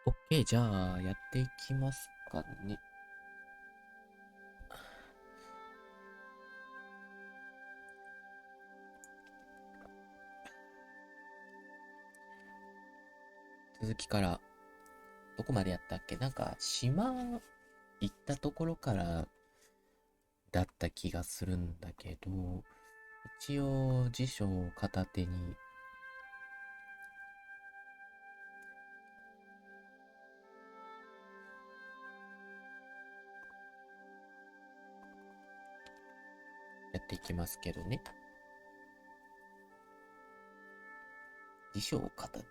OK、じゃあ、やっていきますかね。続きから、どこまでやったっけ？なんか、島行ったところからだった気がするんだけど、一応辞書を片手にやっていきますけどね。辞書を片手に。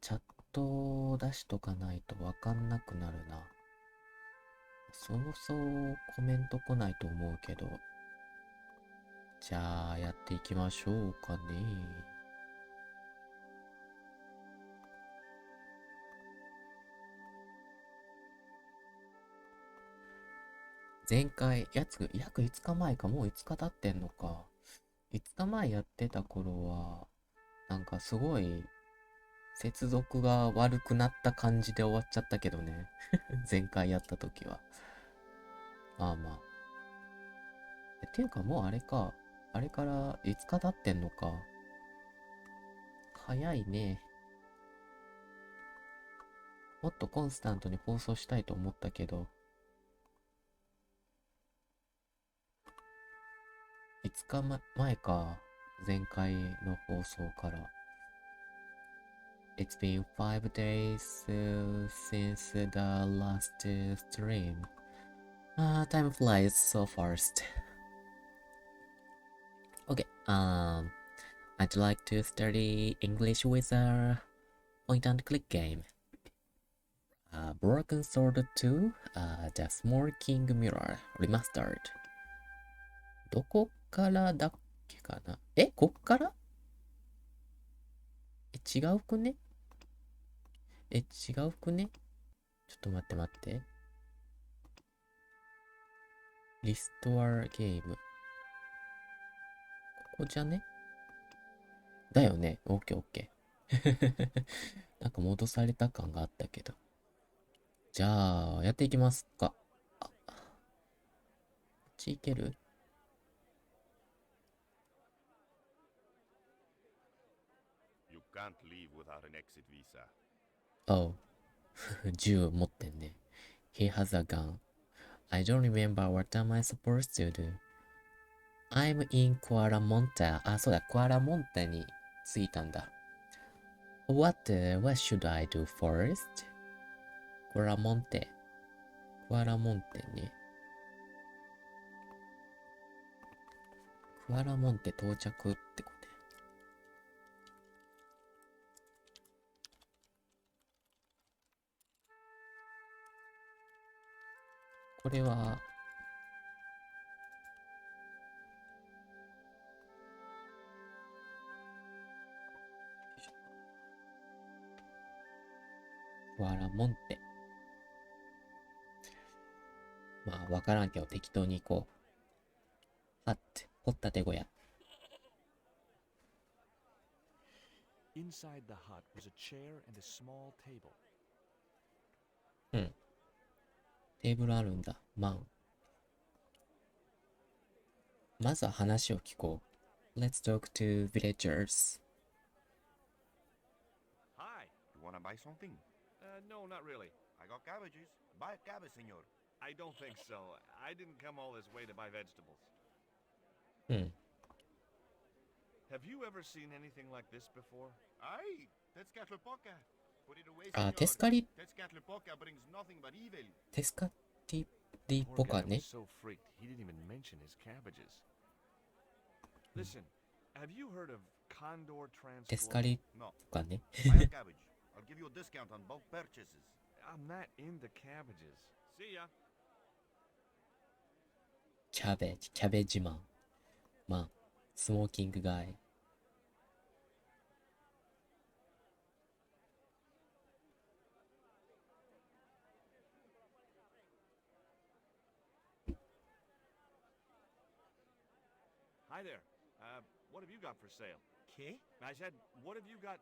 チャットを出しとかないとわかんなくなるな。そうそうコメント来ないと思うけど、じゃあやっていきましょうかね。前回、約5日前か、もう5日経ってんのか。5日前やってた頃は、なんかすごい、接続が悪くなった感じで終わっちゃったけどね。前回やった時は。まあまあ。っていうかもうあれか。あれから5日経ってんのか。早いね。もっとコンスタントに放送したいと思ったけど、5日前か。前回の放送から。It's been 5 days since the last stream. Time flies so fast. Okay, I'd like to study English with a point and click game. Broken Sword 2, The Smoking Mirror Remastered. どこからだっけかな？こっから？違うくね？違うくね？ちょっと待って待って。リストアゲーム。ここじゃね？だよね。オッケーオッケー。なんか戻された感があったけど。じゃあ、やっていきますか。こっち行ける？ You can't leave without an exit visa. Oh, 銃持ってんね。He has a gun. I don't remember what am I supposed to do. I'm in Kuala Monte. そうだ、クアラモンテに着いたんだ。What should I do first? クアラモンテ。クアラモンテね。クアラモンテ到着ってこと。これは、クアラモンテ。まあ、わからんけど適当に行こう。はって、掘ったて小屋。Inside the hut was a chair and a small table. うん。テーブルあるんだ。まずは話を聞こう。Let's talk to villagers. Hi. You wanna buy something? No, not really. I got cabbages. Buy a cabbage, senor. I don't think so. I didn't come all this way to buy vegetables. うん。Have you ever seen anything like this before? Aye, Tezcatlipoca. Put it away, senor. テスカリ、Tezcatlipoca brings nothing but evil. テスカティ The リ poor ポカ guy was ね。so freaked he didn't even mention his cabbages. Listen, have you heard of Condor テスカ Transport? リ No. ポカね。Buy a cabbage. I'll give you a discount on bulk purchases. I'm not into cabbages. See ya. キャベジマン。スモーキングガイ。Hi there. What have you got for sale? ¿Qué? I said, what have you got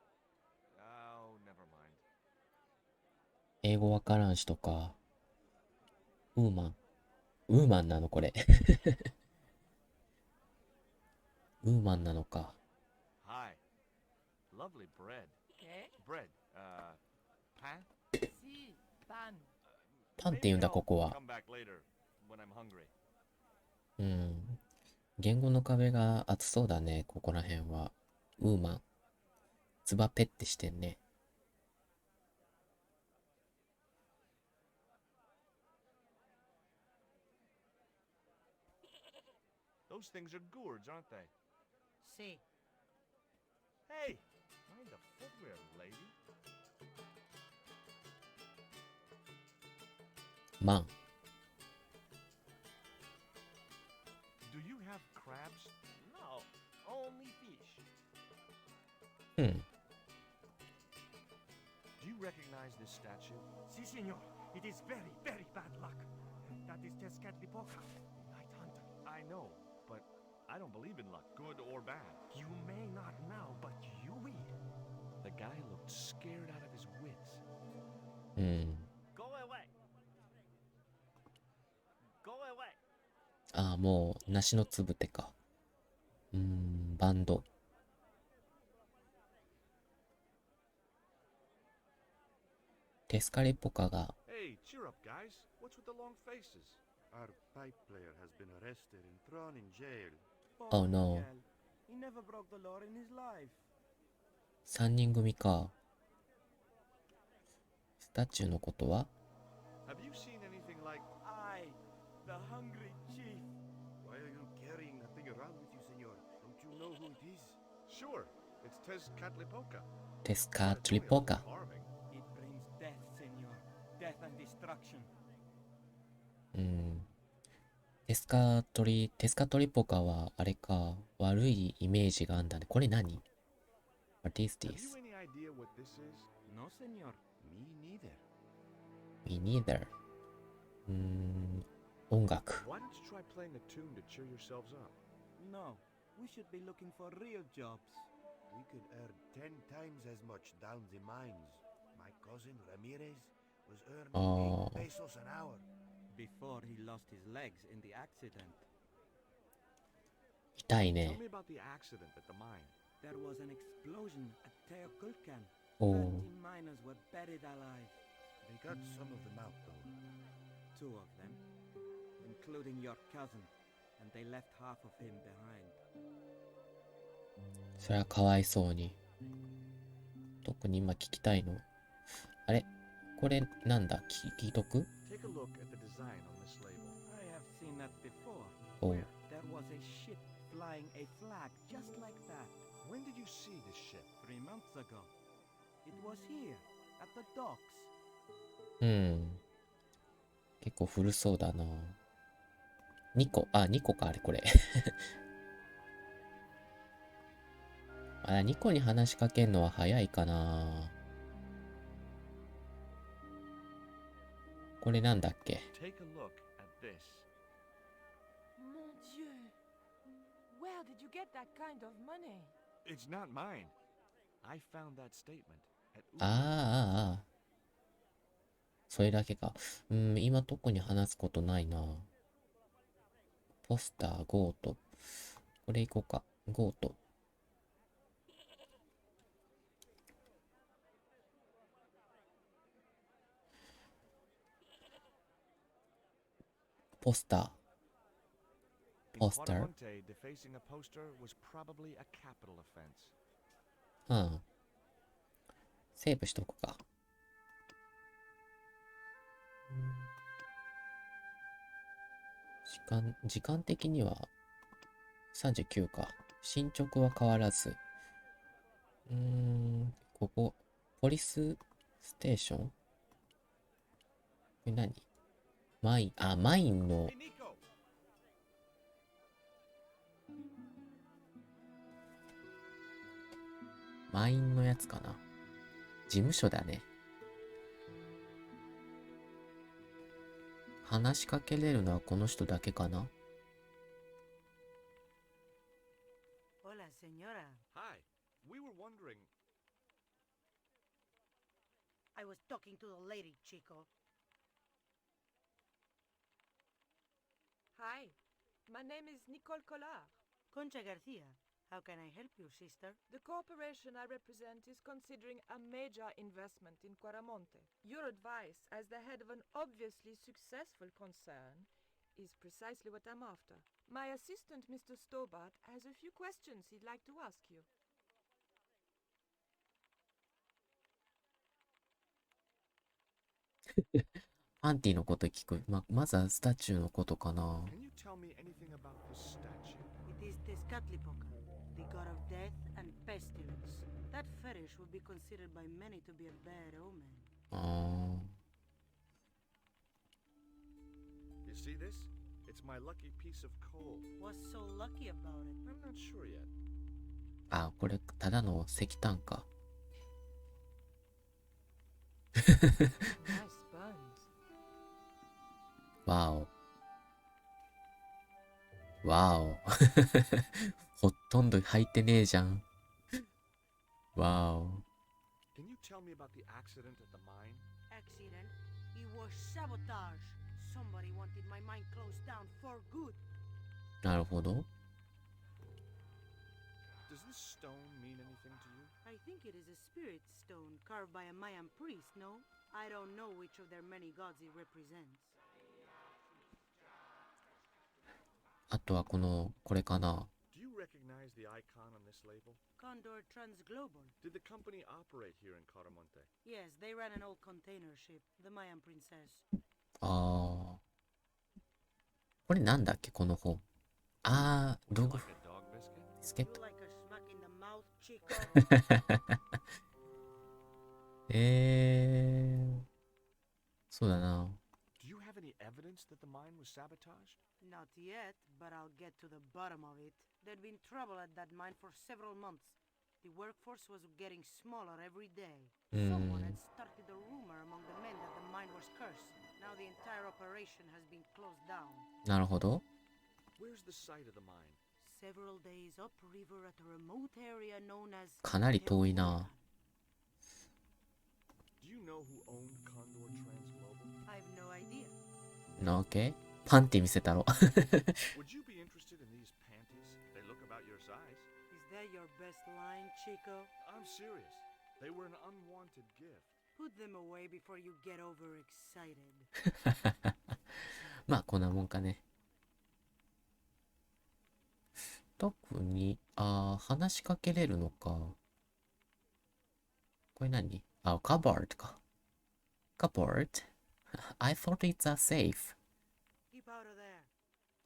Oh, never mind. 英語わからんしとか。ウーマン。ウーマンなのこれ。ウーマンなのか。Hi. Lovely bread. ¿Qué? Bread. Pan? Sí, pan. パンって言う Maybe んだ、こ I'll こは。 come back later when I'm hungry. うん。言語の壁が厚そうだね、ここら辺は。ウーマン。つばぺってしてんね。Those things are gourds, aren't they? Sí. Hey! Mind the footwear, lady. マン。 Do you have crabs? No, only fish. うん。 Do you recognize this statue? Si, senor. It is very, very bad luck. That is Tezcatlipoca, night hunter. I know, but I don't believe in luck, good or bad. You may not now, but you will. The guy looked scared out of his wits. うん。 Go away. Go away. ああ、もう、梨のつぶてか。バンド。テスカリポカが、 Hey, cheer up, guys. What's with the long faces? Our pipe player has been arrested and thrown in jail. Oh, no. Miguel. He never broke the law in his life. 3人組か。スタチューのことは Have you seen anything like... I, the hungry chief. Why are you carrying a thing around with you, senor? Don't you know who it is? Sure, it's Tezcatlipoca. テスカトリポカ。 Carving. It brings death, senor. Death and destruction. テスカトリポカは、あれか、悪いイメージがあんだね。これ何 ?What is Have you this? any idea what this is? No, senor. Me neither. Me neither. 音楽。 Why don't you try playing a tune to cheer yourselves up? No. We should be looking for real jobs. We could earn 10 times as much down the mines. My cousin Ramirez was earning Oh. 8 pesos an hour. Before he lost his legs in the accident. 痛い Tell ね。 me about the accident at the mine. There was an explosion at Teoculcan. お 30 ー miners were buried alive. They got some of them out though. 2 of them, including your cousin, and they left half of him behind. それはかわいそうに。特に今聞きたいの。あれこれなんだ聞いとく Take a look at the design on this label. I have seen that before. おう There was a ship flying a flag just like that When did you see this ship? 3 months ago. It was here, at the docks. 結構古そうだな。2個か、あれこれ。2個に話しかけんのは早いかな。これなんだっけ Take a look at this. Mon Dieu. Where did you get that kind of money? It's not mine. I found that statement at ああ。それだけか。今特に話すことないな。ポスター、ゴート。これいこうか。ゴート。ポスター。 In Poster. Quadamonte, defacing a poster was probably a capital offense. セーブしとくか。時間的には39か。進捗は変わらず。ここ、ポリスステーションこれ何マインの、 Hey, Nico! マインのやつかな。事務所だね。話しかけれるのはこの人だけかな。 Hola, señora. Hi. We were wondering... I was talking to the lady, Chico. Hi, my name is Nicole Collard. Concha Garcia. How can I help you, sister? The corporation I represent is considering a major investment in Quaramonte. Your advice, as the head of an obviously successful concern, is precisely what I'm after. My assistant, Mr. Stobart, has a few questions he'd like to ask you. パンティのこと聞く。まずはスタチューのことかな。Can you tell me anything about this statue? It is Tezcatlipoca, the god of death and pestilence. That fetish would be considered by many to be a bad omen. あ You see this? It's my lucky piece of coal. What's so lucky about it? I'm not sure yet. あ、これただの石炭か。Nice buns. わお。わお。ほとんど履いてねえじゃん。わお。 Can you tell me about the accident at the mine? Accident? It was sabotage. Somebody wanted my mine closed down for good. なるほど。 Does this stone mean anything to you? I think it is a spirit stone carved by a Mayan priest, no? I don't know which of their many gods it represents. あとはこれかな。 Do you recognize the icon on this label? Condor Transglobal. Did the company operate here in Caramonte? Yes, they ran an old container ship, the Mayan princess. ああ。これなんだっけこの本。ああ、道具 Like a dog biscuit? ビスケッ You ト。 like a smack in the mouth, Chico? そうだな。 Do you have any evidence that the mine was sabotaged? Not yet, but I'll get to the bottom of it. There'd been trouble at that mine for several months. The workforce was getting smaller every day. Someone had started a rumor among the men that the mine was cursed. Now the entire operation has been closed down. なるほど。 Where's the site of the mine? Several days upriver at a remote area known as かなり遠いな。 Do you know who owned Condor Transglobal? I've no idea. なわけパンティ見せたろ。 Would you be interested in these panties? They look about your size. Is that your best line, Chico? I'm serious. They were an unwanted gift. Put them away before you get overexcited. まあこんなもんかね。特に、話しかけれるのか。これ何？カバードか。カバード I thought it's a safe. Keep out of there.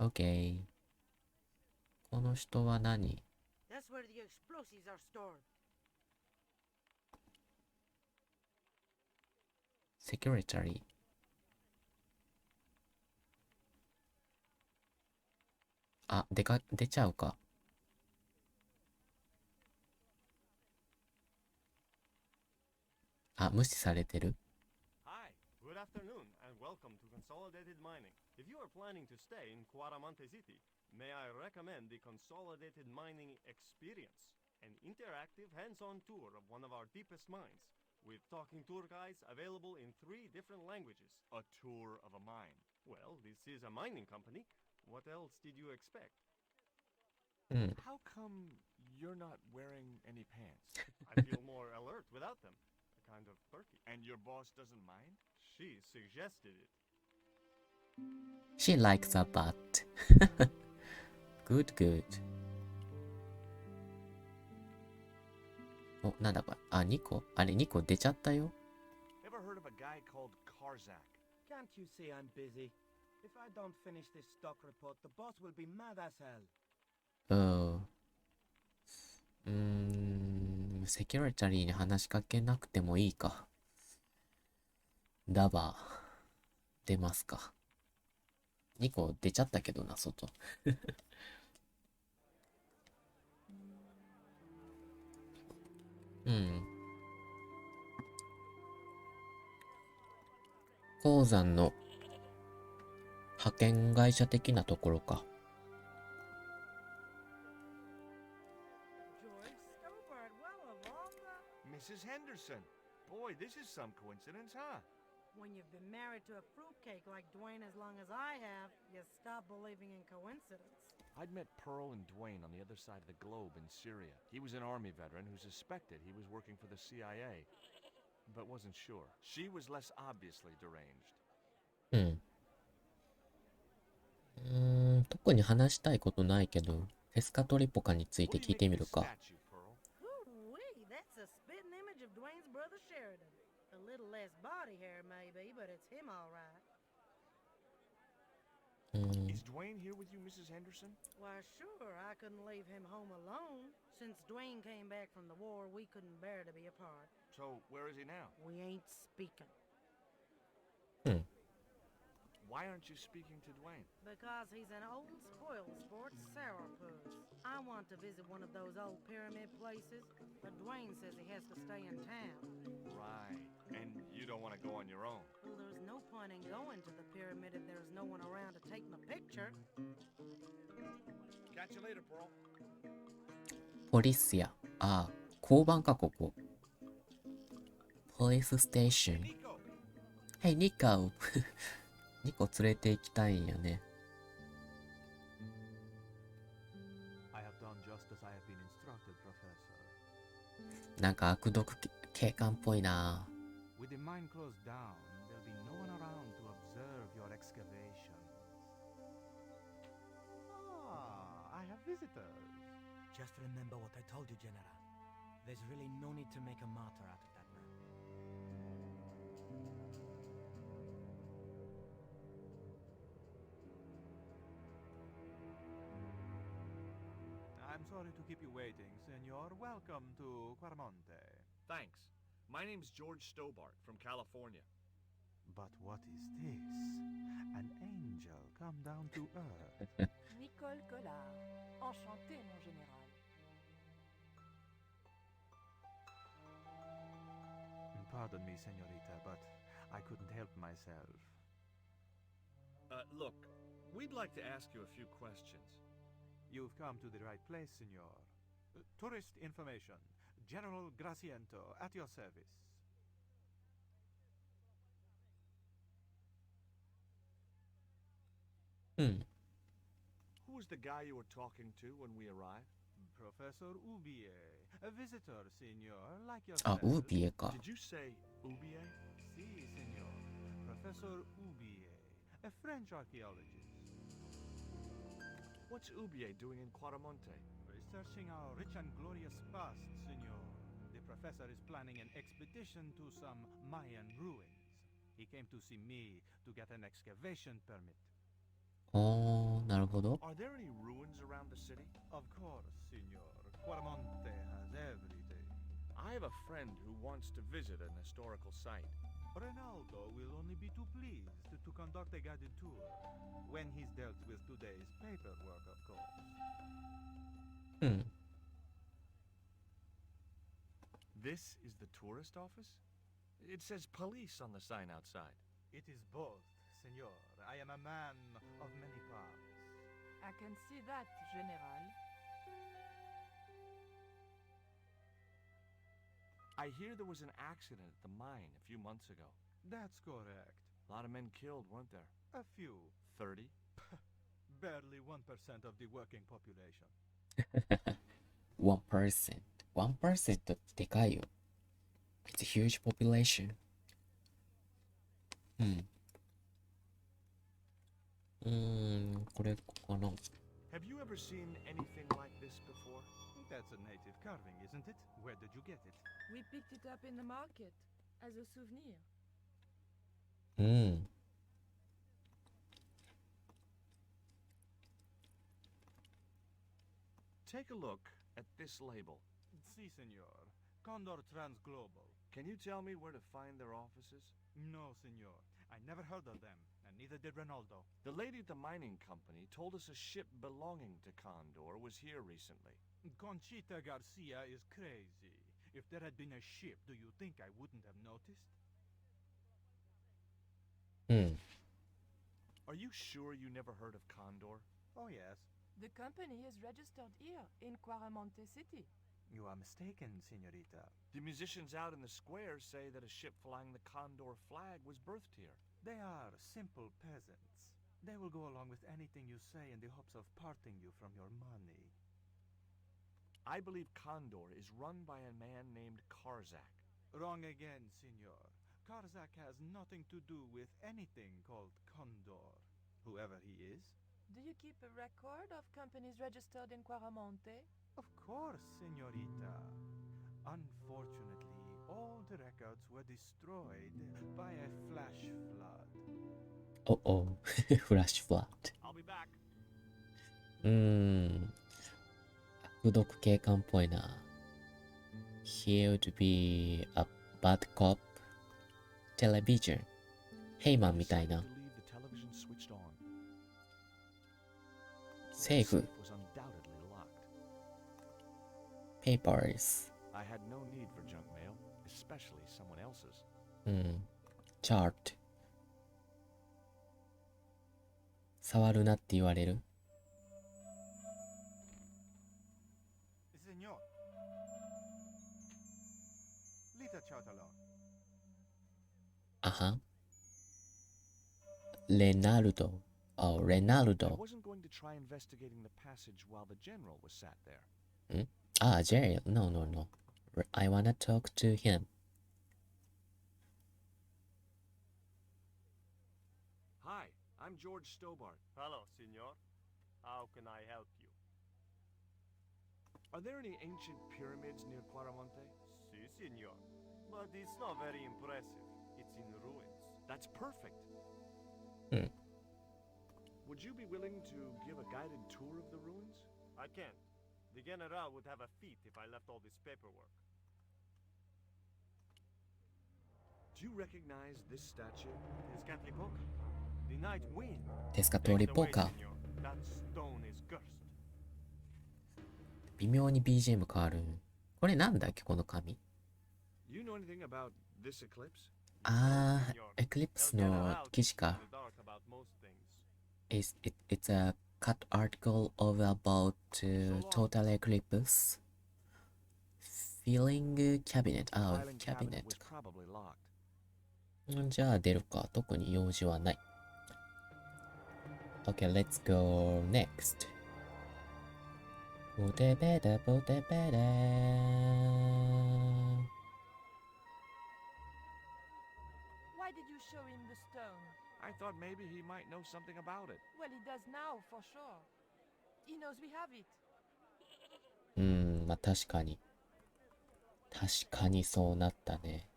Okay. この人は何？ That's where the explosives are stored. Secretary. 出ちゃうか。無視されてる。 Hi, good afternoon, and welcome to Consolidated Mining. If you are planning to stay in Quaramonte City, may I recommend the Consolidated Mining Experience, an interactive hands-on tour of one of our deepest mines, with talking tour guides available in 3 different languages. A tour of a mine. Well, this is a mining company. What else did you expect? うん。 How come you're not wearing any pants? I feel more alert without them. A kind of perky. And your boss doesn't mind? She suggested it. She likes a butt. Good, good. お、なんだこれ。2個。あれ、2個出ちゃったよ。 Ever heard of a guy called Karzak? Can't you see I'm busy? If I don't finish this stock report, the boss will be mad as hell. セキュリタリーに話しかけなくてもいいか。ダバー。出ますか。2個出ちゃったけどな、外。うん。鉱山の派遣会社的なところか。Joyce Stobart, well of all the... Mrs. Henderson. Boy, this is some coincidence, huh? When you've been married to a fruitcake like Dwayne as long as I have, you stop believing in coincidence. I'd met Pearl and Dwayne on the other side of the globe in Syria. He was an army veteran who suspected he was working for the CIA, but wasn't sure. She was less obviously deranged. うん。特に話したいことないけど、フェスカトリポカについて What do 聞 you いて make み of る this か。statue, Pearl? Ooh-wee, that's a spitting image of Dwayne's brother Sheridan. A little less body hair, maybe, but it's him all right. Is Dwayne here with you, Mrs. Henderson? Why, sure, I couldn't leave him home alone. Since Dwayne came back from the war, we couldn't bear to be apart. So, where is he now? We ain't speaking. うん。 Why aren't you speaking to Dwayne? Because he's an old spoil sport sourpuss. I want to visit one of those old pyramid places, but Dwayne says he has to stay in town. Right. And you don't want to go on your own. Well, there's no point in going to the pyramid if there's no one around to take my picture. Catch you later, Pearl. ポリスや。ああ、交番か、ここ。ポリスステーション。Nico! Hey, Nico! ニコ連れて行きたいんやね。I have done just as I have been instructed, Professor. なんか悪毒警官っぽいな。With the mine closed down, there'll be no one around to observe your excavations. Ah, I have visitors. Just remember what I told you, General. There's really no need to make a martyr out of that man. I'm sorry to keep you waiting, Senor. Welcome to Quarmonte. Thanks. My name's George Stobart from California. But what is this? An angel come down to earth. Nicole Collard. Enchanté, mon général. Pardon me, Senorita, but I couldn't help myself. Look, we'd like to ask you a few questions. You've come to the right place, Senor. Tourist information. General Graciento, at your service. Who was the guy you were talking to when we arrived? Professor Ubier, a visitor, Senor, like あ、 yourself. ウーピエか。 Did you say Ubier? Si, Senor. Professor Ubier, a French archaeologist. What's Ubier doing in Quaramonte? Researching our rich and glorious past, Senor. The professor is planning an expedition to some Mayan ruins. He came to see me to get an excavation permit. おー、なるほど。 Are there any ruins around the city? Of course, Senor. Quaramonte has everything. I have a friend who wants to visit an historical site. Ronaldo will only be too pleased to conduct a guided tour when he's dealt with today's paperwork, of course. うん。 This is the tourist office? It says police on the sign outside. It is both, Senor. I am a man of many parts. I can see that, General. I hear there was an accident at the mine a few months ago. That's correct. A lot of men killed, weren't there? A few. 30? Barely 1% of the working population. 1%。1% ってでかいよ。It's a huge population. うん。これかな。 Have you ever seen anything like this before? That's a native carving, isn't it? Where did you get it? We picked it up in the market as a souvenir. うん。 Take a look at this label. Si, Senor. Condor Transglobal. Can you tell me where to find their offices? No, Senor. I never heard of them, and neither did Ronaldo. The lady at the mining company told us a ship belonging to Condor was here recently. Conchita Garcia is crazy. If there had been a ship, do you think I wouldn't have noticed? うん。 Are you sure you never heard of Condor? Oh, yes. The company is registered here in Quaramonte City. You are mistaken, senorita. The musicians out in the square say that a ship flying the Condor flag was berthed here. They are simple peasants. They will go along with anything you say in the hopes of parting you from your money. I believe Condor is run by a man named Karzak. Wrong again, senor. Karzak has nothing to do with anything called Condor, whoever he is. Do you keep a record of companies registered in Quaramonte? Of course, senorita. Unfortunately, all the records were destroyed by a flash flood. Oh, flash flood. I'll be back. 悪毒警官っぽいな。He would be a bad cop. Television. ヘイマンみたいな。セーフ。Papers. I had no need for junk mail, especially someone else's. Chart. 触るなって言われる。Senor. Leave the chart alone. あは。レナルド。Oh, Renaldo. I wasn't going to try investigating the passage while the general was sat there. Jerry. No. I wanna talk to him. Hi, I'm George Stobart. Hello, senor. How can I help you? Are there any ancient pyramids near Quaramonte? Si, senor. But it's not very impressive. It's in ruins. That's perfect. Hmm. Would you be willing to give a guided tour of the ruins? I can't. The general would have a fit if I left all this paperwork. Do you recognize this statue? Tezcatlipoca. The night wind. テスカトリポカ。 That stone is cursed. 微妙に BGM 変わる。これなんだっけこの紙。You know anything about this eclipse? エクリプスの記事か。It's a cut article of about total eclipse. Filling cabinet. Cabinet. じゃあ出るか。特に用事はない。Okay, let's go next. ボテベダボテベダ。Why did you show him the stone? I thought maybe he might know something about it. Well, he does now, for sure. He knows we have it. まあ確かに。確かにそうなったね。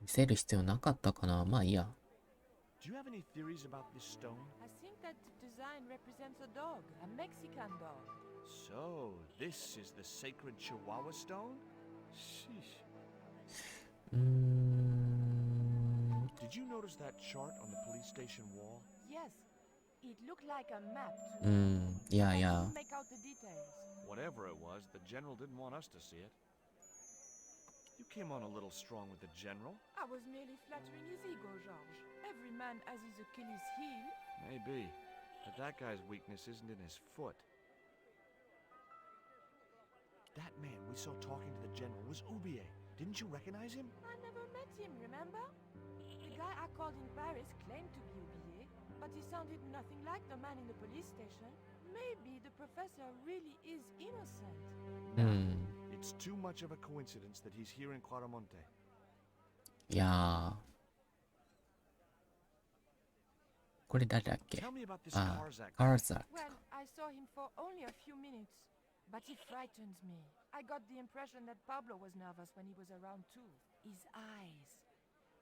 見せる必要なかったかな。まあいいや。Do you have any theories about this stone? I think that the design represents a dog, a Mexican dog. So, this is the sacred Chihuahua stone? Sheesh. Did you notice that chart on the police station wall? Yes, it looked like a map to me. Yeah. I couldn't make out the details. Whatever it was, the general didn't want us to see it. You came on a little strong with the general. I was merely flattering his ego, Georges. Every man has his Achilles heel. Maybe, but that guy's weakness isn't in his foot. That man we saw talking to the general was Ubier. Didn't you recognize him? I never met him, remember? The guy I called in Paris claimed to be Oublié, but he sounded nothing like the man in the police station. Maybe the professor really is innocent. It's too much of a coincidence that he's here in Quaramonte. いやー。これ誰だっけ。 Tell me about this あ、 Karzak. カーザク。 Well, I saw him for only a few minutes, but he frightens me. I got the impression that Pablo was nervous when he was around too. His eyes,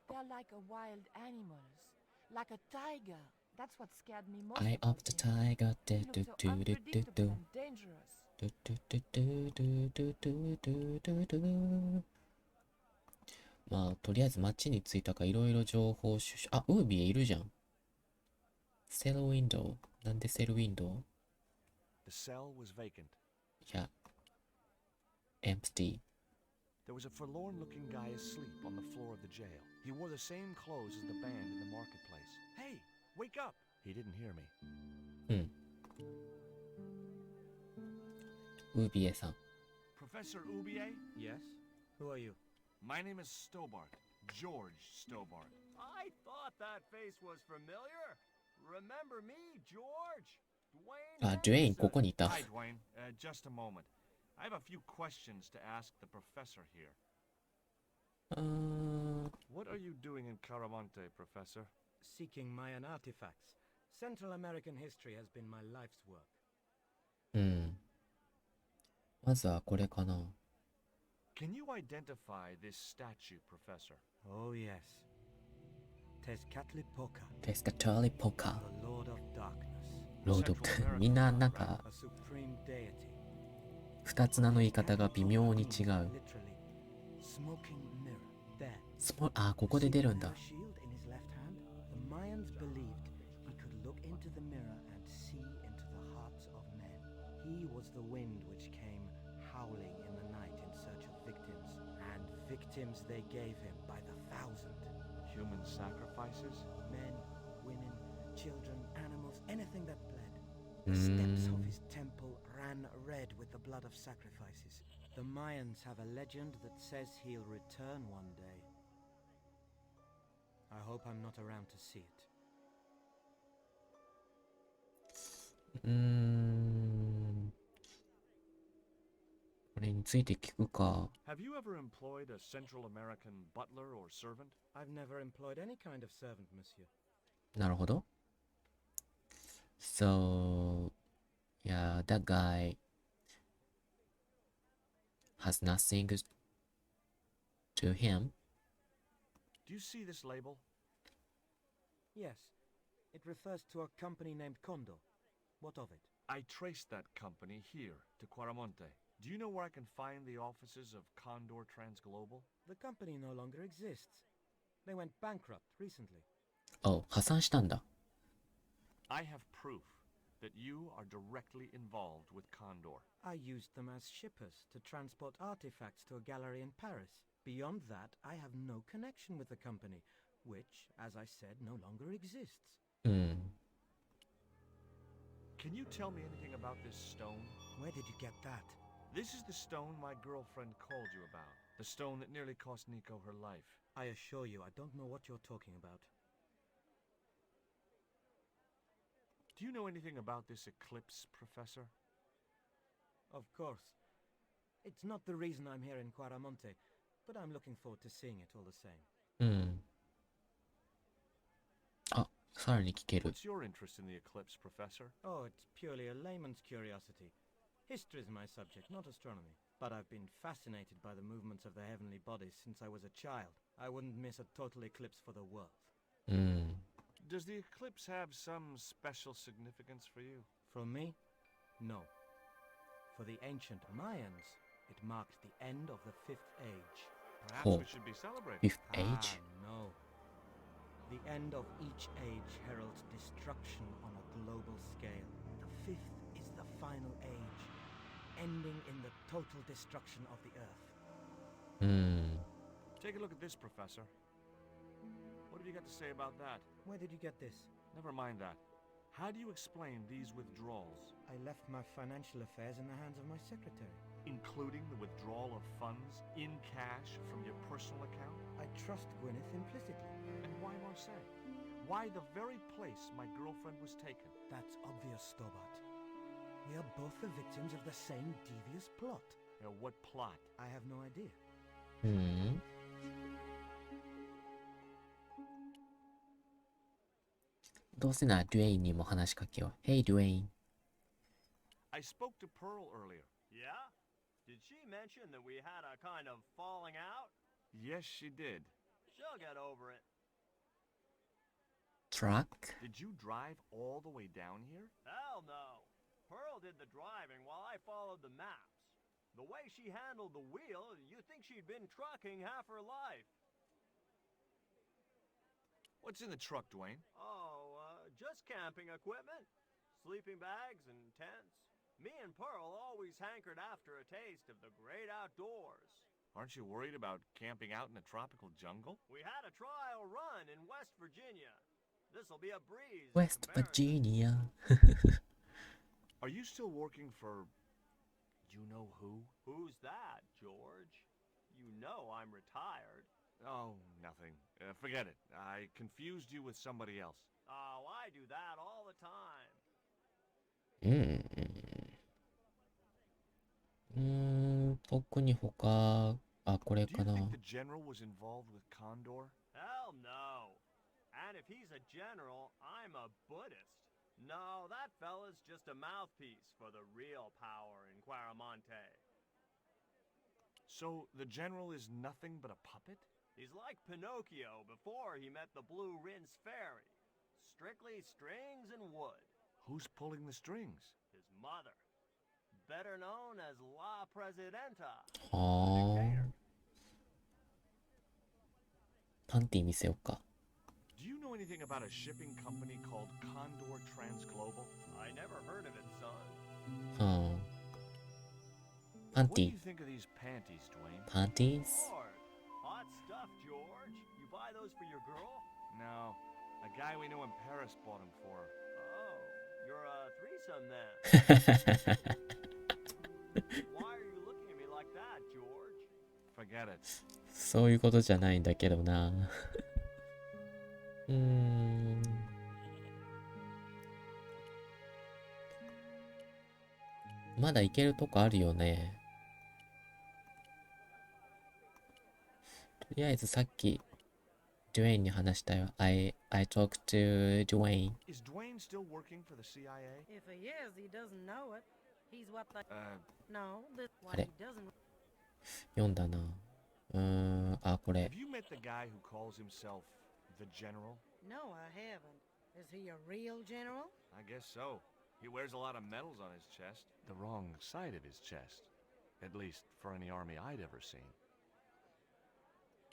they're like a wild animal's, like a tiger. That's what scared me most Eye about of the him. tiger. He looked so unpredictable and dangerous. まあとりあえず街に着いたかいろいろ情報収集。あ、ウービーいるじゃん。セルウィンドウ。なんでセルウィンドウ？ The cell was vacant. いや。empty. There was a forlorn-looking guy asleep on the floor of the jail. He wore the same clothes as the band in the marketplace. Hey, wake up! He didn't hear me. ウービエさん。 Professor Ubier? Yes? Who are you? My name is Stobart. George Stobart. I thought that face was familiar. Remember me, George? Dwayne あ、ドゥエイン Henderson. ここにいた。 Hi, Dwayne. Just a moment. I have a few questions to ask the professor here. What are you doing in Caramonte, Professor? Seeking Mayan artifacts. Central American history has been my life's work. うん。まずはこれかな。 Can you identify this statue, Professor? Oh, yes. Tezcatlipoca, テスカチャーリポカ。 the Lord of Darkness. ロードみんななんか A supreme deity. 二つ名の言い方が微妙に違う。 Literally, smoking mirror. There. あ、ここで出るんだ。 Shield in his left hand. The Mayans believed he could look into the mirror and see into the hearts of men. He was the wind which came howling in the night in search of victims, and victims they gave him by the thousand. Human sacrifices? Men, women, children, animals, anything that bled. The steps of his temple ran red with the blood of sacrifices. The Mayans have a legend that says he'll return one day. I hope I'm not around to see it. これについて聞くか。 Have you ever employed a Central American butler or servant? I've never employed any kind of servant, monsieur. なるほど。So, yeah, that guy has nothing to him. Do you see this label? Yes. It refers to a company named Condor. What of it? I traced that company here to Quaramonte. Do you know where I can find the offices of Condor Transglobal? The company no longer exists. They went bankrupt recently. お、破産したんだ。 I have proof that you are directly involved with Condor. I used them as shippers to transport artifacts to a gallery in Paris. Beyond that, I have no connection with the company, which, as I said, no longer exists. うん。 Can you tell me anything about this stone? Where did you get that? This is the stone my girlfriend called you about. The stone that nearly cost Nico her life. I assure you, I don't know what you're talking about. Do you know anything about this eclipse, Professor? Of course. It's not the reason I'm here in Quaramonte, but I'm looking forward to seeing it all the same. うん。あ、さらに聞ける。 What's your interest in the eclipse, Professor? Oh, it's purely a layman's curiosity. History is my subject, not astronomy. But I've been fascinated by the movements of the heavenly bodies since I was a child. I wouldn't miss a total eclipse for the world. うん。 Does the eclipse have some special significance for you? From me? No. For the ancient Mayans, it marked the end of the Fifth Age. Perhaps Oh. we should be celebrating. Fifth age? No. The end of each age heralds destruction on a global scale. The fifth is the final age, ending in the total destruction of the earth. うん。 Take a look at this, Professor. What have you got to say about that? Where did you get this? Never mind that. How do you explain these withdrawals, I left my financial affairs in the hands of my secretary. including the withdrawal of funds in cash from your personal account? I trust Gwyneth implicitly. And why Marseille? Why the very place my girlfriend was taken? That's obvious, Stobart. We are both the victims of the same devious plot. What plot? I have no idea. うん。どうせならデュエインにも話しかけよう。Hey, デュエイン。 I spoke to Pearl earlier. Yeah? Did she mention that we had a kind of falling out? Yes, she did. She'll get over it. Truck? Did you drive all the way down here? Hell no. Pearl did the driving while I followed the maps. The way she handled the wheel, you'd think she'd been trucking half her life. What's in the truck, Dwayne? Oh, just camping equipment. Sleeping bags and tents. Me and Pearl always hankered after a taste of the great outdoors. Aren't you worried about camping out in a tropical jungle? We had a trial run in West Virginia. This'll be a breeze. in West comparison. Virginia. Are you still working for you know who? Who's that, George? You know I'm retired. Oh, nothing. Forget it. I confused you with somebody else. Oh, I do that all the time. 特に他、これ Do か you な。 think the general was involved with Condor? Hell no. And if he's a general, I'm a Buddhist. No, that fella's just a mouthpiece for the real power in Quaramonte. So the general is nothing but a puppet? He's like Pinocchio before he met the Blue Rinse Fairy. Strictly strings and wood. Who's pulling the strings? His mother. Better known as La Presidenta. はあ。パンティ見せようか。Do you know anything about a shipping company called Condor Transglobal? I never heard of it, son. はあ。パン What テ do ィ you think of these panties, Dwayne? パンティーズ Lord, hot stuff, George. You buy those for your girl? No. A guy we know in Paris bought them for her. Oh, you're a threesome then. Why are you looking at me like that, George? Forget it. そういうことじゃないんだけどな。まだ行けるとこあるよね。とりあえずさっき、ドゥエインに話したよ。I talked to Dwayne. Is Dwayne still working for the CIA? If he is, he doesn't know it. He's what they... Uh, No, this... What Got he it. doesn't... 読んだな。これ have。you met the guy who calls himself the general? No, I haven't. Is he a real general? I guess so. He wears a lot of medals on his chest. The wrong side of his chest. At least for any army I'd ever seen.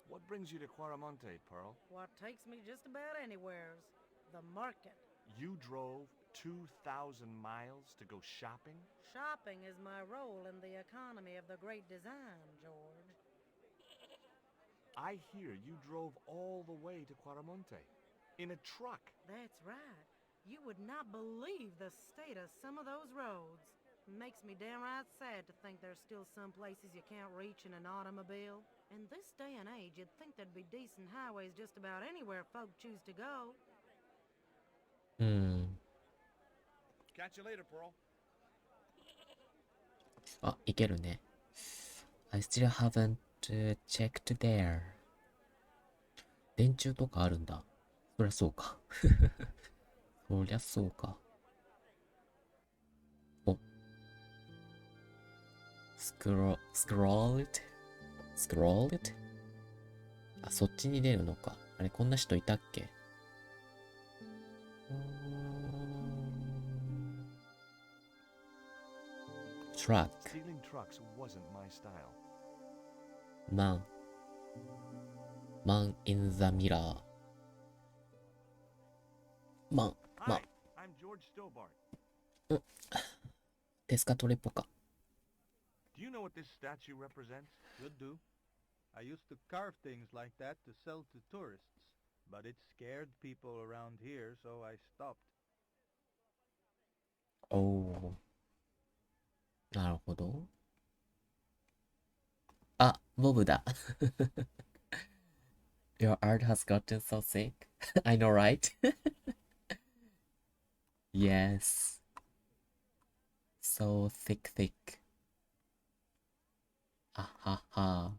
What brings you to Quaramonte, Pearl? What takes me just about anywheres. The market. You drove 2,000 miles to go shopping? Shopping is my role in the economy of the Great Design, George. I hear you drove all the way to Quaramonte. In a truck. That's right. You would not believe the state of some of those roads. Makes me downright sad to think there's still some places you can't reach in an automobile. In this day and age, you'd think there'd be decent highways just about anywhere folk choose to go. Catch you later, Pearl. いけるね。I still haven't checked there. 電柱とかあるんだ。そりゃそうか。そりゃそうか。お。scrolled? そっちに出るのか。あれ、こんな人いたっけ？Truck. Stealing trucks wasn't my style. Man in the mirror. Hi, I'm George Stobart. テスカトレポか。Do you know what this statue represents? Should do. I used to carve things like that to sell to tourists, but it scared people around here, so I stopped. おお。なるほど。ボブだ。Your art has gotten so thick. I know, right? Yes. So thick. あはは。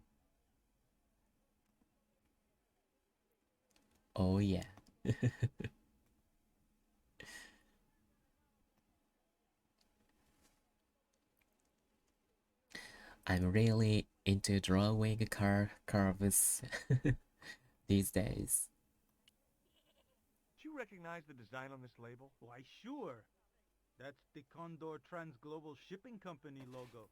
Oh yeah. I'm really into drawing curves these days. Do you recognize the design on this label? Why, sure. That's the Condor Transglobal Shipping Company logo.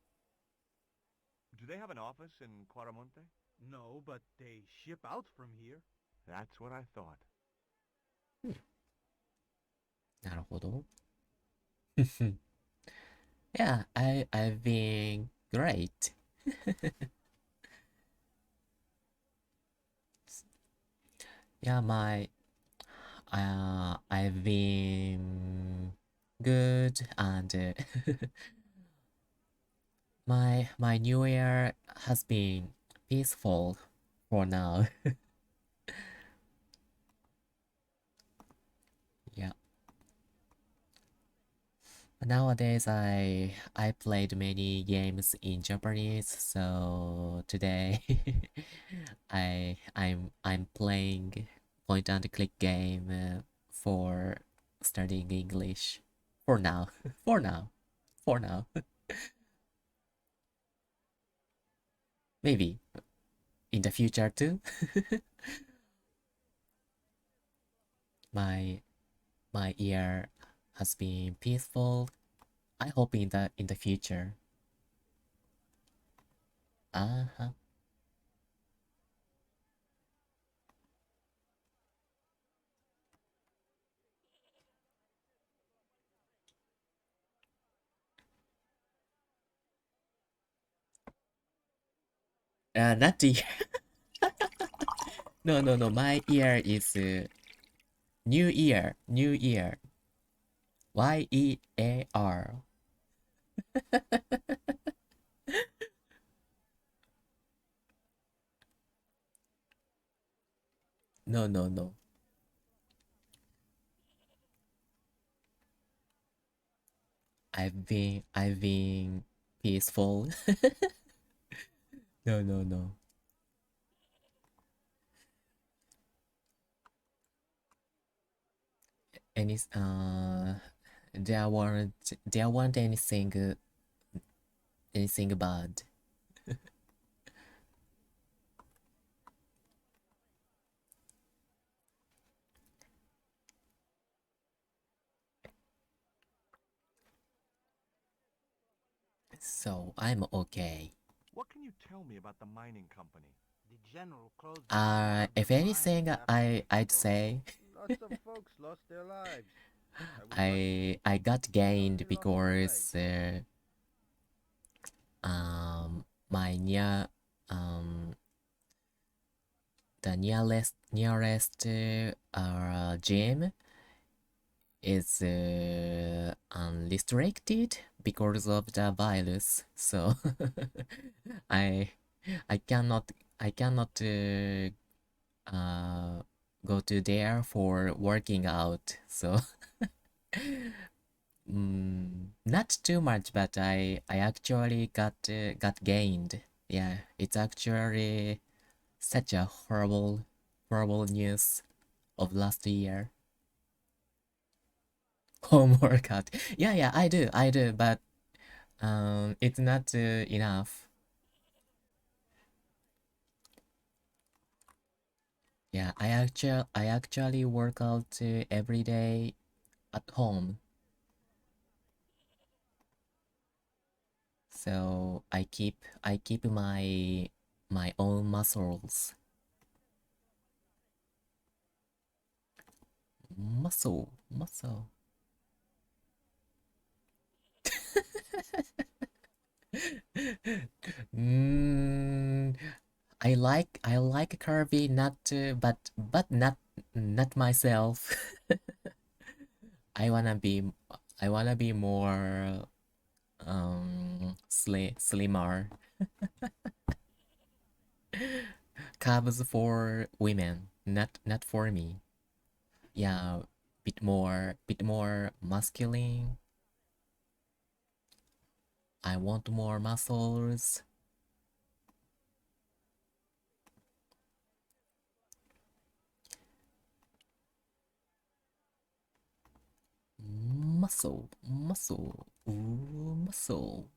Do they have an office in Quaramonte? No, but they ship out from here. That's what I thought. なるほど。Yeah, I've been great. Yeah, I've been good and my new year has been peaceful for now. Yeah. Nowadays I played many games in Japanese, so today I'm playing point and click game for studying English for now. For now. For now. Maybe in the future too. my my year has been peaceful. I hope in the future. Uh-huh. Not the no no no. My year is New Year. New Year. YEAR. No no no. I've been peaceful. No no no. Any there weren't anything bad. So I'm okay. What can you tell me about the mining company? The general closed down If the anything, mines after I'd the say Lots of folks lost their lives. was I got gained only lost my leg. because my the nearest gym is unrestricted because of the virus. So I I cannot I cannot go to there for working out. So not too much, but I actually got gained. Yeah, it's actually such a horrible news of last year. Home workout. Yeah, I do, but it's not enough. Yeah, I actually work out every day at home, so I keep my own muscles. Muscle. Mm, I like Kirby, not but not myself. I wanna be I wanna be more slimmer. Carbs for women, not for me. Yeah, bit more masculine. I want more muscles. Muscle. Ooh, muscle.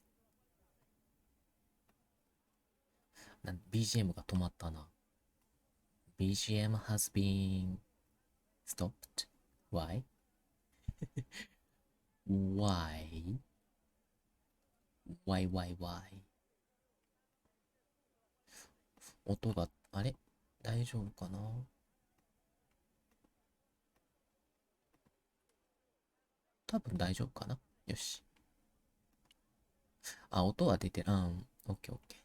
BGM が止まったな。BGM has been stopped. Why? Why? Why? 音が、あれ大丈夫かな。多分大丈夫かな。よし。あ、音は出てる。オッケーオッケ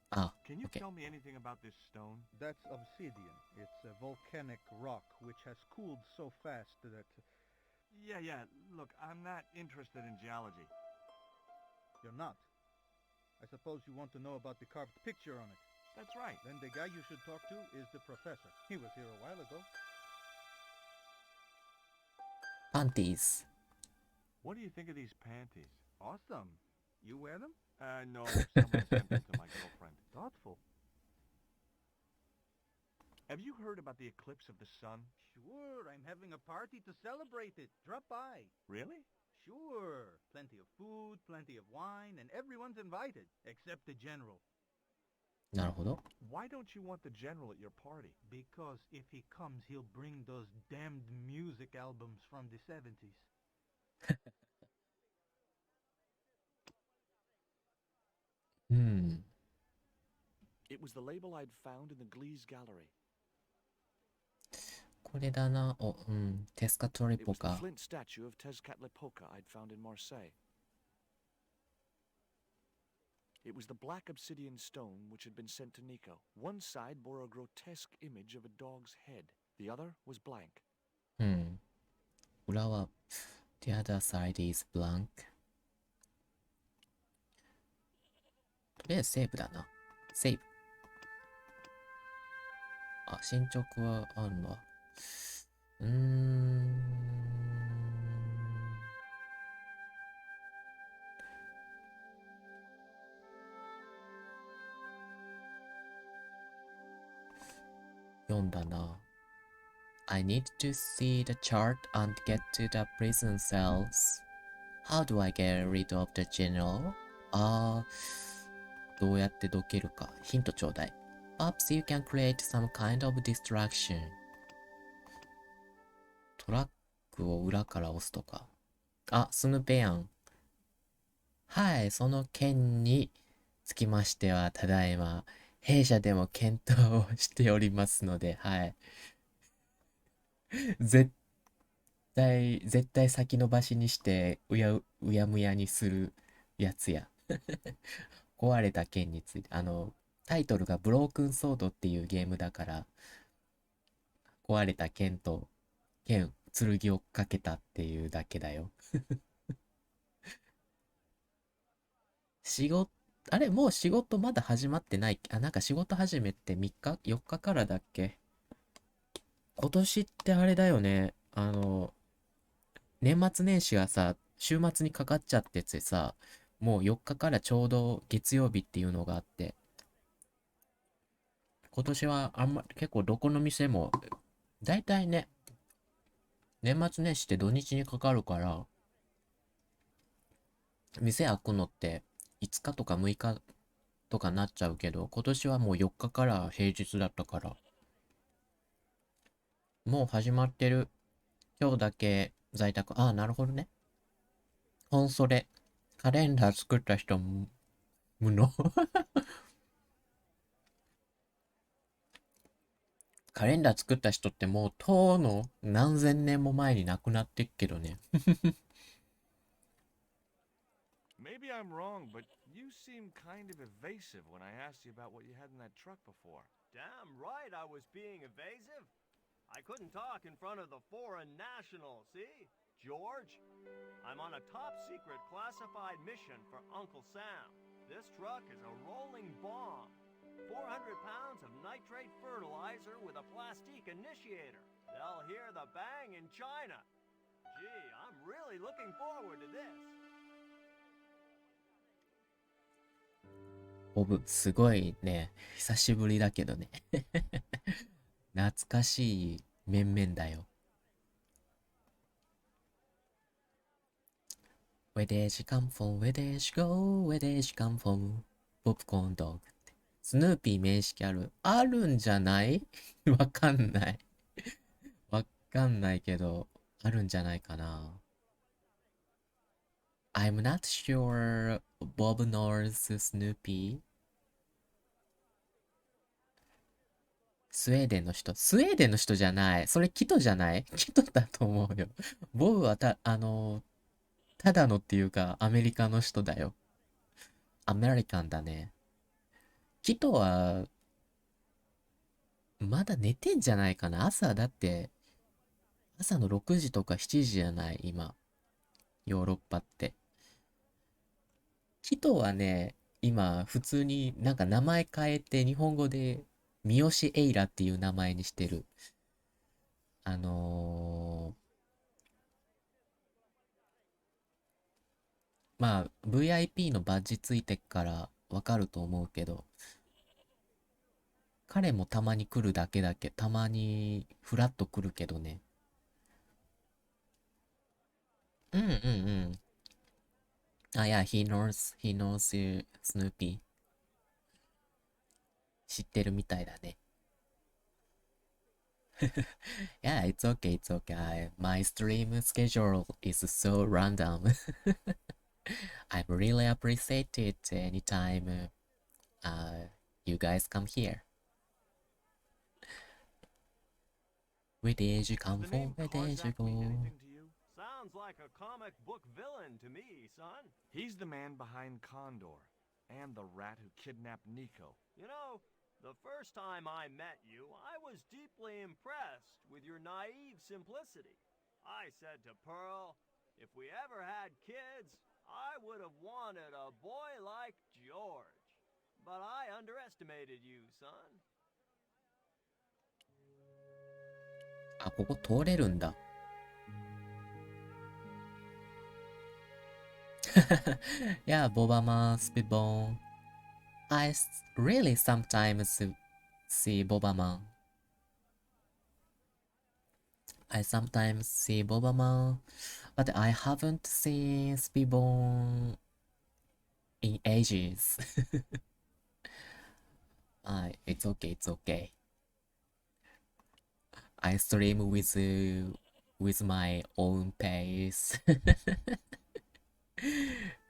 ー。あ、Can you OK。tell me anything about this stone? That's obsidian. It's a volcanic rock which has cooled so fast that... Yeah. Look, I'm not interested in geology. You're not. I suppose you want to know about the carved picture on it. That's right. Then the guy you should talk to is the professor. He was here a while ago. パンティーズ。What do you think of these panties? Awesome. You wear them? No. Someone sent them to my girlfriend. Thoughtful. Have you heard about the eclipse of the sun? Sure, I'm having a party to celebrate it. Drop by. Really? Sure. Plenty of food, plenty of wine, and everyone's invited, except the general. なるほど。 Why don't you want the general at your party? Because if he comes, he'll bring those damned music albums from the 70s. うん。 It was the label I'd found in the Glee's gallery. これだな。お、うん。テスカトリ It ポ was the か。 flint statue of Tezcatlipoca I'd found in Marseille. It was the black obsidian stone which had been sent to Nico. One side bore a grotesque image of a dog's head. The other was blank. うん。裏は、The other side is blank. とりあえずセーブだな。セーブ。あ、進捗はあるわ。読んだな。I need to see the chart and get to the prison cells. How do I get rid of the general? どうやってどけるか。ヒントちょうだい。Perhaps you can create some kind of distraction. トラックを裏から押すとか。あ、スヌペヤン。はい、その件につきましては、ただいま、弊社でも検討をしておりますので、はい。絶対先延ばしにして、うやむやにするやつや。壊れた剣について。タイトルがブロークンソードっていうゲームだから、壊れた剣、剣をかけたっていうだけだよ。もう仕事まだ始まってない。なんか仕事始めって3日 ?4 日からだっけ？今年ってあれだよね。年末年始がさ、週末にかかっちゃっててさ、もう4日からちょうど月曜日っていうのがあって、今年は結構どこの店も、だいたいね、年末年始って土日にかかるから、店開くのって5日とか6日とかなっちゃうけど、今年はもう4日から平日だったから、もう始まってる。今日だけ在宅。なるほどね。それ。カレンダー作った人無能カレンダー作った人ってもうとうの何千年も前に亡くなってっけどね。Maybe I'm wrong, but you seem kind of evasive when I asked you about what you had in that truck before. Damn right I was being evasive. I couldn't talk in front of the foreign national, see? George, I'm on a top-secret classified mission for Uncle Sam. This truck is a rolling bomb. 400 pounds of nitrate fertilizer with a plastique initiator. They'll hear the bang in China. Gee, I'm really looking forward to this. ボブ、すごいね、久しぶりだけどね。懐かしい面々だよ。Where did she come from? Where did she go? Where did she come from? ポップコーンドッグって。スヌーピー面識あるんじゃないわかんない。わかんないけど、あるんじゃないかな。I'm not sure Bob knows Snoopy. スウェーデンの人じゃない。それキトじゃない？キトだと思うよ。ボブはただのっていうかアメリカの人だよ。アメリカンだね。キトは、まだ寝てんじゃないかな。だって、朝の6時とか7時じゃない、今。ヨーロッパって。キトはね、今、普通になんか名前変えて、日本語で、三好エイラっていう名前にしてる。あのまあ、VIP のバッジついてっからわかると思うけど、彼もたまに来るだけ、たまにフラッと来るけどね。うんうんうん。あ、いや、he knows you, Snoopy. 知ってるみたいだね。Yeah, it's okay, it's okay. My stream schedule is so random. I really appreciate it anytime you guys come here. Where did you Does come the name from? Where did you Karzak go? mean anything to you? Sounds like a comic book villain to me, son. He's the man behind Condor, and the rat who kidnapped Nico. You know, the first time I met you, I was deeply impressed with your naive simplicity. I said to Pearl, if we ever had kids, I would have wanted a boy like George. But I underestimated you, son. あ、ここ通れるんだ。Yeah, Bobama, Speedbone. Really sometimes see Bobama. I sometimes see Bobama, but I haven't seen Speedbone in ages. It's okay, it's okay. I stream with my own pace.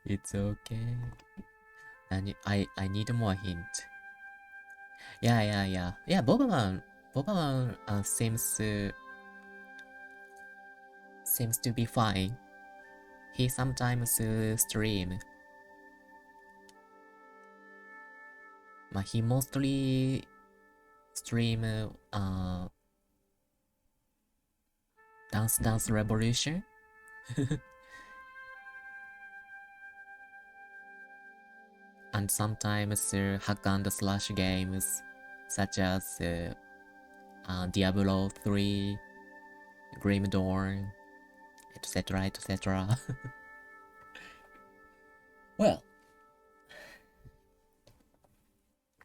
It's okay. I need more hint. Yeah, Bobaman seems to be fine. He sometimes stream. He mostly stream Dance Revolution. And sometimes hack and slash games such as Diablo 3, Grim Dawn, etc. etc. Well,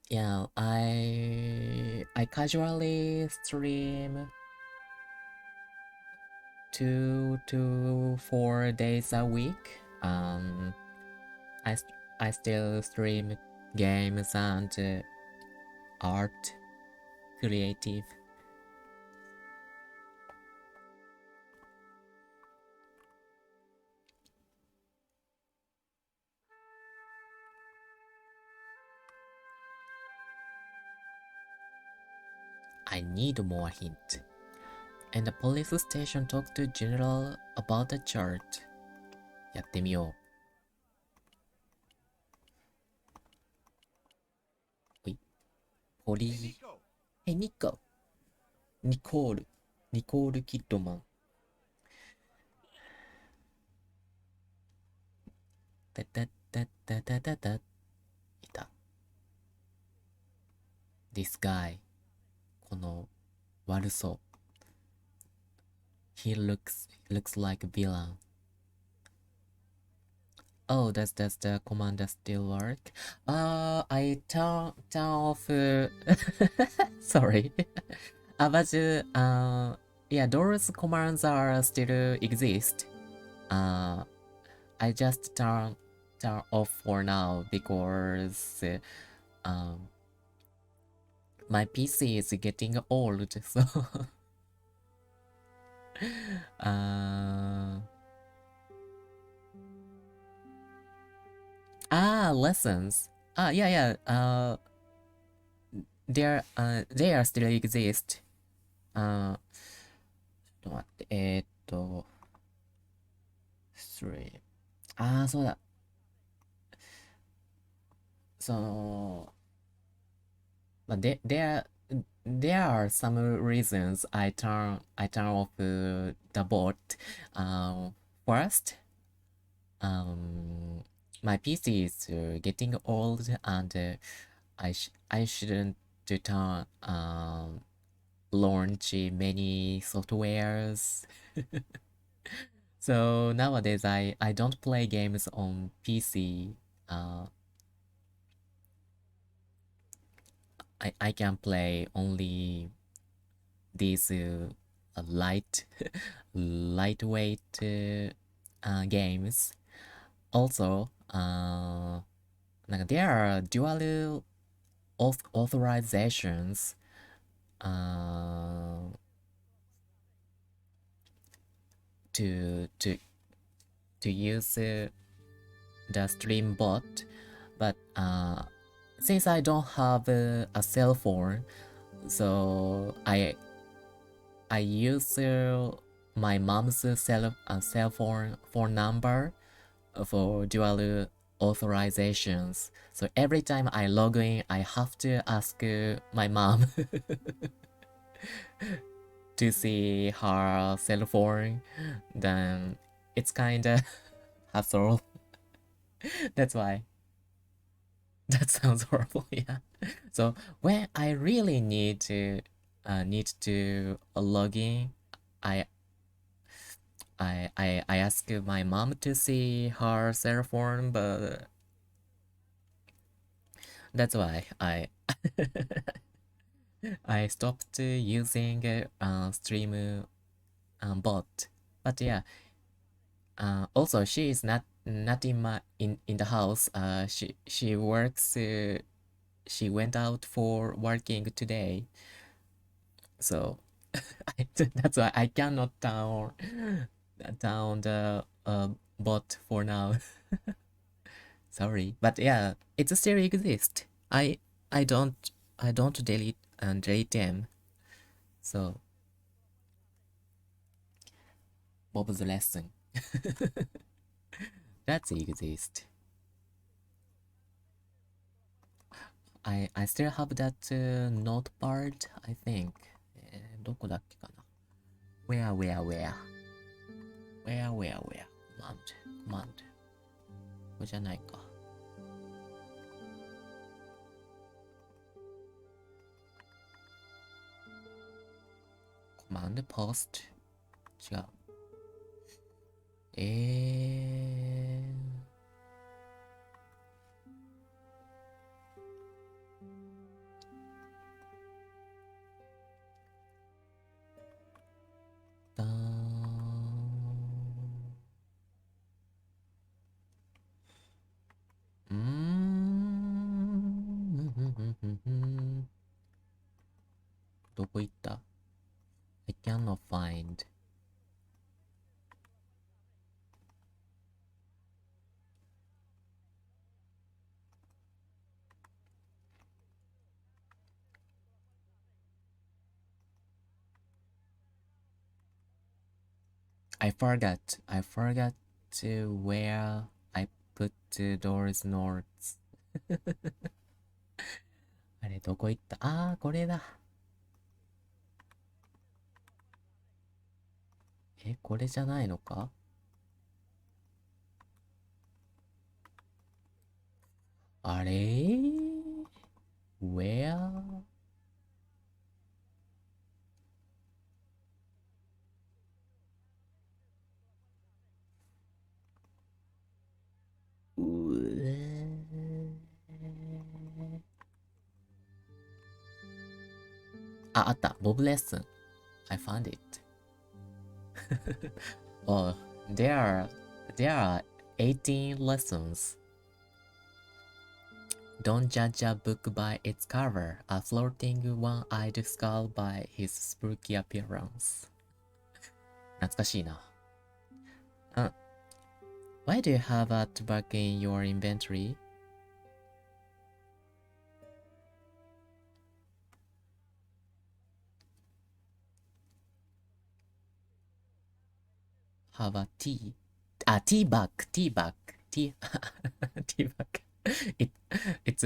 yeah, I casually stream 2 to 4 days a week. I still stream games and art, creative. I need more hint. And the police station talked to General about the chart. やってみよう。ほい。ポリ Hey, ー。 Nico. え、ニコ。ニコール。ニコール・キッドマン。たたたたたたた。いた。This guy. この悪そう。He looks like a villain. Oh, does the commander still work? I turn off. Sorry. But yeah, those commands are still exist. I just turn off for now because my PC is getting old, so lessons. Yeah. They are still exist. ちょっと待って、three. そうだ。But there are some reasons I turn off the bot. First, my PC is getting old, and I shouldn't turn launch many softwares. So nowadays I don't play games on PC. I can play only these lightweight games. Also, there are dual authorizations to use the stream bot, but since I don't have a cell phone, so I use my mom's cell phone number for dual authorizations. So every time I log in, I have to ask my mom to see her cell phone. Then it's kinda hassle. That's why. That sounds horrible, yeah. So when I really need to log in, I ask my mom to see her cell phone, but that's why I I stopped using stream bot. But yeah, also she is not in the house. She works. She went out for working today, so that's why I cannot down the bot for now. Sorry, but yeah, it still exists. I don't delete them. So Bob's lesson. That's exist. I still have that notepad, I think. どこだっけかな Where? Command. これじゃないか。Command post 違う。だーん。どこ行った ?I cannot find. I forgot where I put those notes. あれ、どこ行った？これだ。これじゃないのか？あれ Where? あった。Bob lesson. I found it. Oh, there are 18 lessons. Don't judge a book by its cover. A floating one-eyed skull by his spooky appearance. 懐かしいな。Why do you have that back in your inventory? Have a tea. Tea bag. Tea bag. Tea bag. It's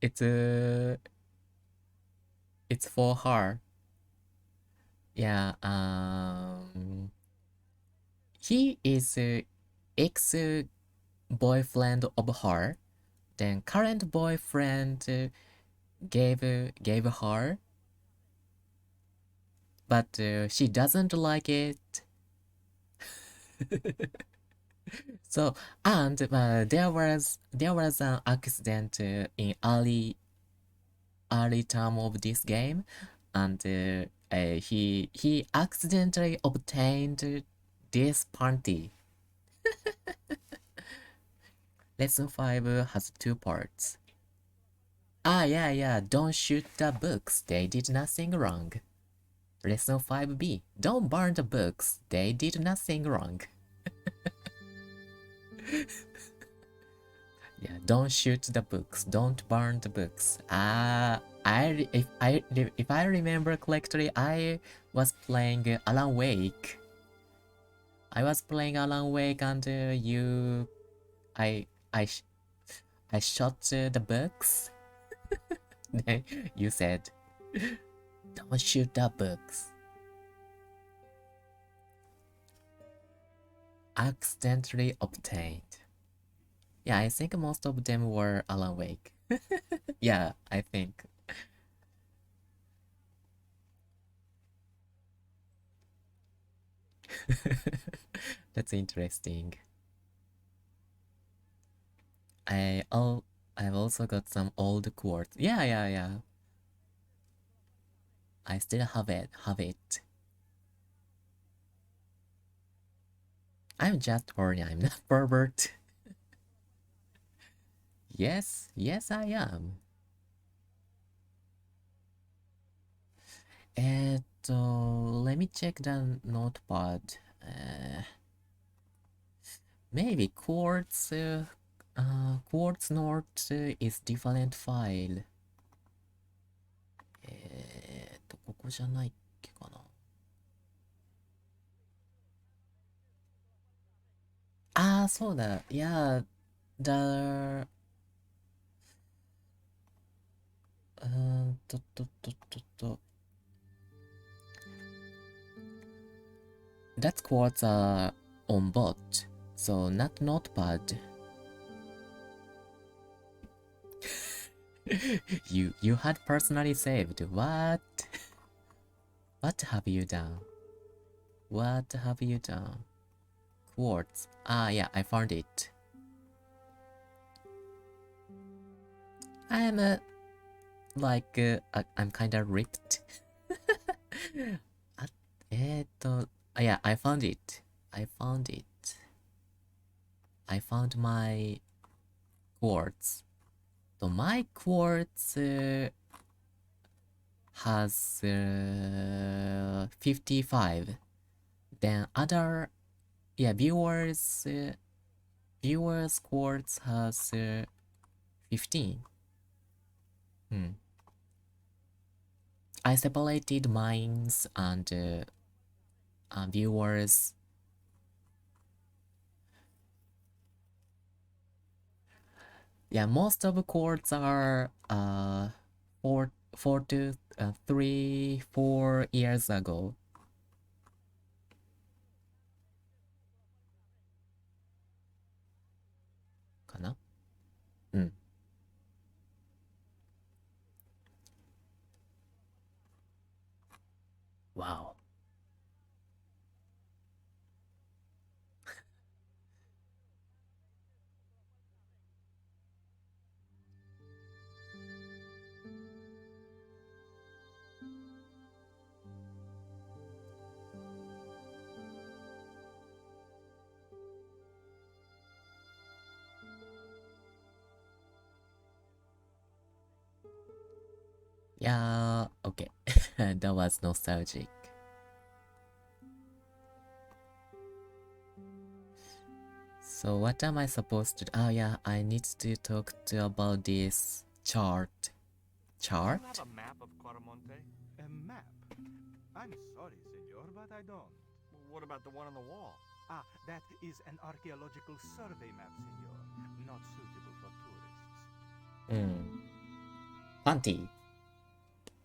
it's for her. Yeah, he is ex boyfriend of her. Then current boyfriend gave her, but she doesn't like it. So, and there was an accident in early term of this game, and he accidentally obtained this panty. Lesson 5 has 2 parts. Ah, yeah, don't shoot the books, they did nothing wrong. Lesson 5b, don't burn the books, they did nothing wrong. Yeah, don't shoot the books, don't burn the books. If I remember correctly, I was playing Alan Wake. I was playing Alan Wake, and I shot the books. Then you said, don't shoot the books. Accidentally obtained. Yeah, I think most of them were Alan Wake. Yeah, I think. That's interesting. I've also got some old quartz. Yeah. I still have it. I'm just horny, I'm not pervert. Yes, I am. Let me check the notepad. Maybe quartz note is different file. ここじゃないっけかな。ああ、そうだ。Yeah, the と。That quartz are on bot, so not notepad. You had personally saved. What? What have you done? What have you done? Quartz. Ah, yeah, I found it. I'm I'm kinda ripped. Yeah, I found it. I found my quartz. So my quartz has 55. Then other, yeah, viewers quartz has 15. I separated mines and viewers. Yeah, most of the quartz are 4 to 4 years ago. Kana? Wow. Yeah, okay. That was nostalgic. So what am I supposed to do? Oh yeah, I need to talk to about this chart. Do you have a map of Quaramonte? A map? I'm sorry, senor, but I don't. Well, what about the one on the wall? Ah, that is an archaeological survey map, senor. Not suitable for tourists. Panty.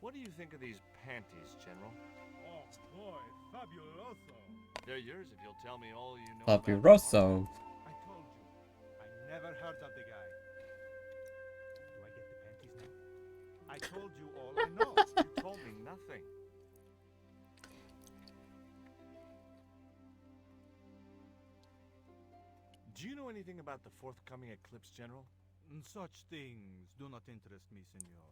What do you think of these panties, General? Oh boy, fabuloso. They're yours if you'll tell me all you know about Fabuloso. I told you, I never heard of the guy. Do I get the panties now? I told you all I know. You told me nothing. Do you know anything about the forthcoming eclipse, General? Such things do not interest me, senor.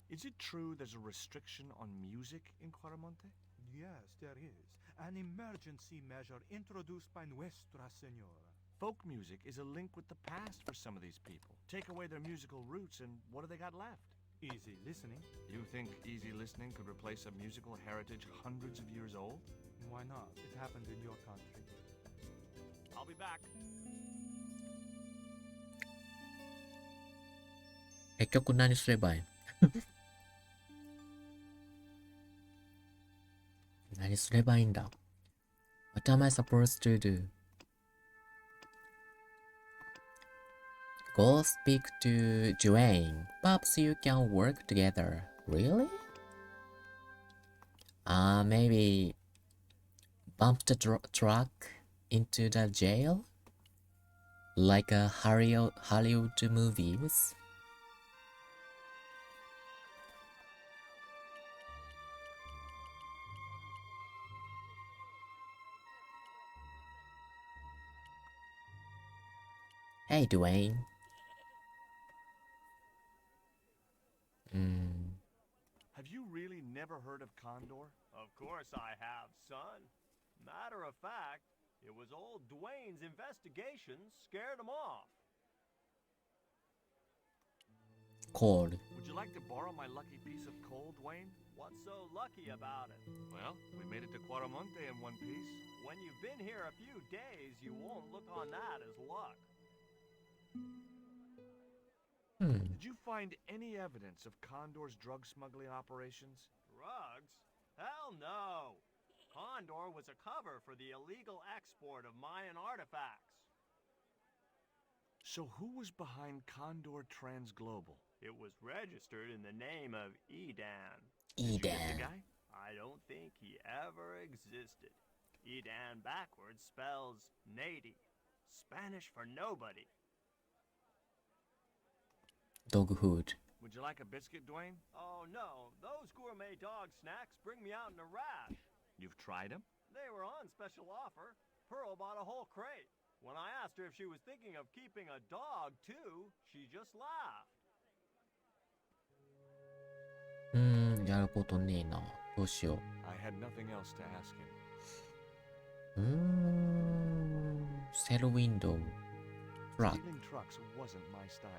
Is it true there's a restriction on music in Quaramonte? Yes, there is. An emergency measure introduced by Nuestra Senora. Folk music is a link with the past for some of these people. Take away their musical roots, and what do they got left? Easy listening. You think easy listening could replace a musical heritage hundreds of years old? Why not? It happened in your country. I'll be back. 結局何すればいい何すればいいんだ What am I supposed to do? Go speak to Dwayne. Perhaps you can work together. Really? Maybe bump the truck into the jail? Like a Hollywood movies? Hey, Dwayne. Have you really never heard of Condor? Of course I have, son. Matter of fact, it was old Dwayne's investigations scared him off. Cool. Would you like to borrow my lucky piece of coal, Dwayne? What's so lucky about it? Well, we made it to Quaramonte in one piece. When you've been here a few days, you won't look on that as luck. Did you find any evidence of Condor's drug smuggling operations? Drugs? Hell no! Condor was a cover for the illegal export of Mayan artifacts. So who was behind Condor Transglobal? It was registered in the name of Edan. Did you get Edan. the guy? I don't think he ever existed. Edan backwards spells Nady, Spanish for nobody. Dog food. Would you like a biscuit, Dwayne? Oh no, those gourmet dog snacks bring me out in a rash. You've tried them? They were on special offer. Pearl bought a whole crate. When I asked her if she was thinking of keeping a dog too, she just laughed. やることねえな。どうしよ I had nothing else to ask him. う。セルウィンドウ。トラック。 Stealing trucks wasn't my style.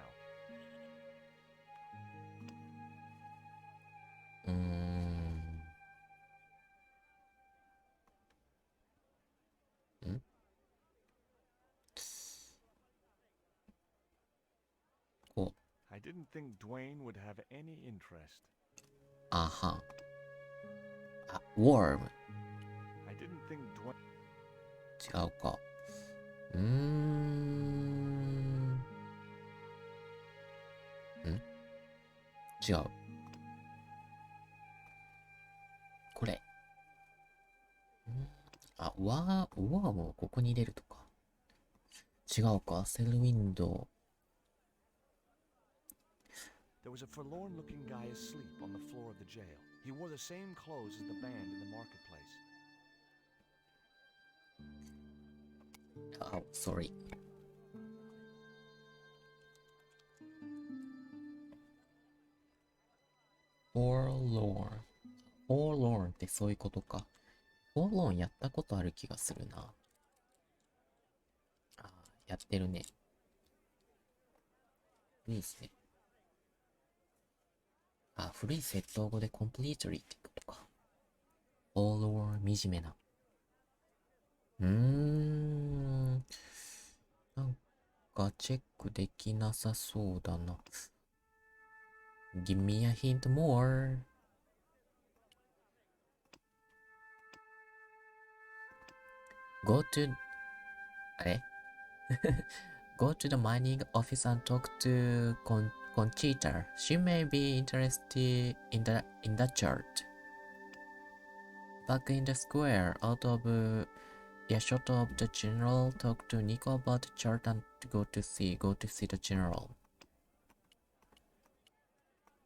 こう。 I didn't think Dwayne would have any interest. あは。あ、warm。 I didn't think Dwayne... 違うか。違う。これ。あ、ワーもここに入れるとか。違うか。セルウィンド There was a forlorn-looking guy asleep on the floor of the jail. He wore the same clothes as the band in the marketplace. あ、sorry。forlorn ってそういうことか。forlorn やったことある気がするな。あ、やってるね。いいですね。あ、古い窃盗語で completely ってことか。forlorn 惨めな。なんかチェックできなさそうだな。Give me a hint more. Go to... あれ Go to the mining office and talk to Conchita. She may be interested in the chart. Back in the square, out of earshot of the general, talk to Nico about the chart and go to see the general.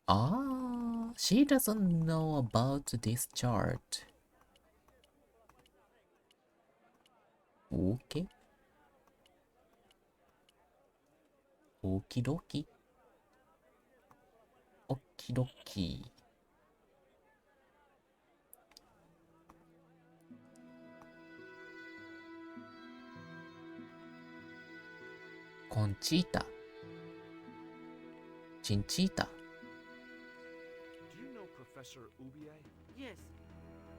Ah, she doesn't know about this chart. Okay. Okie dokie. Okie dokie. Conchita. Chinchita. Do you know Professor Ubier? Yes.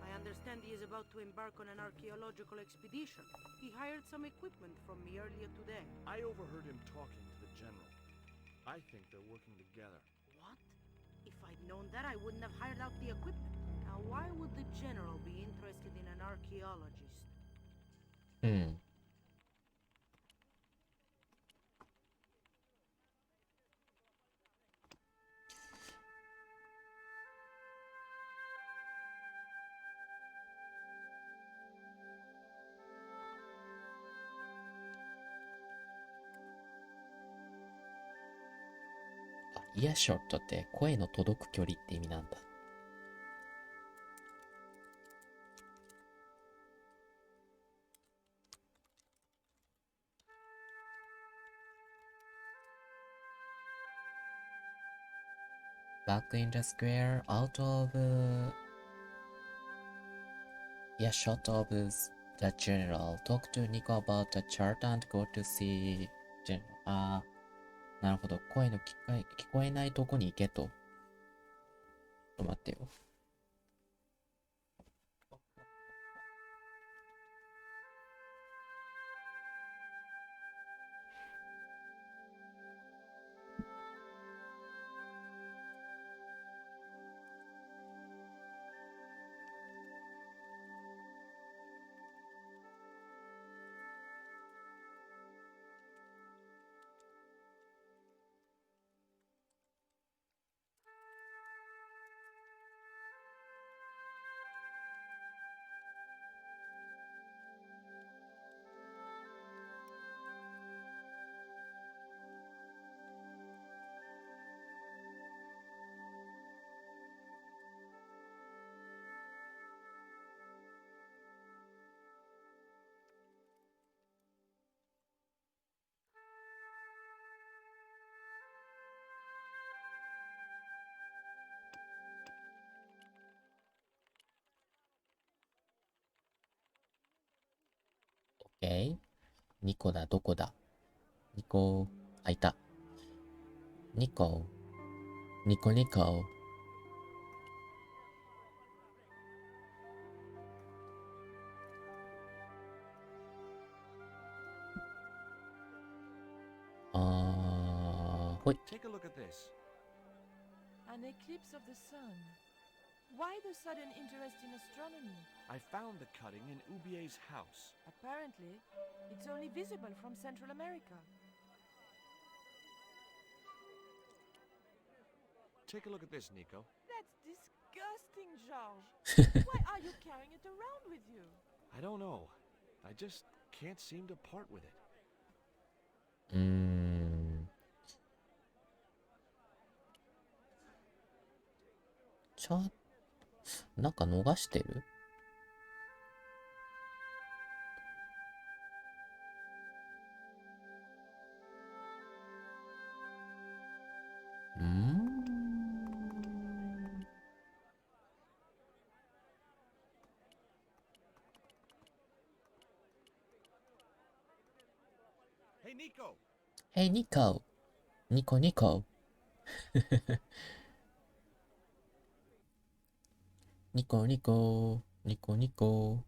I understand he is about to embark on an archaeological expedition. He hired some equipment from me earlier today. I overheard him talking to the general. I think they're working together. What? If I'd known that, I wouldn't have hired out the equipment. Now, why would the general be interested in an archaeologist?イヤショットって声の届く距離って意味なんだ。Back in the square, out of earshot of the general. Talk to Nico about the chart and go to see general. あー、なるほど。声の聞こえないとこに行けと。ちょっと待ってよ。OK。ニコだ、どこだ。ニコ、あ、いた。ニコ、ニコニコ。ほい。Take a look at this. An eclipse of the sun. Why the sudden interest in astronomy? I found the cutting in Ubier's house. Apparently, it's only visible from Central America. Take a look at this, Nico. That's disgusting, Georges. Why are you carrying it around with you? I don't know. I just can't seem to part with it. なんか逃してる？Hey, Nico! Hey, Nico! ニコニコ。ニコニコ、ニコニコ。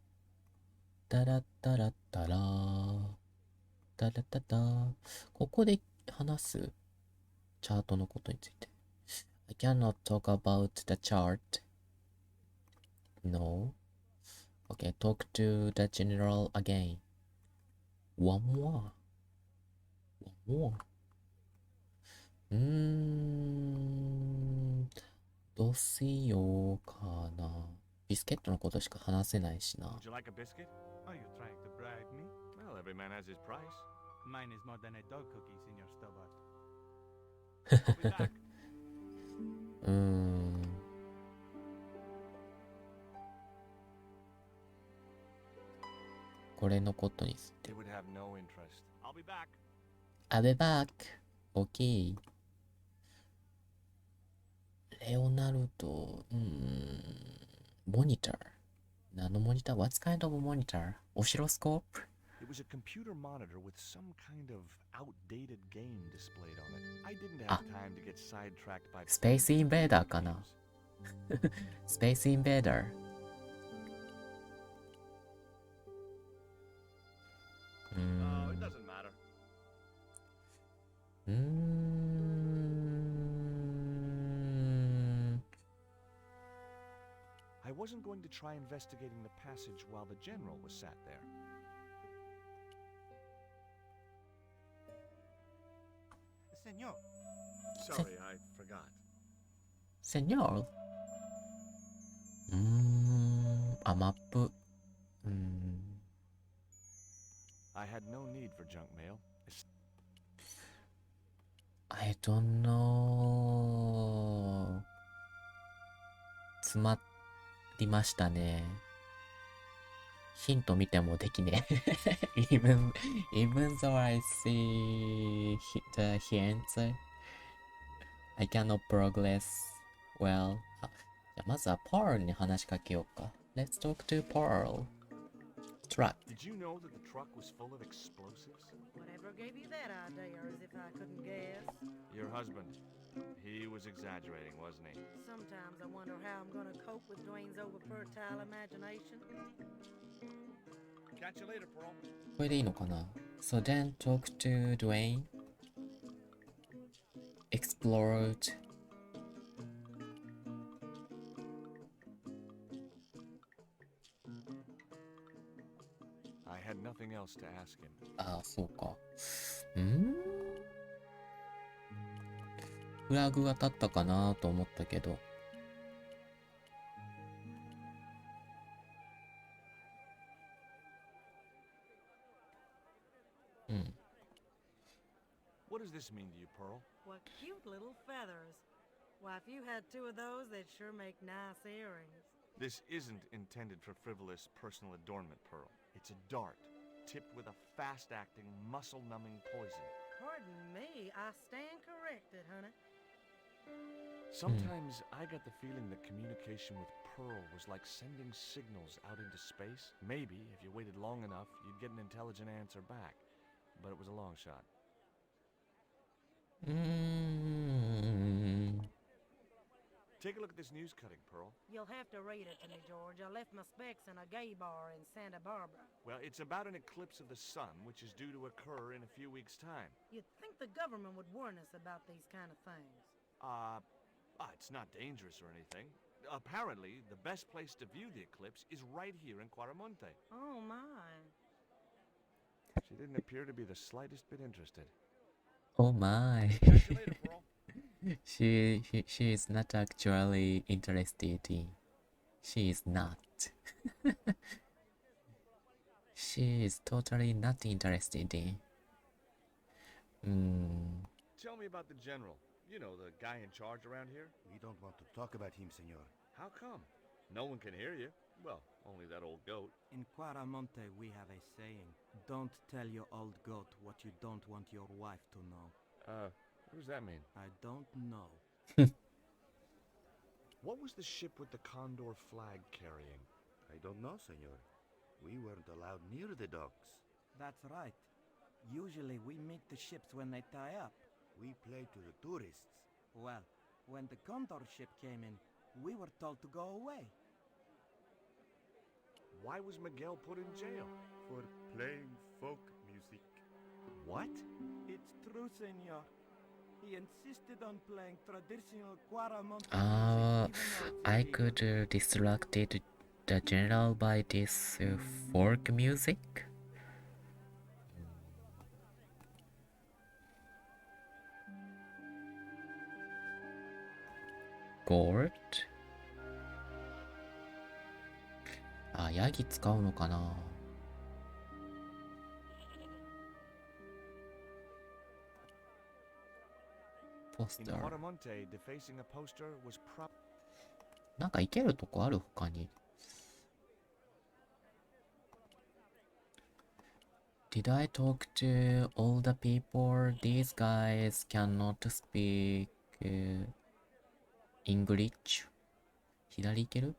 タラッタラッタラー。タラタタ。ここで話すチャートのことについて。I cannot talk about the chart. No. Okay, talk to the general again. One more. おう。どうしようかな。ビスケットのことしか話せないしな。Would you like a biscuit? Are you trying to bribe me? Well, every man has his price. Mine is more than a dog cookie, Senor Stobart. I'll be back. これのことにすって。It would have no interest. I'll be back. I'll be back. OK。レオナルド、モニター。何のモニター ?What kind of monitor? オシロスコープ It was a computer monitor with some kind of outdated game displayed on it. I didn't have time to get sidetracked by スペースインベーダーかなスペースインベーダー。Oh, it doesn't matter. I wasn't going to try investigating the passage while the general was sat there. Senor. Sorry, I forgot. セニョールマップ。I had no need for junk mail. I don't know. 詰まりましたね。ヒント見てもできね。even though I see the hints, I cannot progress well. じゃあまずは Pearl に話しかけようか。Let's talk to Pearl. Truck. Did you know that the truck was full of explosives? Whatever gave you that idea, as if I couldn't guess? Your husband. He was exaggerating, wasn't he? Sometimes I wonder how I'm gonna cope with Dwayne's over-fertile imagination. Catch you later, Pearl. これでいいのかな ?So then talk to Dwayne. Explode. I had nothing else to ask him. ああ、そうか。フラグが立ったかなと思ったけど。What does this mean to you, Pearl? What cute little feathers. Why, if you had two of those, they'd sure make nice earrings. This isn't intended for frivolous personal adornment, Pearl. It's a dart, tipped with a fast-acting, muscle-numbing poison. Pardon me, I stand corrected, honey. Sometimes I got the feeling that communication with Pearl was like sending signals out into space. Maybe, if you waited long enough, you'd get an intelligent answer back. But it was a long shot. Take a look at this news cutting, Pearl. You'll have to read it to me, George. I left my specs in a gay bar in Santa Barbara. Well, it's about an eclipse of the sun, which is due to occur in a few weeks' time. You'd think the government would warn us about these kind of things. It's not dangerous or anything. Apparently, the best place to view the eclipse is right here in Quaramonte. Oh, my. She didn't appear to be the slightest bit interested. Oh my. Catch you later, Pearl. She is not actually interested in. She is not. She is totally not interested in. Tell me about the general. You know, the guy in charge around here. We don't want to talk about him, senor. How come? No one can hear you. Well, only that old goat. In Quaramonte, we have a saying. Don't tell your old goat what you don't want your wife to know. What does that mean? I don't know. What was the ship with the Condor flag carrying? I don't know, senor. We weren't allowed near the docks. That's right. Usually we meet the ships when they tie up. We play to the tourists. Well, when the Condor ship came in, we were told to go away. Why was Miguel put in jail? For playing folk music. What? It's true, senor. He insisted on playing traditional Quaramonte music. I could distract the general by this folk music. gourd? あ、ヤギ使うのかな。ポス In ター。 Quaramonte, defacing a poster was prop. なんか行けるとこある他に。Did I talk to all the people? These guys cannot speak English. 左行ける？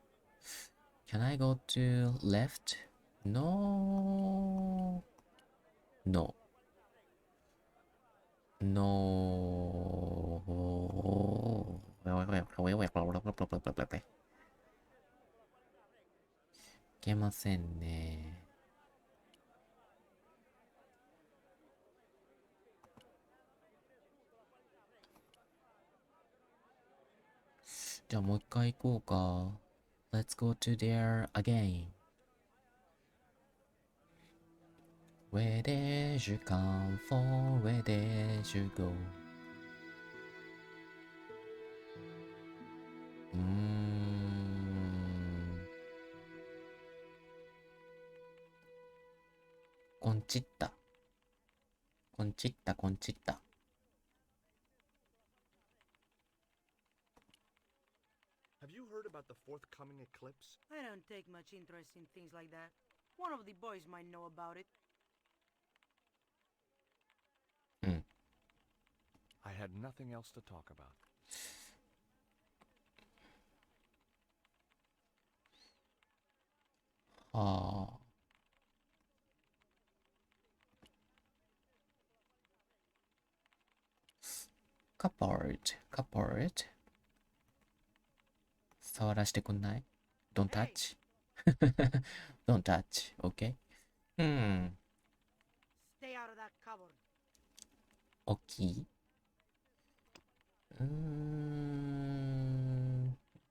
Can I go to left? No. No. No. いけませんね。じゃあもう一回行こうか。Let's go to there again. Where did you come from? Where did you go? コンチッタ。コンチッタ、コンチッタ。Have you heard about the forthcoming eclipse? I don't take much interest in things like that. One of the boys might know about it. I had nothing else to talk about. ああ。カパート、カパート。触らせてくんない？ Don't touch. Don't touch. Okay? Stay out of that cupboard. 大きい？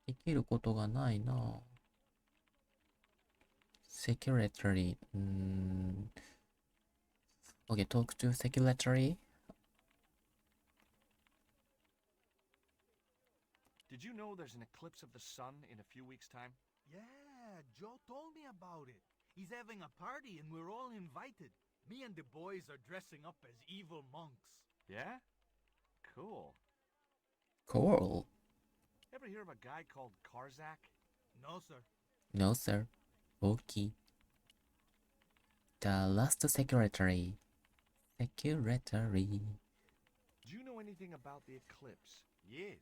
できることがないな。Secretary. Okay, talk to secretary. Did you know there's an eclipse of the sun in a few weeks' time? Yeah, Joe told me about it. He's having a party and we're all invited. Me and the boys are dressing up as evil monks. Yeah? Cool. Cool. Ever hear of a guy called Karzak? No, sir. No, sir. Okay. The last secretary. Secretary. Do you know anything about the eclipse? Yes,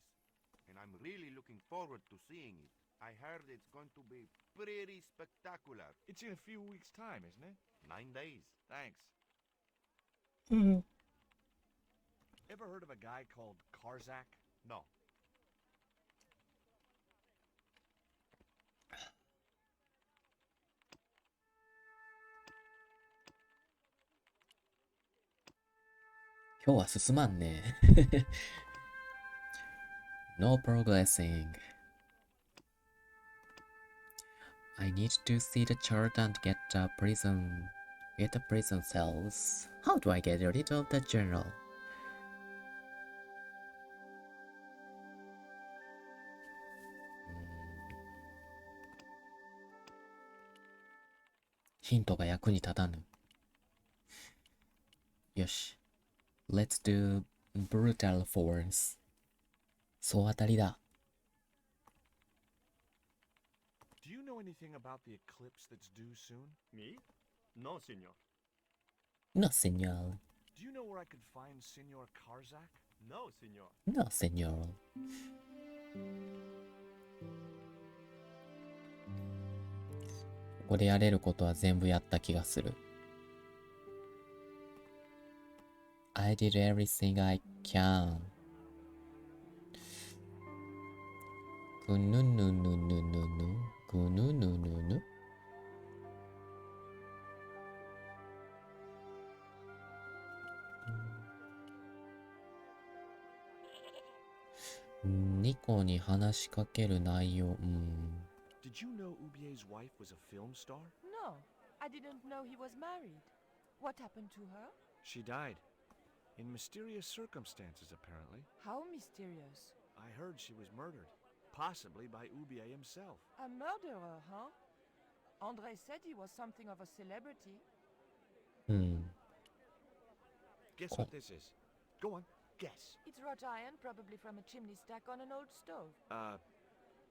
and I'm really looking forward to seeing it. I heard it's going to be pretty spectacular. It's in a few weeks' time, isn't it? 9 days. Thanks. Ever heard of a guy called Karzak? No.今日は進まんね。No progressing. I need to see the chart and get the prison cells. How do I get rid of the journal? ヒントが役に立たぬ。よし。Let's do brutal force. 総当たりだ。Do you know anything about the eclipse that's due soon? Me? No, senor. No, señor. Do you know where I could find Senor Karzak? No, senor. No, señor. ここでやれることは全部やった気がする。I did everything I can. ぐぬぬぬぬぬぬ。ぐぬぬぬぬ。ニコに話しかける内容。Did you know Ubier's wife was a film star? No, I didn't know he was married. What happened to her? She died. In mysterious circumstances, apparently. How mysterious. I heard she was murdered. Possibly by Ubier himself. A murderer, huh? Andre said he was something of a celebrity. うん。 Guess what this is? Go on, guess. It's wrought iron, probably from a chimney stack on an old stove.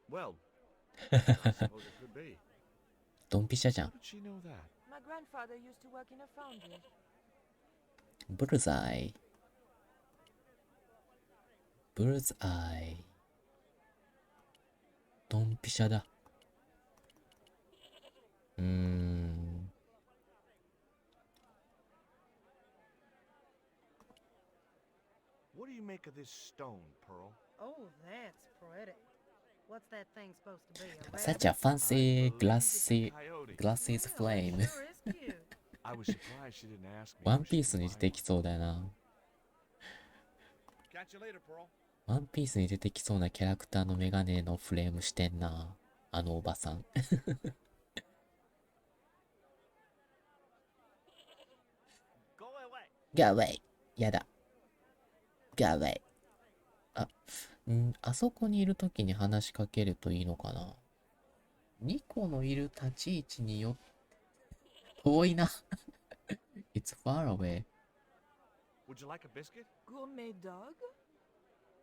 Well, I suppose it could be. ドンピシャじゃ How ん。 did she know that? My grandfather used to work in a foundry. ブルズアイ。ブルズアイ。ドンピシャだ。What do you make of this stone, Pearl? Oh, that's pretty. What's that thing supposed to be? A Such rabbit? a fancy I believe it's a coyote. glasses Well, flame. it sure is cute. I was surprised she didn't ask me. ワン where ピー she'd スに been 出てきそうだよな。 Catch you later, Pearl. ワンピースに出てきそうなキャラクターのメガネのフレームしてんな。あのおばさん。Go away. Go away! やだ。Go away! あそこにいるときに話しかけるといいのかな。ニコのいる立ち位置によって、遠いな。It's far away. Would you like a biscuit? Gourmet dog?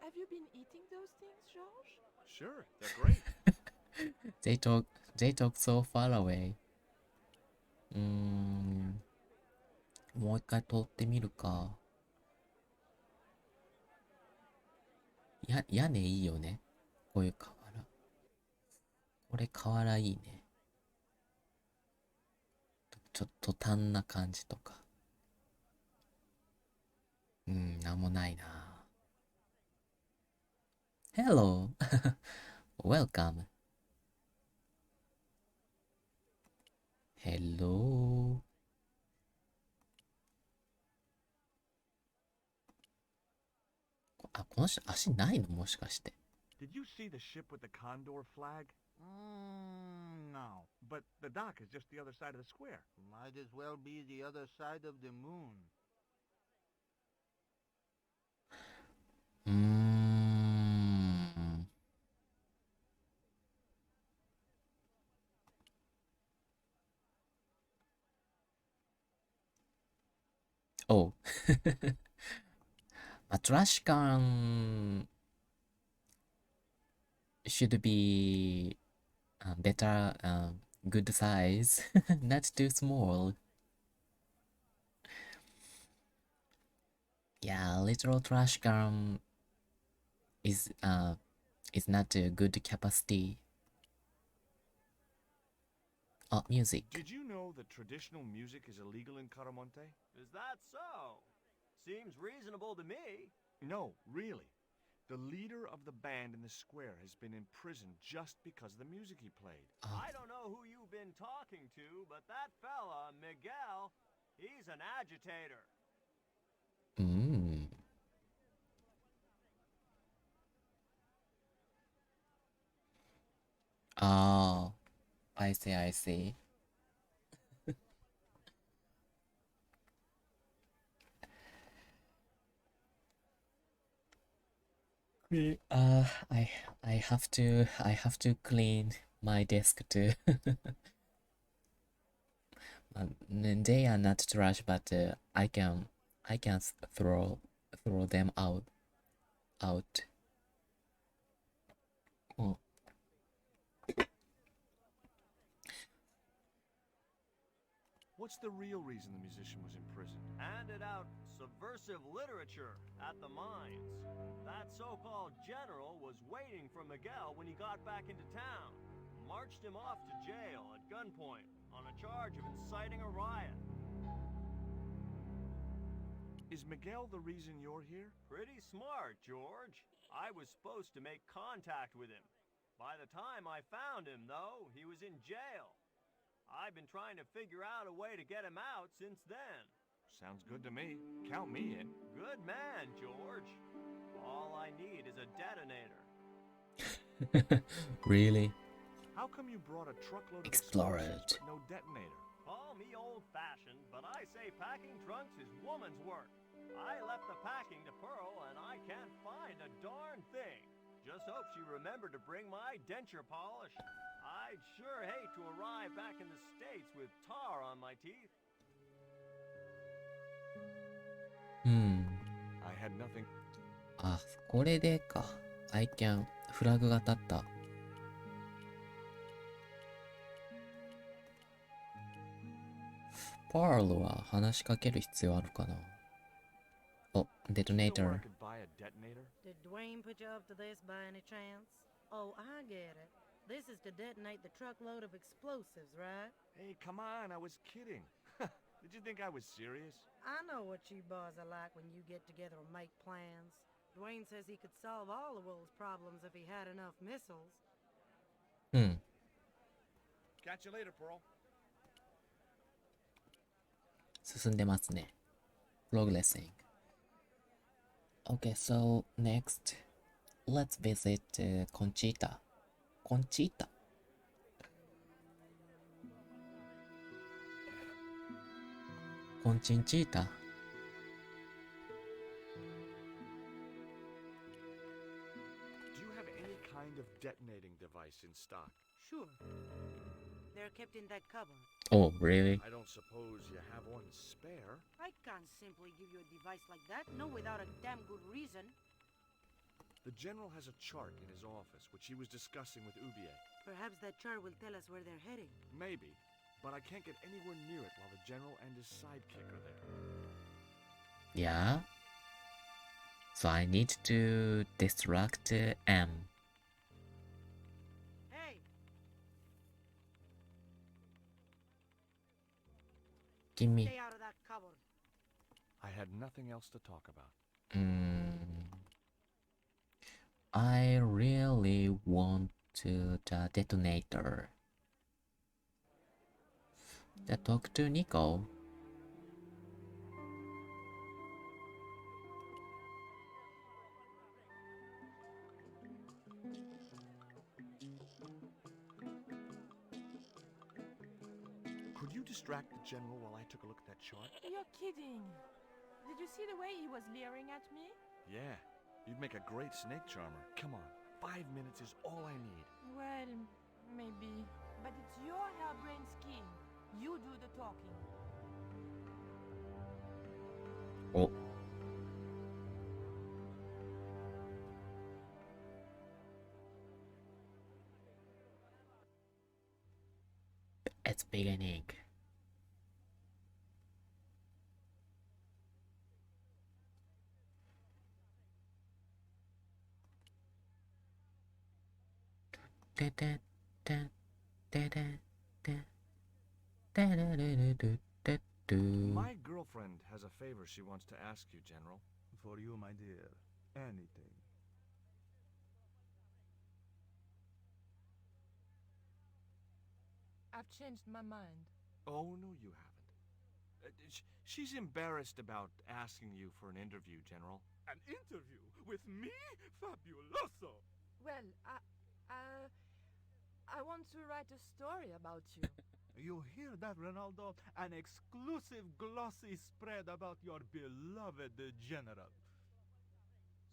Have you been eating those things, George? Sure, they're great. They talk so far away. もう一回通ってみるか。屋根いいよね。こういう瓦。これ瓦いいね。ちょっと途端な感じとか。なんもないな。Hello! Welcome! Hello! この人足ないのもしかして。Did you see the ship with the condor flag? No. But the dock is just the other side of the square. Might as well be the other side of the moon. Oh. A trash can should be better, good size, not too small. Yeah, little trash can is not a good capacity. Oh, music. Did you know that traditional music is illegal in Caramonte? Is that so? Seems reasonable to me. No, really. The leader of the band in the square has been imprisoned just because of the music he played. I don't know who you've been talking to, but that fella, Miguel, he's an agitator. Oh, I see. I have to clean my desk too. They are not trash, but I can throw them out. What's the real reason the musician was imprisoned? Handed out subversive literature at the mines. That so-called general was waiting for Miguel when he got back into town. Marched him off to jail at gunpoint on a charge of inciting a riot. Is Miguel the reason you're here? Pretty smart, George. I was supposed to make contact with him. By the time I found him, though, he was in jail. I've been trying to figure out a way to get him out since then. Sounds good to me. Count me in. Good man, George. All I need is a detonator. Really? How come you brought a truckload of Explode. explosives but no detonator? Call me old-fashioned, but I say packing trunks is woman's work. I left the packing to Pearl, and I can't find a darn thing. Just hope she remembered to bring my denture polish. I'd sure hate to arrive back in the States with tar on my teeth. うん。I had nothing. あ、これでか。I can フラグが立った。パールは話しかける必要あるかな。お、デトネータ Know where I ー。 could buy a detonator? Did Dwayne put you up to this by any chance? Oh, I get it. This is to detonate the truckload of explosives, right? Hey, come on, I was kidding. Did you think I was serious? I know what you boys are like when you get together and make plans. Dwayne says he could solve all the world's problems if he had enough missiles. うん。 Catch you later, Pearl. 進んでますね。Progressing. Okay, so next, let's visit Conchita. Conchita. Conchinchita. Do you have any kind of detonating device in stock? Sure. They're kept in that cupboard. Oh, really? I don't suppose you have one spare? I can't simply give you a device like that, no without a damn good reason. The general has a chart in his office, which he was discussing with Ubier. Perhaps that chart will tell us where they're heading. Maybe, but I can't get anywhere near it while the general and his sidekick are there. Yeah. So I need to distract M. Hey, Give me. stay out of that cupboard. I had nothing else to talk about. I really want the detonator. Talk to Nico. Could you distract the general while I took a look at that chart? You're kidding. Did you see the way he was leering at me? Yeah, you'd make a great snake charmer. Come on, 5 minutes is all I need. Well, maybe. But it's your harebrained scheme. You do the talking. Oh. It's beginning. My girlfriend has a favor she wants to ask you, General. For you, my dear, anything. I've changed my mind. Oh, no, you haven't. She's embarrassed about asking you for an interview, General. An interview with me? Fabuloso! Well, I want to write a story about you. You hear that, Ronaldo? An exclusive glossy spread about your beloved general.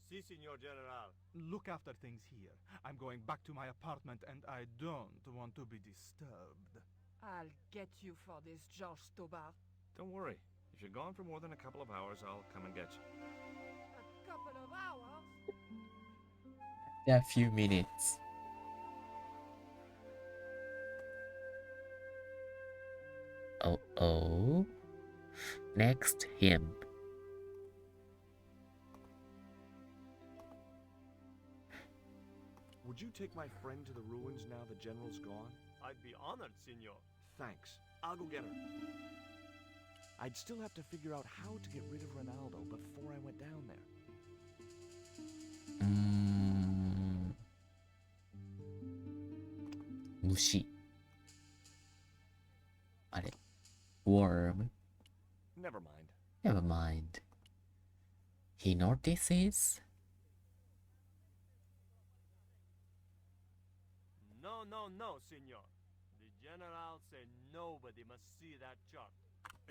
Si, Signor General. Look after things here. I'm going back to my apartment and I don't want to be disturbed. I'll get you for this, George Stobart. Don't worry. If you're gone for more than a couple of hours, I'll come and get you. A couple of hours? Yeah, a few minutes. Oh. Next, him. Would you take my friend to the ruins now the general's gone? I'd be honored, Signor. Thanks. I'll go get her. I'd still have to figure out how to get rid of Ronaldo before I went down there. Mushi. あれ Worm. Never mind. Never mind. He notices. No, Signor. The General said nobody must see that chart.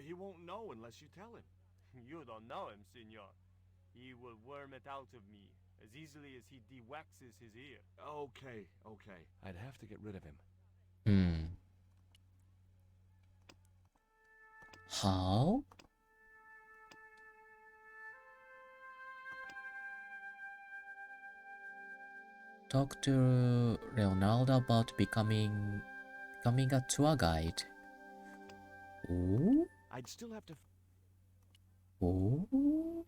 He won't know unless you tell him. You don't know him, Signor. He will worm it out of me, as easily as he de-waxes his ear. Okay, okay. I'd have to get rid of him. How? Talk to Leonardo about becoming a tour guide. Oh? I'd still have to... Oh?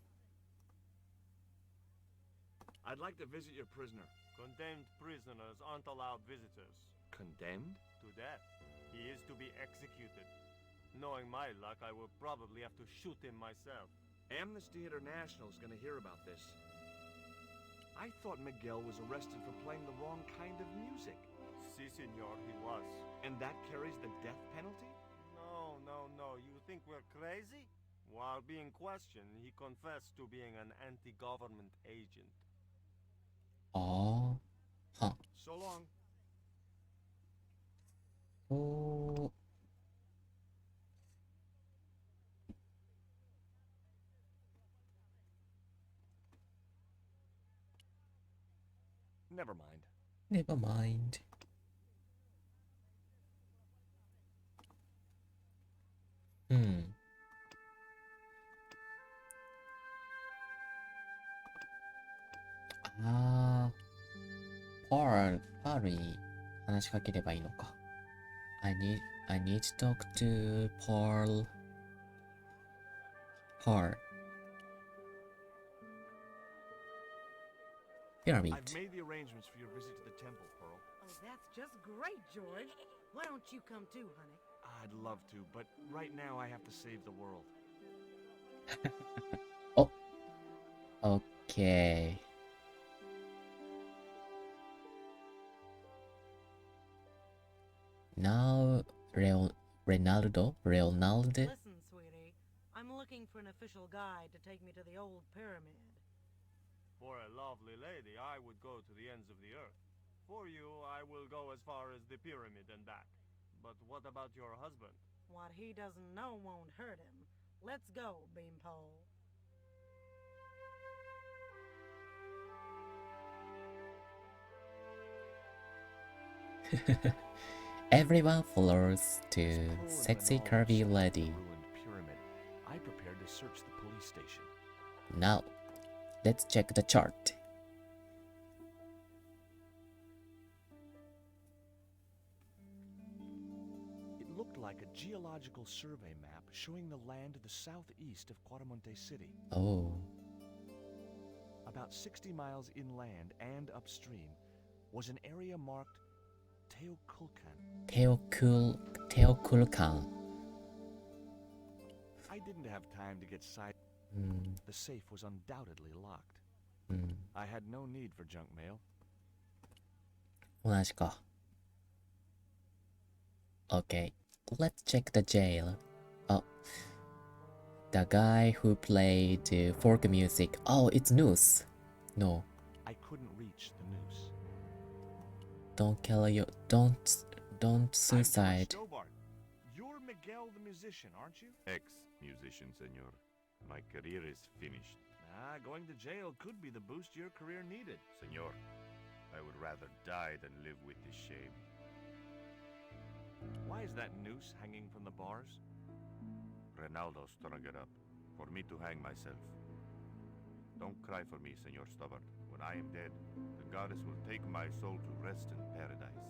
I'd like to visit your prisoner. Condemned prisoners aren't allowed visitors. Condemned? To death. He is to be executed. Knowing my luck, I will probably have to shoot him myself. Amnesty International's gonna hear about this. I thought Miguel was arrested for playing the wrong kind of music. Si, senor, he was. And that carries the death penalty? No. You think we're crazy? While being questioned, he confessed to being an anti-government agent. Oh. Huh. So long. Oh. Never mind. Never mind. Paul に話しかければいいのか。I need to talk to Paul. Pyramid. I've made the arrangements for your visit to the temple, Pearl. Oh, that's just great, George. Why don't you come too, honey? I'd love to, but right now I have to save the world. Oh. Okay. Now, Leonardo. Listen, sweetie. I'm looking for an official guide to take me to the old pyramid. For a lovely lady, I would go to the ends of the earth. For you, I will go as far as the pyramid and back. But what about your husband? What he doesn't know won't hurt him. Let's go, Beanpole. Everyone follows to Suppose sexy when all curvy was lady. ruined pyramid, I prepared to search the police station. Now, let's check the chart. It looked like a geological survey map showing the land to the southeast of Quaramonte City. Oh. About 60 miles inland and upstream was an area marked Teoculcan. Teoculcan. I didn't have time to get sight. The safe was undoubtedly locked. I had no need for junk mail. 同じか。Okay, let's check the jail. Oh, the guy who played folk music. Oh, it's Noose. No, I couldn't reach the noose. don't kill you. Don't I'm suicide. George Stobart. You're Miguel the musician, aren't you? Ex-musician, senor. My career is finished. Going to jail could be the boost your career needed. Senor, I would rather die than live with this shame. Why is that noose hanging from the bars? Ronaldo strung it up for me to hang myself. Don't cry for me, Senor Stobart. When I am dead, the goddess will take my soul to rest in paradise.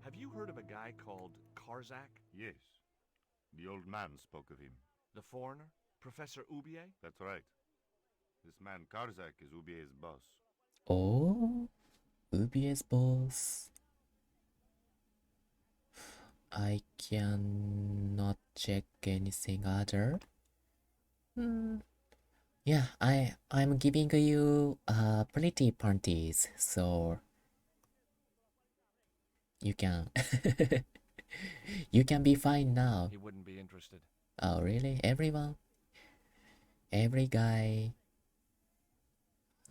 Have you heard of a guy called Karzak? Yes. The old man spoke of him. The foreigner? Professor Ubier? That's right. This man Karzak is Ubier's boss. Oh, UBS boss. I cannot check anything other. Yeah, I'm giving you pretty parties, so you can you can be fine now. He wouldn't be interested. Oh really? Every guy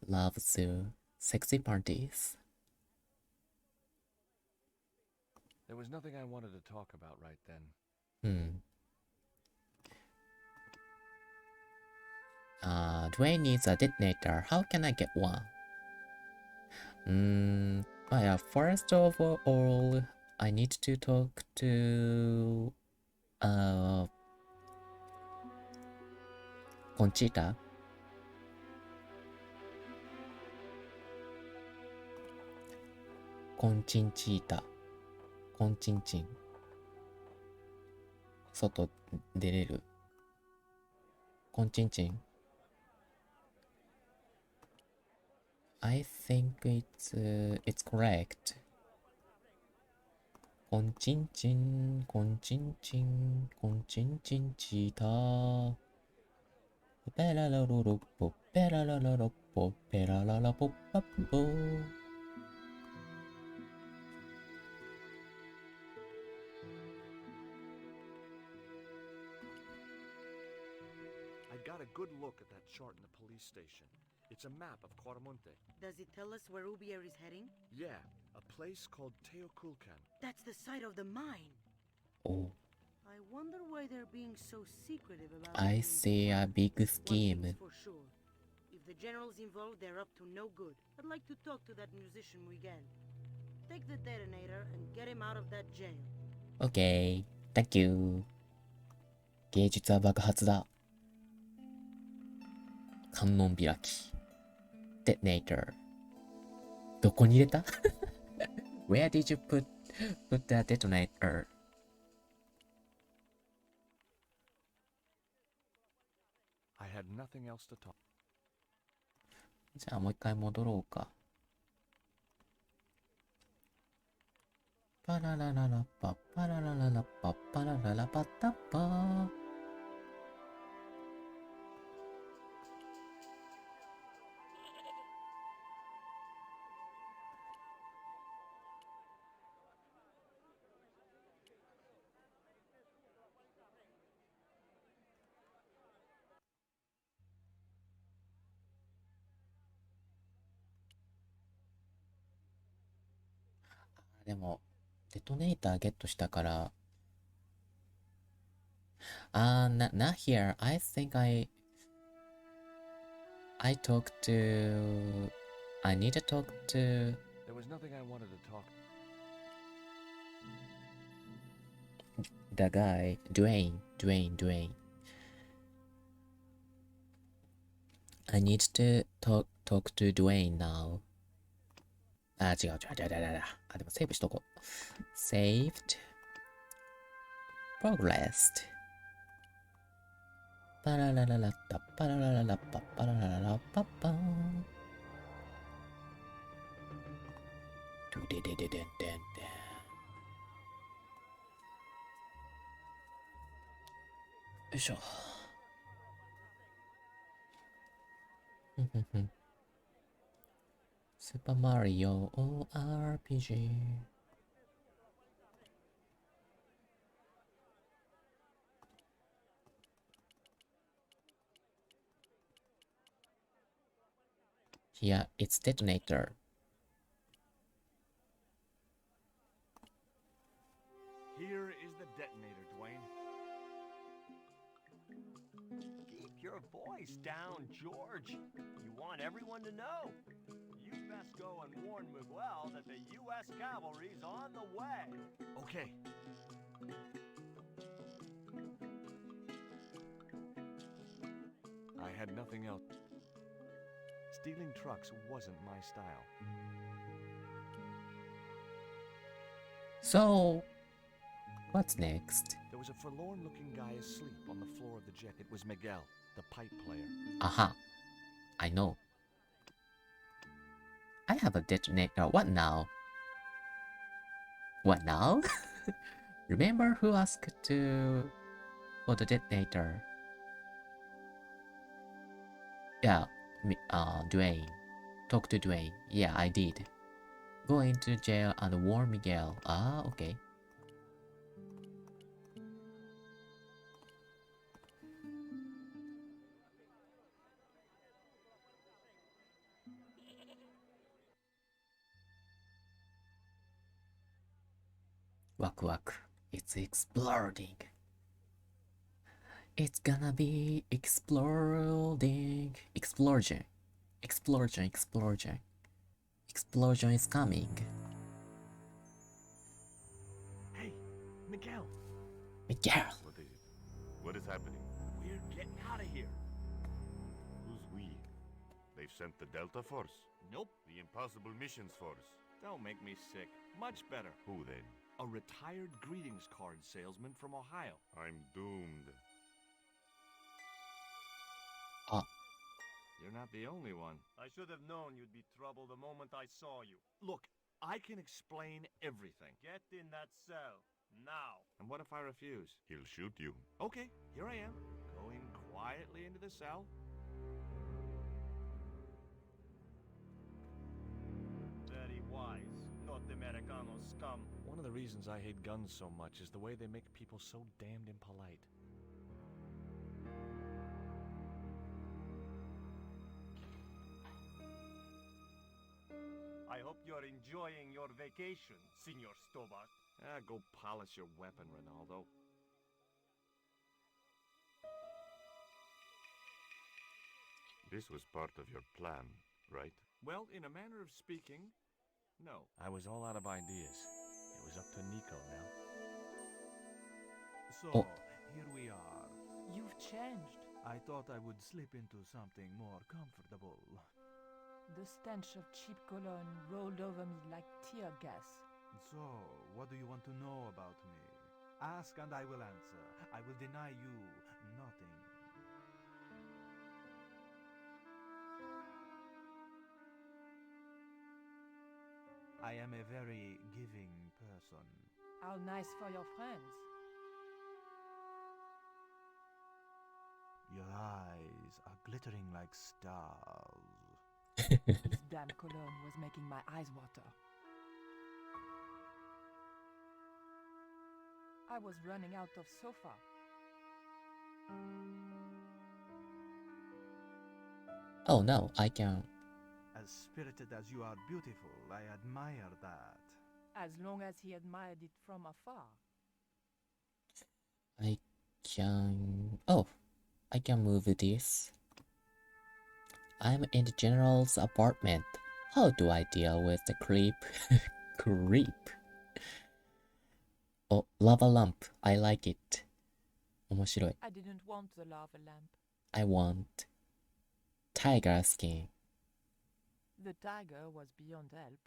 loves sexy parties. There was nothing I wanted to talk about right then. Dwayne needs a detonator. How can I get one? Yeah, first of all, I need to talk to Conchita. Conchinchita. Conchinchin. 外出れる。コンチンチン。I think it's correct. コンチンチン、コンチンチン、コンチンチンチーター。ペララロロッポ、ペラララロッポ、ペラララポッパッポー。I got a good look at that chart in the police station. It's a map of Quaramonte. Does it tell us where Ubier is heading? Yeah, a place called Teoculcan. That's the site of the mine. Oh, I wonder why they're being so secretive about I it. see a big One scheme. thing's for sure. If the general's involved, they're up to no good. I'd like to talk to that musician Miguel. Take the detonator and get him out of that jail. Okay, thank you. 芸術は爆発だ。観音開き。Detonator。どこに入れた？Where did you put the detonator? I had nothing else to talk. じゃあもう一回戻ろうか。パララララッパ、パララララッパ、パラララパッタッパー。でも、デトネーターゲットしたから、not here. I think I talked to, I need to talk to There was nothing I wanted to talk. the guy, Dwayne. I need to talk to Dwayne now. 違う。でもセーブしとこう。Saved. Progressed. パララララッタ、パララララッパ、パララララッパッパーン。ドゥデデデデンデンデン。よいしょ。スーパーマリオ RPG。Here, it's detonator. Here is the detonator, Dwayne. Keep your voice down, George. You want everyone to know. You best go and warn Miguel that the U.S. cavalry's on the way. Okay. I had nothing else. Stealing trucks wasn't my style. So, what's next? There was a forlorn-looking guy asleep on the floor of the jet. It was Miguel, the pipe player. Aha. I know. I have a detonator. What now? What now? Remember who asked for the detonator? Yeah, Dwayne. Talk to Dwayne. Yeah, I did. Go into jail and warn Miguel. Ah, okay. Wak wak. It's exploding. It's gonna be exploding. Explosion. Explosion, explosion. Explosion is coming. Hey, Miguel, Miguel. What is it? What is happening? we're getting out of here. Who's we? They've sent the Delta Force. Nope, The Impossible Missions Force. don't make me sick. Much better. Who then? A retired greetings card salesman from Ohio. I'm doomed. You're not the only one. I should have known you'd be trouble the moment I saw you. Look, I can explain everything. Get in that cell. Now. And what if I refuse? He'll shoot you. Okay, here I am, going quietly into the cell. Very wise. Not Americano scum. One of the reasons I hate guns so much is the way they make people so damned impolite. I hope you're enjoying your vacation, Senor Stobart. Go polish your weapon, Ronaldo. This was part of your plan, right? Well, in a manner of speaking, no. I was all out of ideas. It was up to Nico now. So, Oh. here we are. You've changed. I thought I would slip into something more comfortable. The stench of cheap cologne rolled over me like tear gas. So, what do you want to know about me? Ask and I will answer. I will deny you nothing. I am a very giving person. How nice for your friends. Your eyes are glittering like stars. This damn cologne was making my eyes water. I was running out of sofa. Oh no, I can. As spirited as you are beautiful, I admire that. As long as he admired it from afar. I can. Oh, I can move this. I'm in the general's apartment. How do I deal with the creep? Creep. Oh, lava lamp. I like it. 面白い. I didn't want the lava lamp. I want tiger skin. The tiger was beyond help.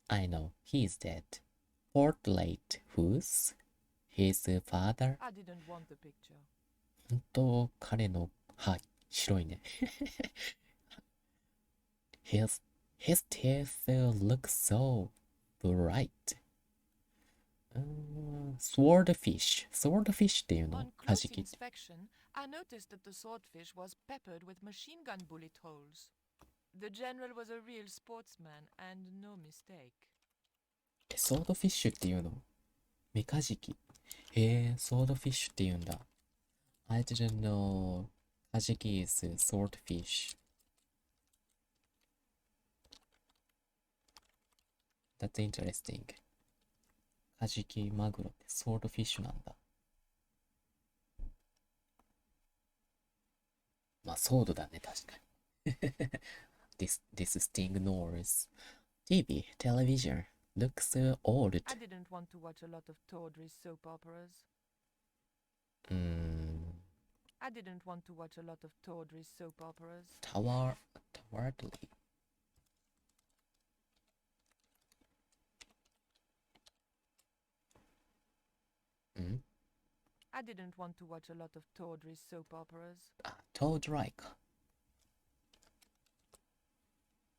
I know, he's dead. Portrait whose? His father? I didn't want the picture. 本当彼の歯白いね。his teeth look so bright. Swordfish. Swordfish っていうの On カ close ジキ。 inspection, I noticed that the swordfish was peppered with machine gun bullet holes. The general was a real sportsman and no mistake. ソードフィッシュっていうのメカジキ。へえ、ソードフィッシュって言うんだ。I didn't know カジキ is swordfish. That's interesting. カジキマグロってソードフィッシュなんだ。まあ、ソードだね、確かに。this sting nose. TV, television, looks old. I didn't want to watch a lot of tawdry soap operas. I didn't want to watch a lot of tawdry soap operas. Towardly. I didn't want to watch a lot of tawdry soap operas. あ、tawdry か。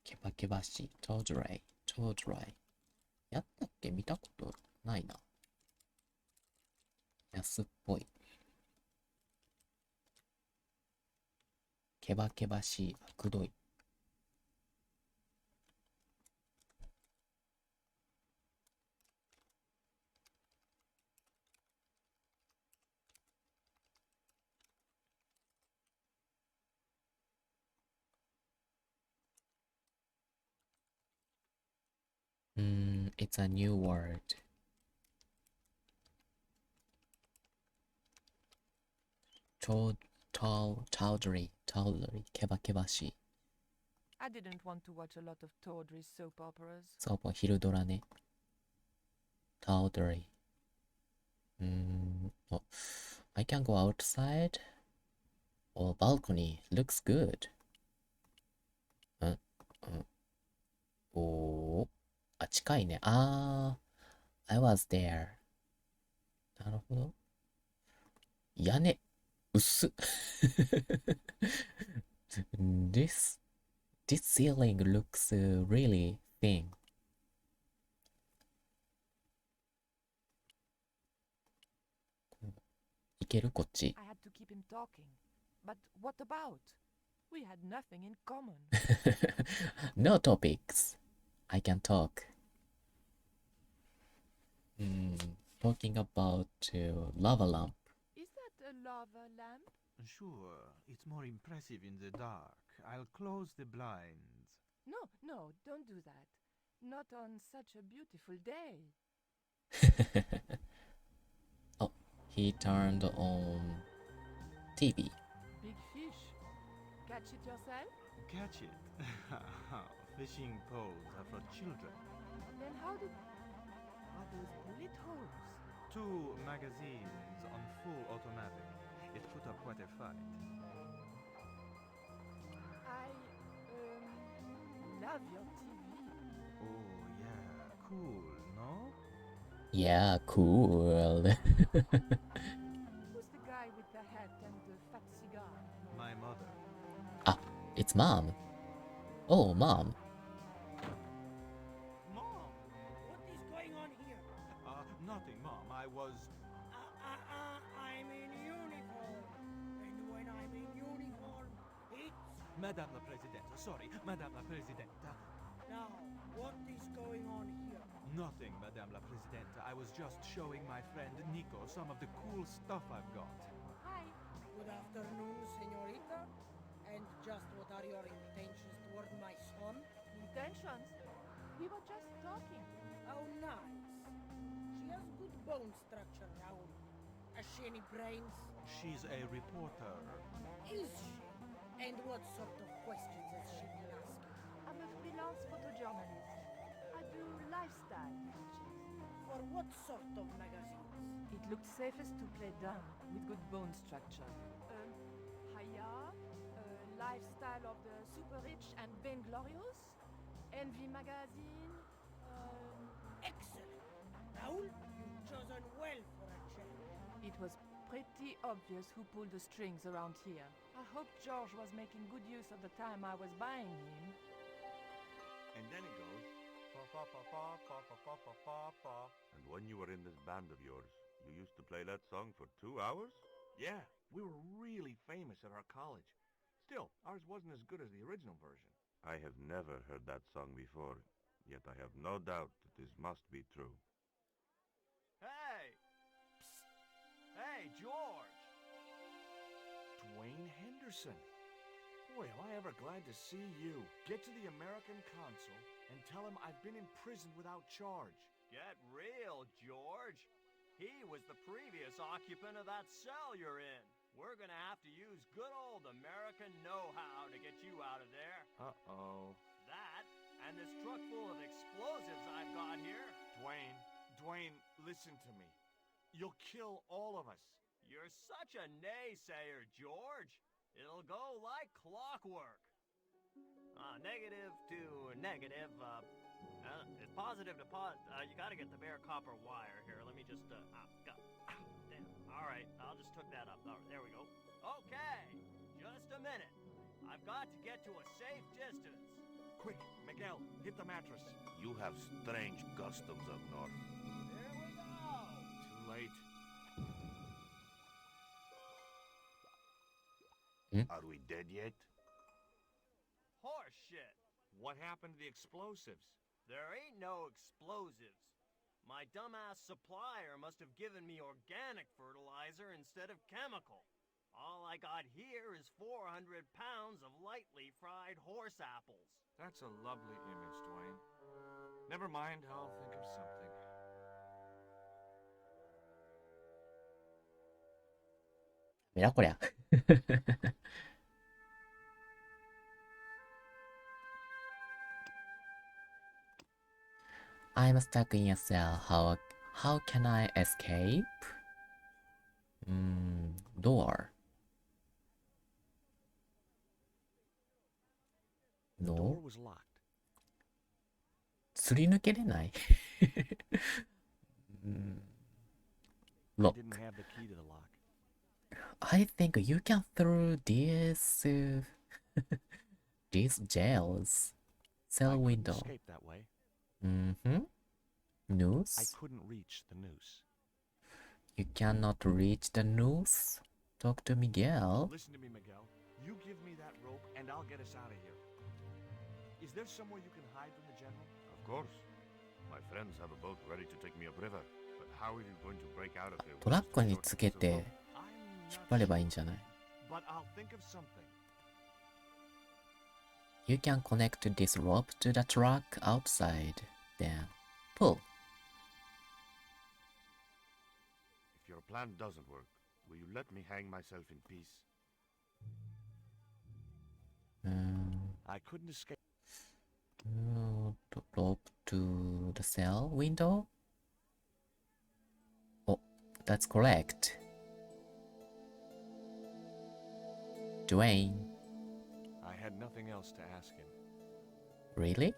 ケバケバしい。tawdry。やったっけ見たことないな。安っぽい。ケバケバしい。あくどい。It's a new word. Tawdry,ケバケバしい。I didn't want to watch a lot of tawdry soap operas. そう、昼ドラね。Tawdry. Oh, I can go outside. Oh, balcony. Looks good. おー。あ、近いね。I was there. なるほど。屋根、薄っ。This ceiling looks really thin. いけるこっち。I had to keep him talking. But what about? We had nothing in common. No topics. I can talk. Talking about lava lamp. Is that a lava lamp? Sure, it's more impressive in the dark. I'll close the blinds. No, don't do that. Not on such a beautiful day. Oh, he turned on TV. Big fish. Catch it yourself? Catch it. Fishing poles are for children. Then how did... Are those bullet holes? 2 magazines on full automatic. It put up quite a fight. I, love your TV. Oh, yeah, cool, no? Yeah, cool. Who's the guy with the hat and the fat cigar? My mother. It's mom. Oh, mom. Mom, what is going on here? Nothing, Mom. I was... I'm in uniform. And when I'm in uniform, it's... Madame la Presidente. Sorry, Madame la Presidenta. Now, what is going on here? Nothing, Madame la Presidenta. I was just showing my friend Nico some of the cool stuff I've got. Hi. Good afternoon, señorita. And just what are your intentions toward my son? Intentions? We were just talking. How nice. She has good bone structure, Raoul. Has she any brains? She's a reporter. Is she? And what sort of questions has she been asking? I'm a freelance photojournalist. I do lifestyle pictures. For what sort of magazines? It looked safest to play dumb with good bone structure. Haya, lifestyle of the super rich and vainglorious, Envy magazine. Excellent. Raoul, you've chosen well for a change. It was pretty obvious who pulled the strings around here. I hope George was making good use of the time I was buying him. And then it goes. And when you were in this band of yours, you used to play that song for 2 hours? Yeah, we were really famous at our college. Still, ours wasn't as good as the original version. I have never heard that song before, yet I have no doubt that this must be true. Hey! Psst! Hey, George! Dwayne Henderson. Boy, am I ever glad to see you. Get to the American consul and tell him I've been imprisoned without charge. Get real, George. He was the previous occupant of that cell you're in. We're gonna have to use good old American know-how to get you out of there. Uh-oh. That, and this truck full of explosives I've got here. Dwayne, listen to me. You'll kill all of us. You're such a naysayer, George. It'll go like clockwork. Negative to negative, it's positive to you gotta get the bare copper wire here. Let me just, damn. Alright, I'll just hook that up. There we go. Okay, just a minute. I've got to get to a safe distance. Quick, Miguel, hit the mattress. You have strange customs up north. Here we go. Too late. Are we dead yet? Horse shit. What happened to the explosives? There ain't no explosives. My dumbass supplier must have given me organic fertilizer instead of chemical. All I got here is 400 pounds of lightly fried horse apples. That's a lovely image, Dwayne. Never mind, I'll think of something. めだこりゃ。I'm stuck in a cell. How can I escape? Door. The No. door was locked. すり抜けれない I Look, didn't have the key to the lock. I think you can through these jails. I Cell couldn't window. escape that way. Mm-hmm. I Noose? couldn't reach the noose. You cannot reach the noose? Talk to Miguel. Listen to me, Miguel. You give me that rope and I'll get us out of here. Is there somewhere you can hide from the general? Of course. My friends have a boat ready to take me upriver. But how are you going to break out of here? トラックにつけて I'm 引っ not 張ればいいん sure, じゃない but I'll think of something. You can connect this rope to the truck outside. Then pull. If your plan doesn't work, will you let me hang myself in peace? I couldn't escape. Rope to the cell window? Oh, that's correct. Dwayne, I had nothing else to ask him. really?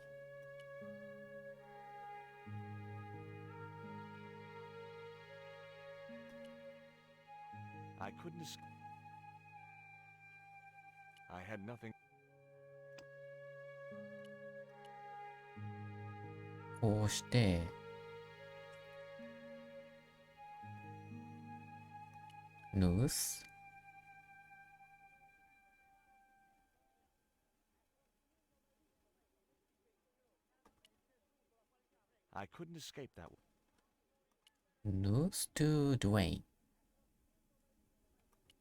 I couldn't escape. I had nothing. こうしてnoose I couldn't escape that way. noose to Dwayne.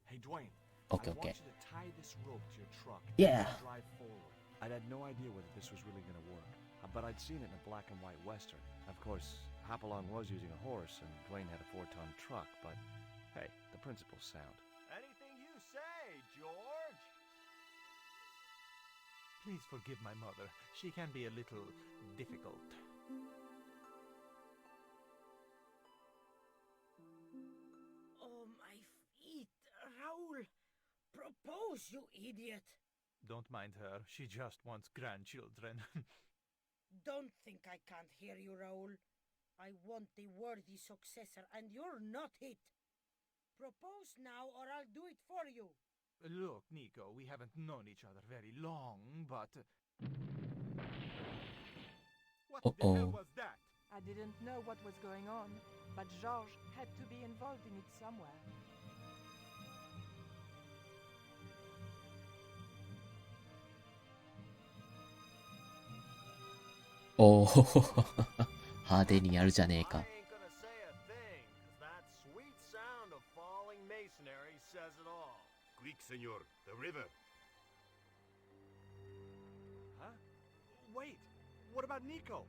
Hey, Dwayne. Okay, I okay. want you to tie this rope to your truck Yeah. and drive forward. I had no idea whether this was really going to work, but I'd seen it in a black and white western. Of course, Hopalong was using a horse, and Dwayne had a 4-ton truck, but hey, the principle's sound. Anything you say, George. Please forgive my mother. She can be a little difficult. Oh, my feet. Raoul, propose, you idiot. Don't mind her. She just wants grandchildren. Don't think I can't hear you, Raoul. I want the worthy successor, and you're not it. Propose now, or I'll do it for you. Look, Nico, we haven't known each other very long, but... What the hell Uh-oh. was that? I didn't know what was going on, but Georges had to be involved in it somewhere. Oh, 派手にやるじゃねえ I か。 ain't gonna say a thing, 'cause that sweet sound of falling masonry says it all. Quick, senor. The river. Huh? Wait! What about Nico?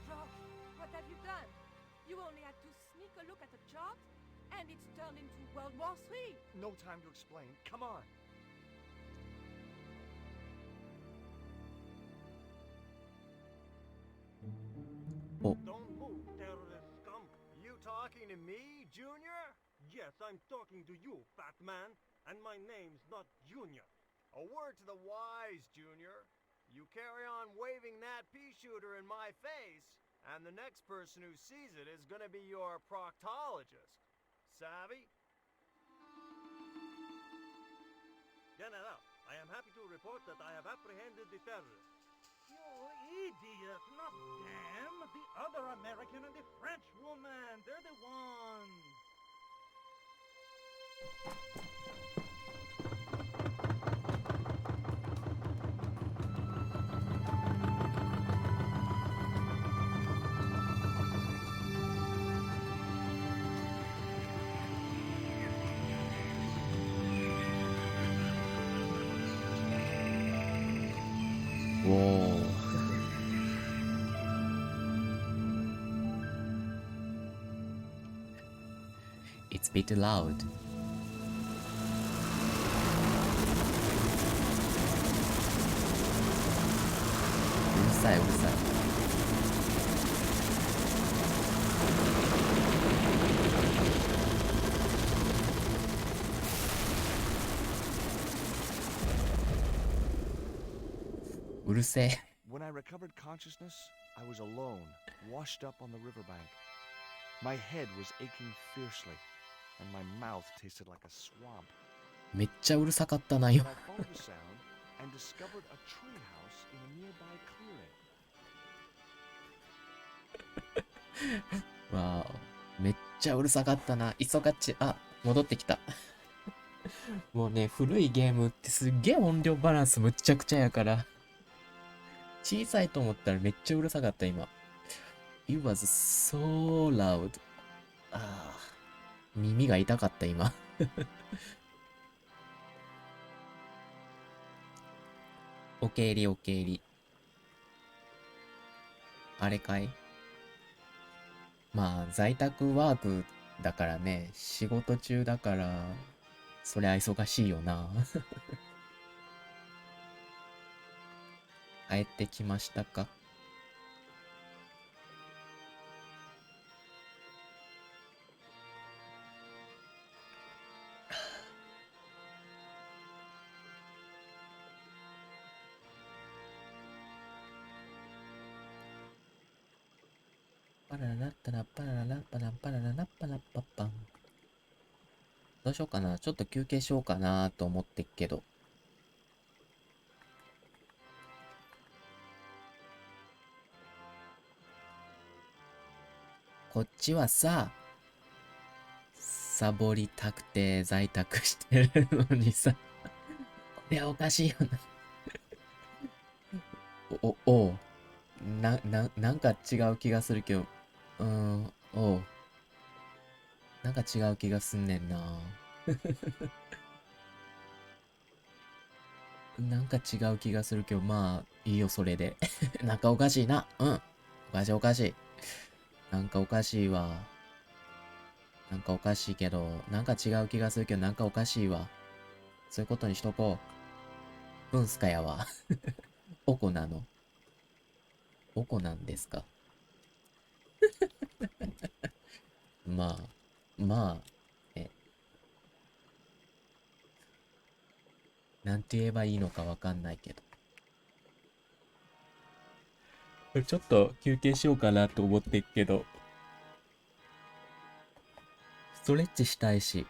Georges, what have you done? You only had to sneak a look at the chart, and it's turned into World War III. No time to explain. Come on. Don't move, terrorist scum. You talking to me, Junior? Yes, I'm talking to you, fat man. And my name's not Junior. A word to the wise, Junior. You carry on waving that pea shooter in my face, and the next person who sees it is gonna be your proctologist. Savvy? General, I am happy to report that I have apprehended the terrorist. You idiot! Not them! The other American and the French woman! They're the ones! Whoa. bit loud. うるさい、うるさい。うるせえ。When I recovered consciousness, I was alone, washed up on the riverbank. My head was aching fiercely, and my mouth tasted like a swamp. めっちゃうるさかったなよ。 But I followed the sound and discovered a treehouse in a nearby clearing. わあ、めっちゃうるさかったな。急がっち、あ、戻ってきた。もうね、古いゲームってすっげえ音量バランスむっちゃくちゃやから。小さいと思ったらめっちゃうるさかった、今。It was so loud. ああ、耳が痛かった、今。おけいり、おけいり。あれかい？まあ、在宅ワークだからね、仕事中だから、そりゃ忙しいよな。帰ってきましたか？パラララッタラパラララッパラパラララッパラッパッパン。どうしようかな。ちょっと休憩しようかなと思ってっけど。こっちはさ、サボりたくて在宅してるのにさ、これはおかしいよな。おう。なんか違う気がするけど、おう。なんか違う気がすんねんな。なんか違う気がするけど、まあ、いいよ、それで。なんかおかしいな。うん。おかしい。なんかおかしいわ。なんかおかしいけど、なんか違う気がするけど、なんかおかしいわ。そういうことにしとこう。うんすかやわ。おこなの。おこなんですか。まあ、え、なんて言えばいいのかわかんないけど。ちょっと休憩しようかなと思ってっけど、ストレッチしたいし、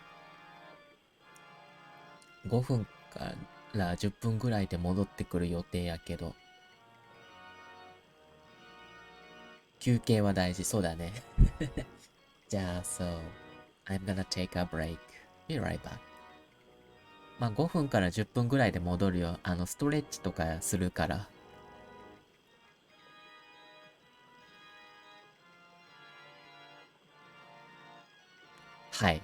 5分から10分ぐらいで戻ってくる予定やけど、休憩は大事、そうだね。じゃあ、そう。I'm gonna take a break. Be right back. まあ5分から10分ぐらいで戻るよ。ストレッチとかするから。はい。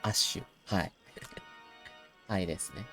アッシュ。はい。はいですね。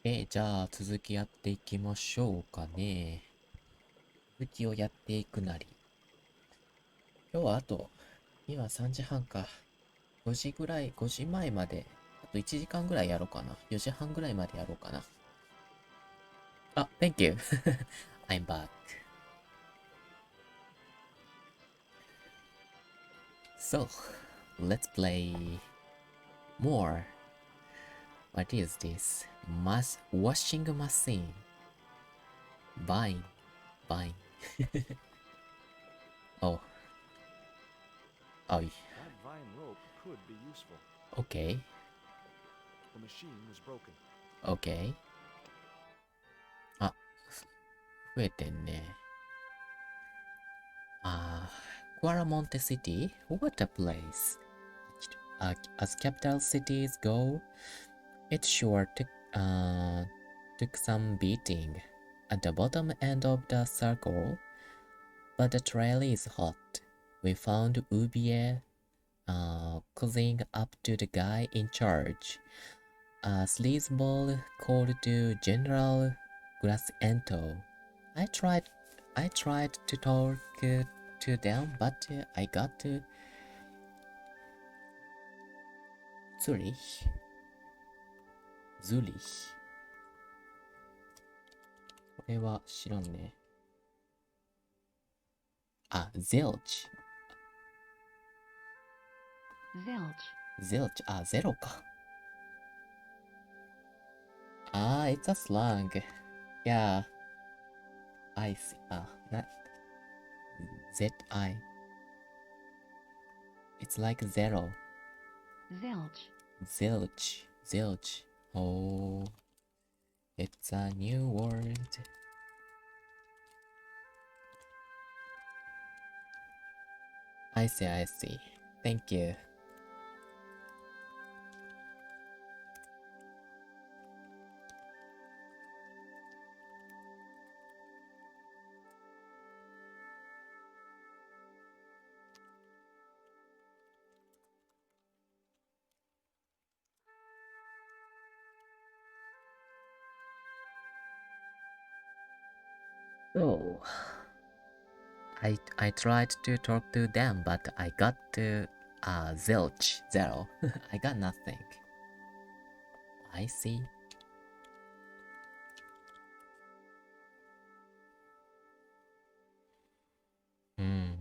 じゃあ続きやっていきましょうかね。続きをやっていくなり。今日は今3時半か。5時ぐらい、5時前まで、あと1時間ぐらいやろうかな。4時半ぐらいまでやろうかな。あ、Thank you. I'm back. So, let's play more. What is this? Washing machine. Buying. Buying. Oh. Oh. That vine rope could be useful. Okay. The machine was broken. Okay. あ、増えてんね。Guaramonte City? What a place. As capital cities go, it sure took some beating at the bottom end of the circle, but the trail is hot. We found Ubie cousin up to the guy in charge. A sleazeball called to General Grasiento. I tried to talk to them, but I got to Zurich. Zurich. これは知らんね。あ、Zilch. Zilch. あ、ゼロか。It's a slang. Yeah. I see. Not Z-I. It's like zero. Zilch. Zilch. Oh. It's a new word. I see, I see. Thank you. So, I tried to talk to them, but I got to zilch, zero. I got nothing. I see. Hmm.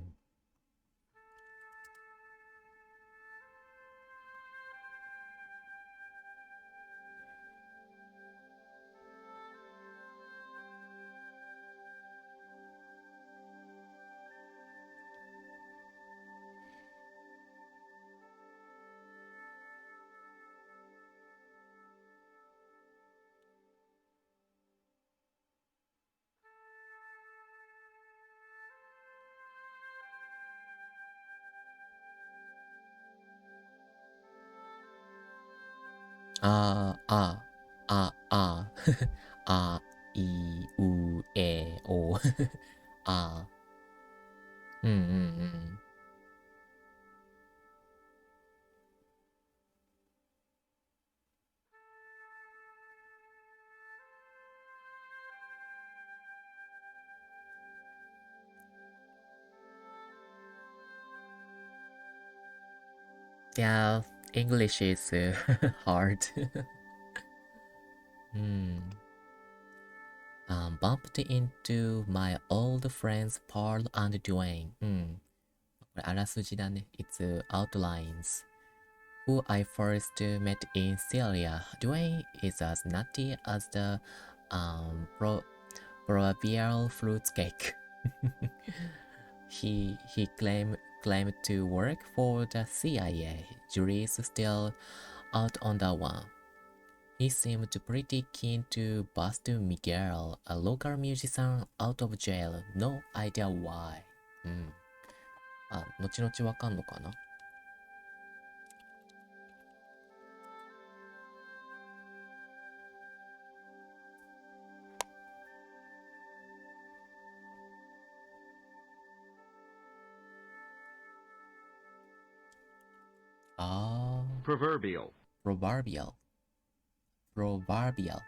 O. うんうんうん。Yeah, English is hard. Bumped into my old friends Paul and Dwayne. これあらすじだね。It's outlines. Who I first met in Syria. Dwayne is as nutty as the proverbial fruitcake. he claimed to work for the CIA. Jury's still out on that one. He seemed pretty keen to bust Miguel, a local musician, out of jail. No idea why. 後々わかんのかな。Proverbial. Proverbial.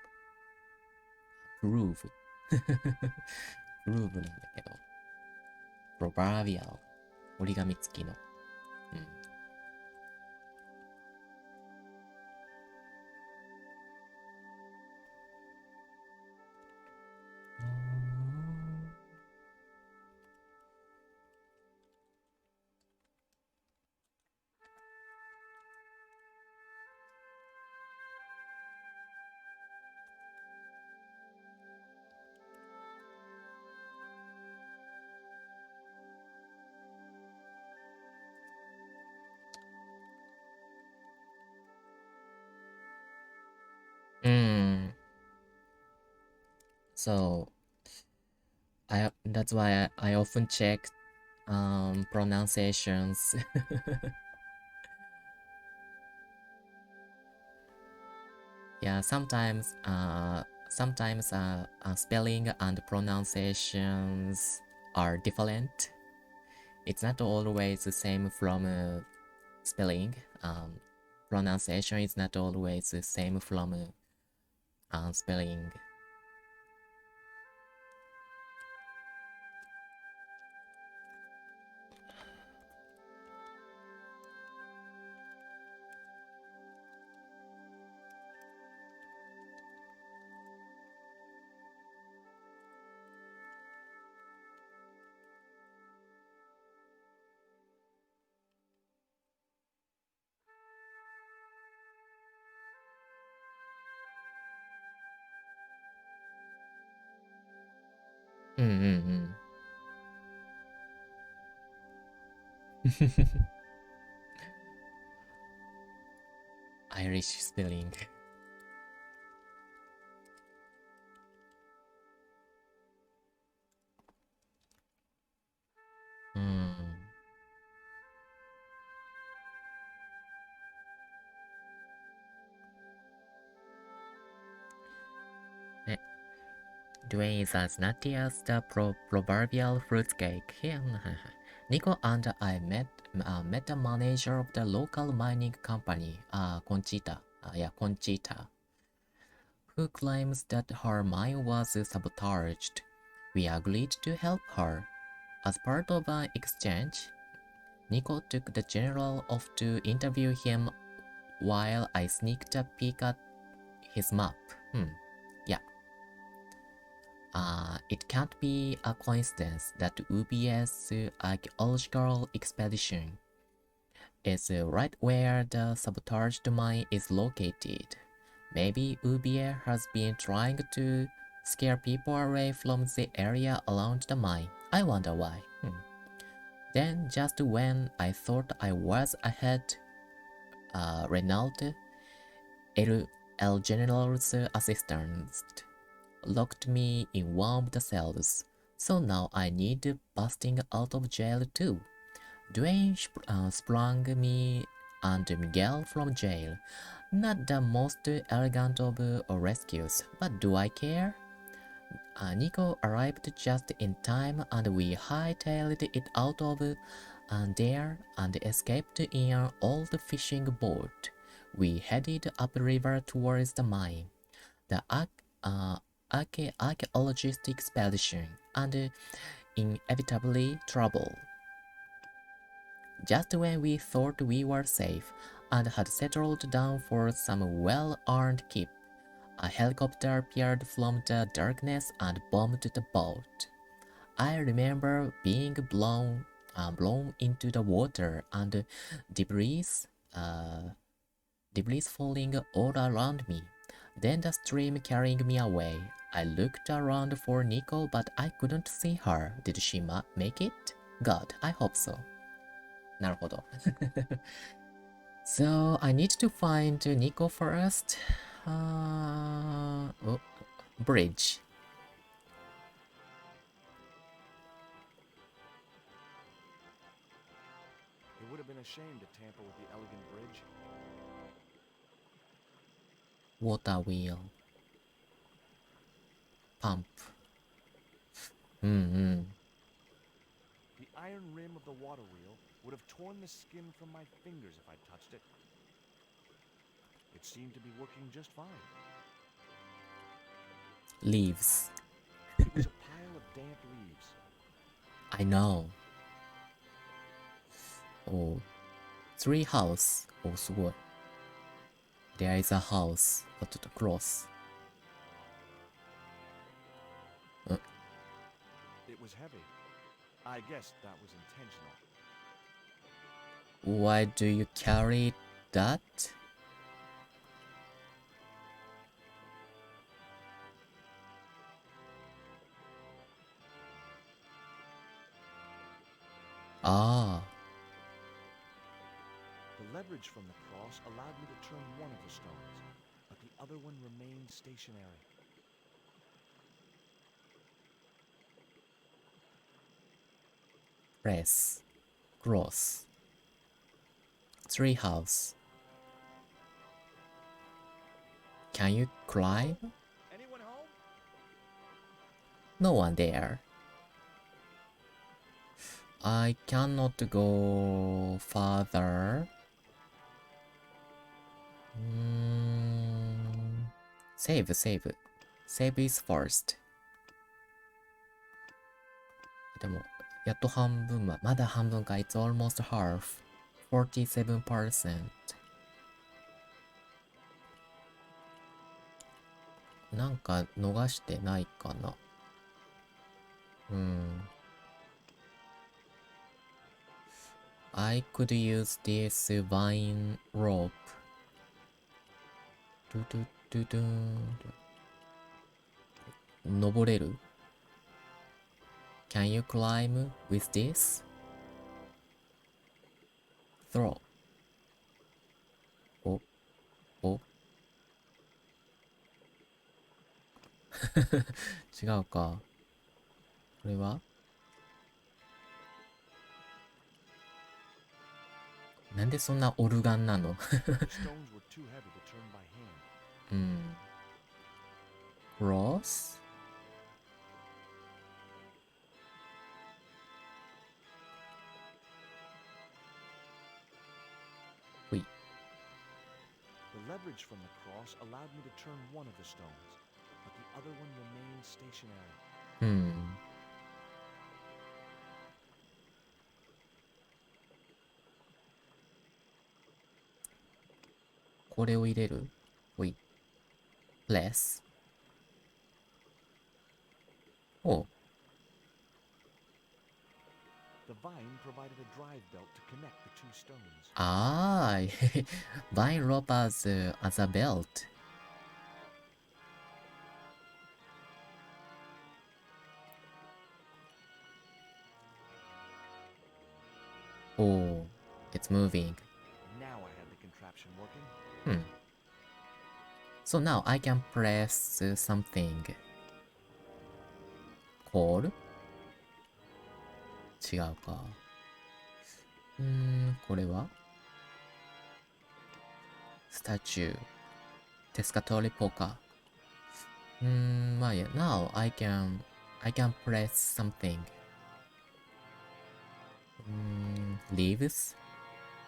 グルーブ。グルーブなんだけど。プロバービアル。折り紙付きの。うん。So that's why I often check pronunciations. Yeah, sometimes spelling and pronunciations are different. It's not always the same from spelling. Pronunciation is not always the same from spelling. Irish spelling. Dwayne is as nutty as the proverbial fruitcake. Nico and I met the manager of the local mining company, Conchita, who claims that her mine was sabotaged. We agreed to help her. As part of an exchange, Nico took the general off to interview him while I sneaked a peek at his map. Yeah. It can't be a coincidence that UBS archaeological expedition is right where the sabotaged mine is located. Maybe UBA has been trying to scare people away from the area around the mine. I wonder why. Then, just when I thought I was ahead, Renault, El General's assistant, locked me in one of the cells. So now I need busting out of jail too. Dwayne sprung me and Miguel from jail. Not the most elegant of rescues, but do I care? Nico arrived just in time and we hightailed it out of there and escaped in an old fishing boat. We headed upriver towards the mine. The archaeologist expedition and inevitably trouble. Just when we thought we were safe and had settled down for some well-earned keep, a helicopter appeared from the darkness and bombed the boat. I remember being blown into the water and debris falling all around me. Then the stream carrying me away. I looked around for Nico, but I couldn't see her. Did she make it? God, I hope so. なるほど。So, I need to find Nico first. Bridge. It would have been a shame to tamper with the elegant bridge. Water wheel. Pump. The iron rim of the water wheel would have torn the skin from my fingers if I touched it. It seemed to be working just fine. leaves. It was a pile of damp leaves. I know. Oh, tree house. Oh, すごい。There is a house at the cross. It was heavy. I guess that was intentional. Why do you carry that? Ah, The leverage from the cross allowed me to turn one of the stones, but the other one remained stationary. press, cross, tree house. Can you climb? Anyone home? No one there. I cannot go farther. Save, save. Save is first. でも、やっと半分まだ半分か。It's almost half. 47%. なんか逃してないかな。I could use this vine rope. ドゥドゥドゥドゥン。登れる？ Can you climb with this? Throw. お。違うか。これはなんでそんなオルガンなの？ The stones were too heavy to turn by hand. Cross? Wait. The leverage from the cross allowed me to turn one of the stones, but the other one remained stationary. これを入れる？ Wait. Less. おう。The vine provided a drive belt to connect the two stones. Ah, vine rope as a belt. Oh, it's moving. Now I had the contraption working. So now I can press something. Call? 違うか。これはスタチュー。テスカトリポカ。まあいいや。Now I can press something. Leaves?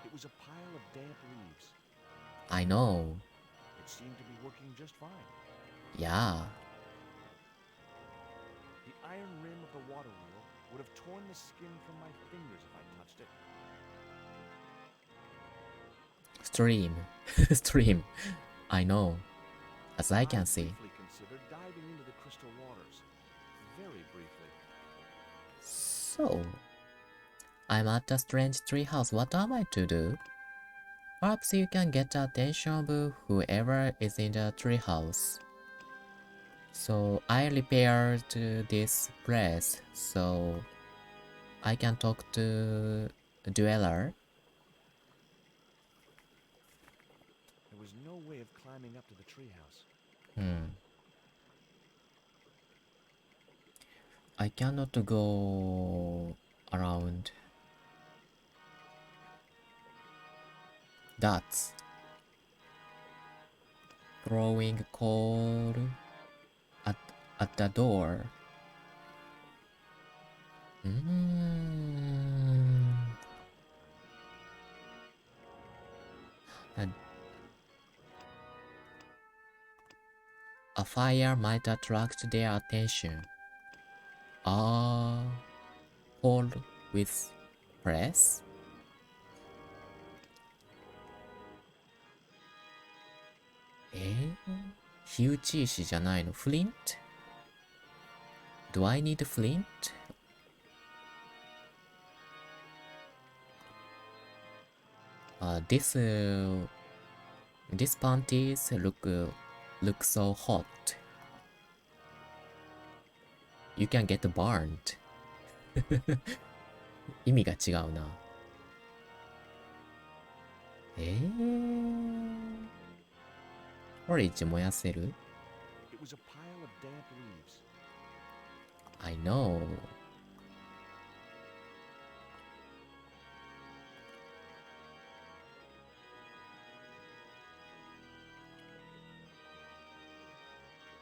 It was a pile of damp leaves. I know. It seemed to be working just fine. Yeah. The iron rim of the water wheel would have torn the skin from my fingers if I touched it. Stream. Stream. I know. As I can see. briefly considered diving into the crystal waters. Very briefly. So, I'm at a strange treehouse. What am I to do? Perhaps you can get the attention of whoever is in the treehouse. So I repaired this press so I can talk to a dweller. There was no way of climbing up to the treehouse. I cannot go around. That's throwing coal at the door. A fire might attract their attention. Hold with press?火打ち石じゃないの ?Flint? Do I need flint? This panties look so hot. You can get burned. 意味が違うな。ポリッジ燃やせる？ It was a pile of damp leaves. I know.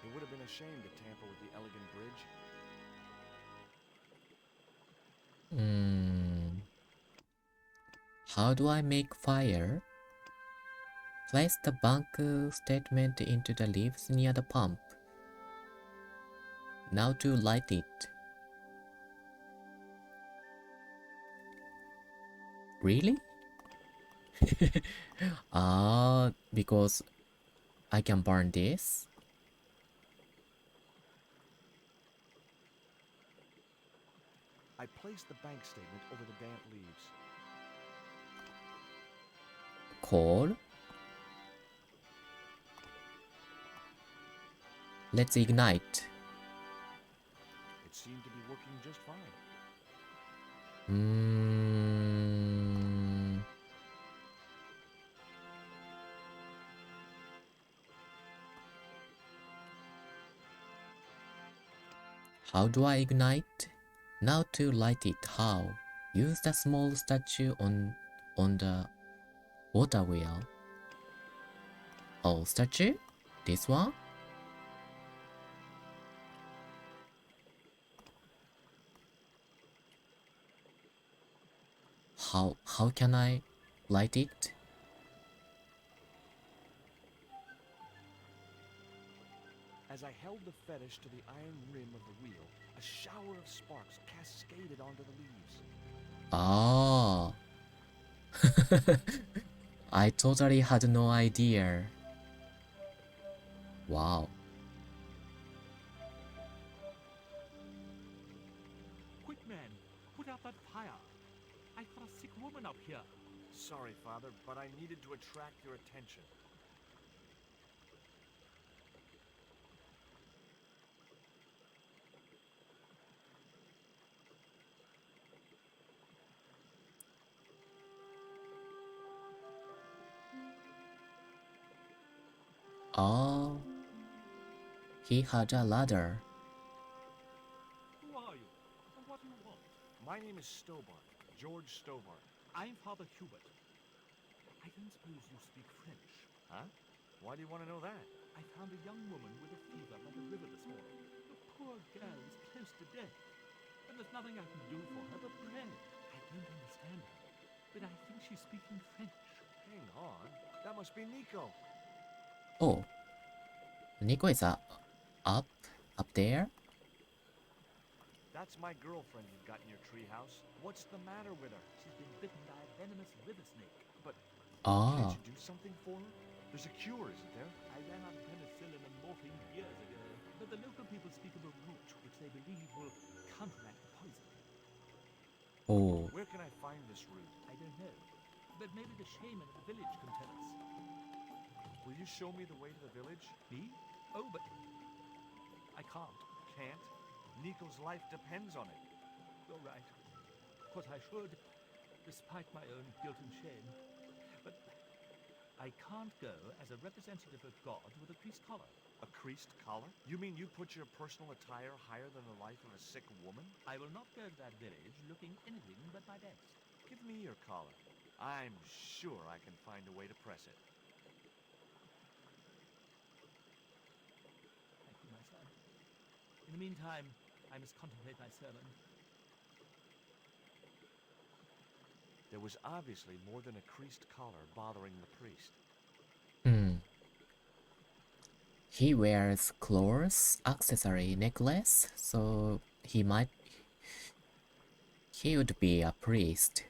It would have been a shame to tamper with the elegant bridge. How do I make fire? Place the bank statement into the leaves near the pump. Now to light it. Really? Because I can burn this? I placed the bank statement over the damp leaves. Coal? Let's ignite. It seemed to be working just fine. How do I ignite? Now to light it, how? Use the small statue on the water wheel. Oh, statue? This one? How can I light it? As I held the fetish to the iron rim of the wheel, a shower of sparks cascaded onto the leaves. I totally had no idea. Wow. Quick, man, put out that fire. I've got a sick woman up here. Sorry, Father, but I needed to attract your attention. He had a ladder. Who are you? And what do you want? My name is Stobart, George Stobart. I'm Father Hubert. I don't suppose you speak French. Huh? Why do you want to know that? I found a young woman with a fever by the river this morning. The poor girl is close to death, and there's nothing I can do for her but pray. I don't understand her, but I think she's speaking French. Hang on. That must be Nico. Oh. Nico is up there? That's my girlfriend you've got in your treehouse. What's the matter with her? She's been bitten by a venomous river snake. But can't you do something for her? There's a cure, isn't there? I ran out of penicillin and morphine years ago, but the local people speak of a root which they believe will counteract the poison. Oh. Where can I find this root? I don't know, but maybe the shaman at the village can tell us. Will you show me the way to the village? Me? Oh, but I can't. Can't? Nico's life depends on it. You're right. Of course I should, despite my own guilt and shame. But I can't go as a representative of God with a creased collar. A creased collar? You mean you put your personal attire higher than the life of a sick woman? I will not go to that village looking anything but my best. Give me your collar. I'm sure I can find a way to press it. Thank you, my son. In the meantime, I must contemplate my sermon. There was obviously more than a creased collar bothering the priest. he wears clothes, accessory, necklace, so he would be a priest.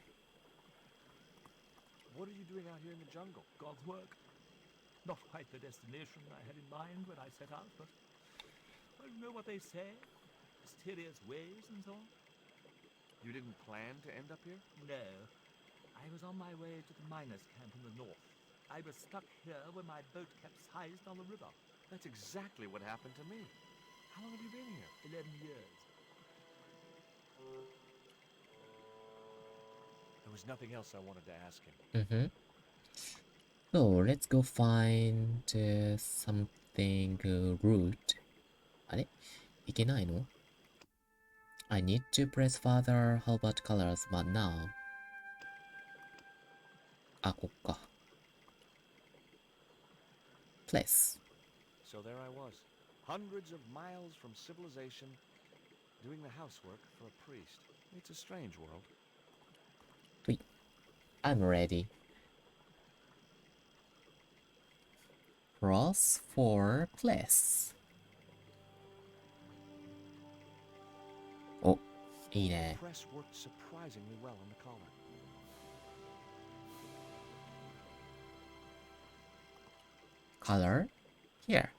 What are you doing out here in the jungle? God's work. Not quite the destination I had in mind when I set out, but well, you know what they say? Mysterious ways and so on. You didn't plan to end up here? No. I was on my way to the miners' camp in the north. I was stuck here when my boat capsized on the river. That's exactly what happened to me. How long have you been here? 11 years. There was nothing else I wanted to ask him. Mm-hmm. So let's go find something root. あれいけないの I need to press further Halbert colors, but now. あ、こっか。Place. So there I was, hundreds of miles from civilization, doing the housework for a priest. It's a strange world. I'm ready. Cross for place. お、いいね。 Press worked surprisingly well on the collar. Color here.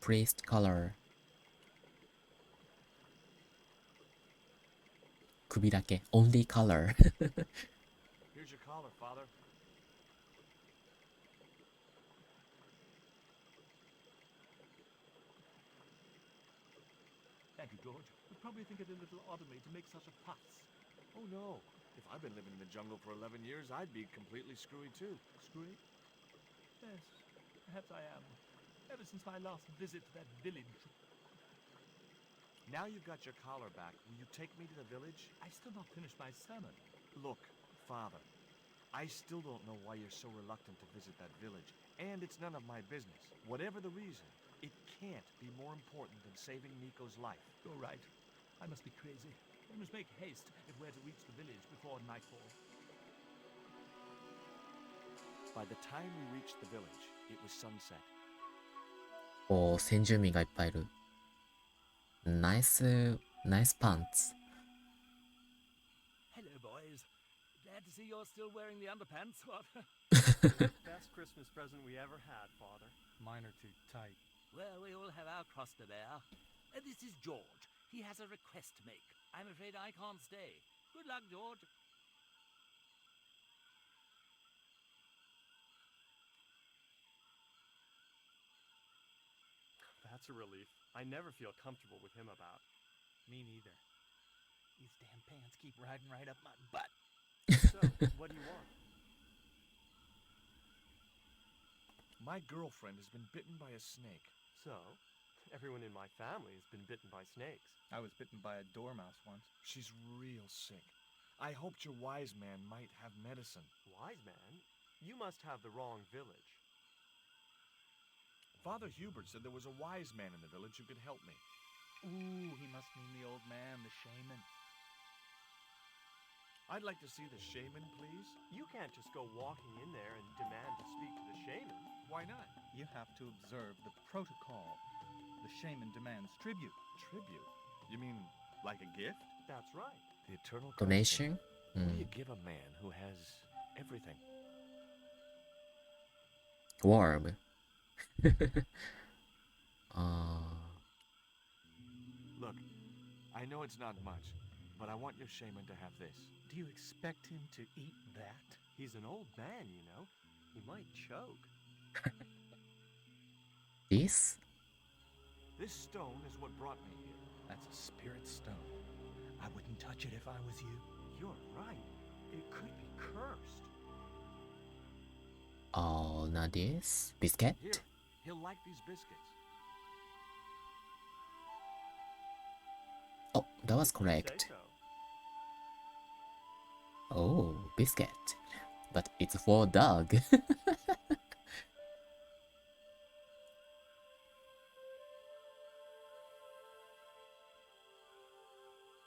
Priest color. 首だけ only color. Here's your collar, Father. Thank you, George. You'd probably think it a little odd of me to make such a fuss. Oh no, if I've been living in the jungle for 11 years, I'd be completely screwy too. Screwy? Yes, perhaps I am. Ever since my last visit to that village. Now you've got your collar back, will you take me to the village? I still not finished my sermon. Look, Father, I still don't know why you're so reluctant to visit that village, and it's none of my business. Whatever the reason, it can't be more important than saving Nico's life. You're right. I must be crazy. I must make haste if we're to reach the village before nightfall. By the time we reached the village, it was sunset. おー、先住民がいっぱいいる。Nice pants. Hello, boys. Glad to see you're still wearing the underpants. What? Best Christmas present we ever had, Father. Mine are too tight. Well, we all have our cross to bear. This is George. He has a request to make. I'm afraid I can't stay. Good luck, George. That's a relief. I never feel comfortable with him about. Me neither. These damn pants keep riding right up my butt. So, what do you want? My girlfriend has been bitten by a snake. So, everyone in my family has been bitten by snakes. I was bitten by a dormouse once. She's real sick. I hoped your wise man might have medicine. Wise man? You must have the wrong village. Father Hubert said there was a wise man in the village who could help me. Ooh, he must mean the old man, the shaman. I'd like to see the shaman, please. You can't just go walking in there and demand to speak to the shaman. Why not? You have to observe the protocol. The shaman demands tribute. Tribute? You mean like a gift? That's right. The eternal Donation? What do you give a man who has everything? Warm. Look, I know it's not much, but I want your shaman to have this. Do you expect him to eat that? He's an old man, you know. He might choke. This? This stone is what brought me here. That's a spirit stone. I wouldn't touch it if I was you. You're right. It could be cursed. Oh, not this. Biscuit? Here, he'll like these biscuits. Oh, that was Say correct. so. Oh, biscuit. But it's for dog.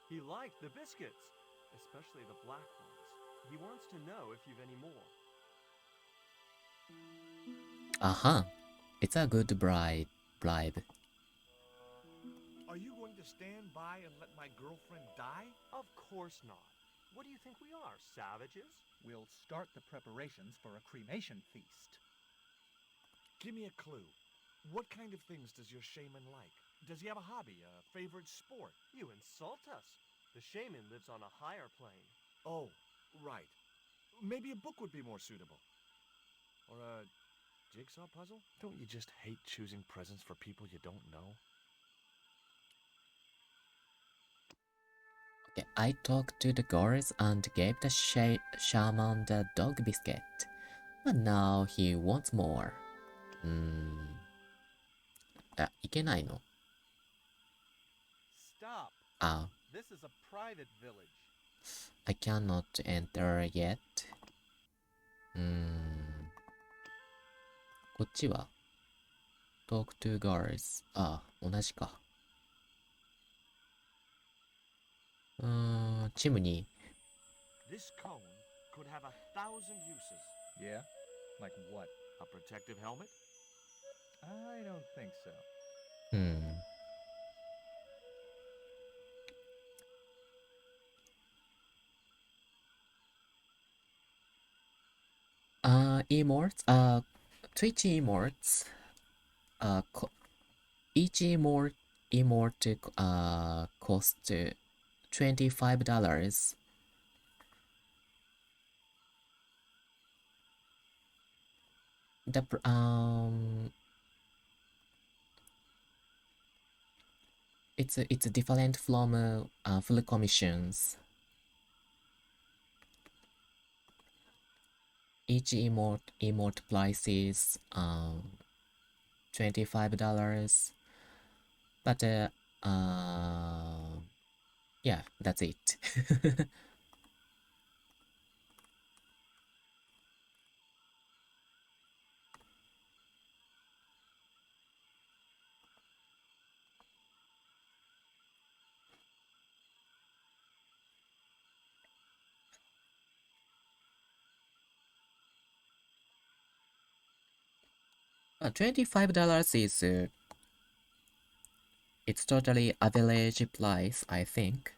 He liked the biscuits, especially the black ones. He wants to know if you've any more. It's a good bribe. Are you going to stand by and let my girlfriend die? Of course not. What do you think we are, savages? We'll start the preparations for a cremation feast. Give me a clue. What kind of things does your shaman like? Does he have a hobby, a favorite sport? You insult us. The shaman lives on a higher plane. Oh, right. Maybe a book would be more suitable. Or a jigsaw puzzle? Don't you just hate choosing presents for people you don't know? Okay, I talked to the girls and gave the shaman the dog biscuit. But now he wants more. いけないの? Stop. あ、 This is a private village. I cannot enter yet. こっちは Talk to girls. あ、同じか。チムに This cone could have 1,000 uses. Yeah? Like what? A protective helmet? I don't think so. Emotes, Twitch emotes, each emote costs $25. It's different from full commissions. Each emote price is $25, but yeah, that's it. $25 is it's totally average price, I think.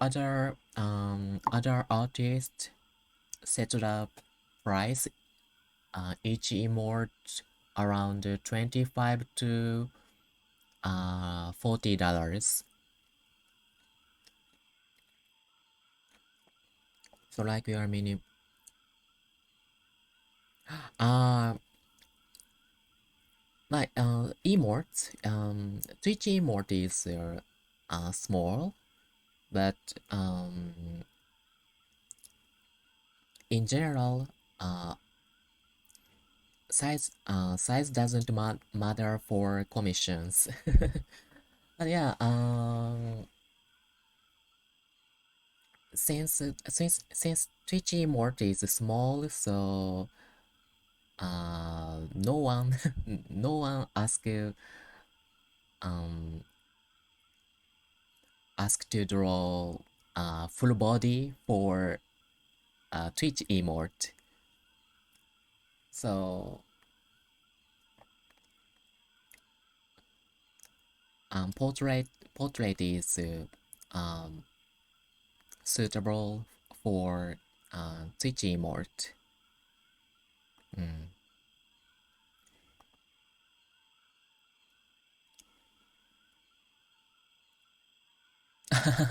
Other artists set the price each emote around $25 to $40. So like we are meaning like emotes, Twitch emote is small, but in general size doesn't matter for commissions. But yeah, since Twitch emote is small, so no one ask to draw full body for Twitch emote. So portrait is suitable for Twitch emote.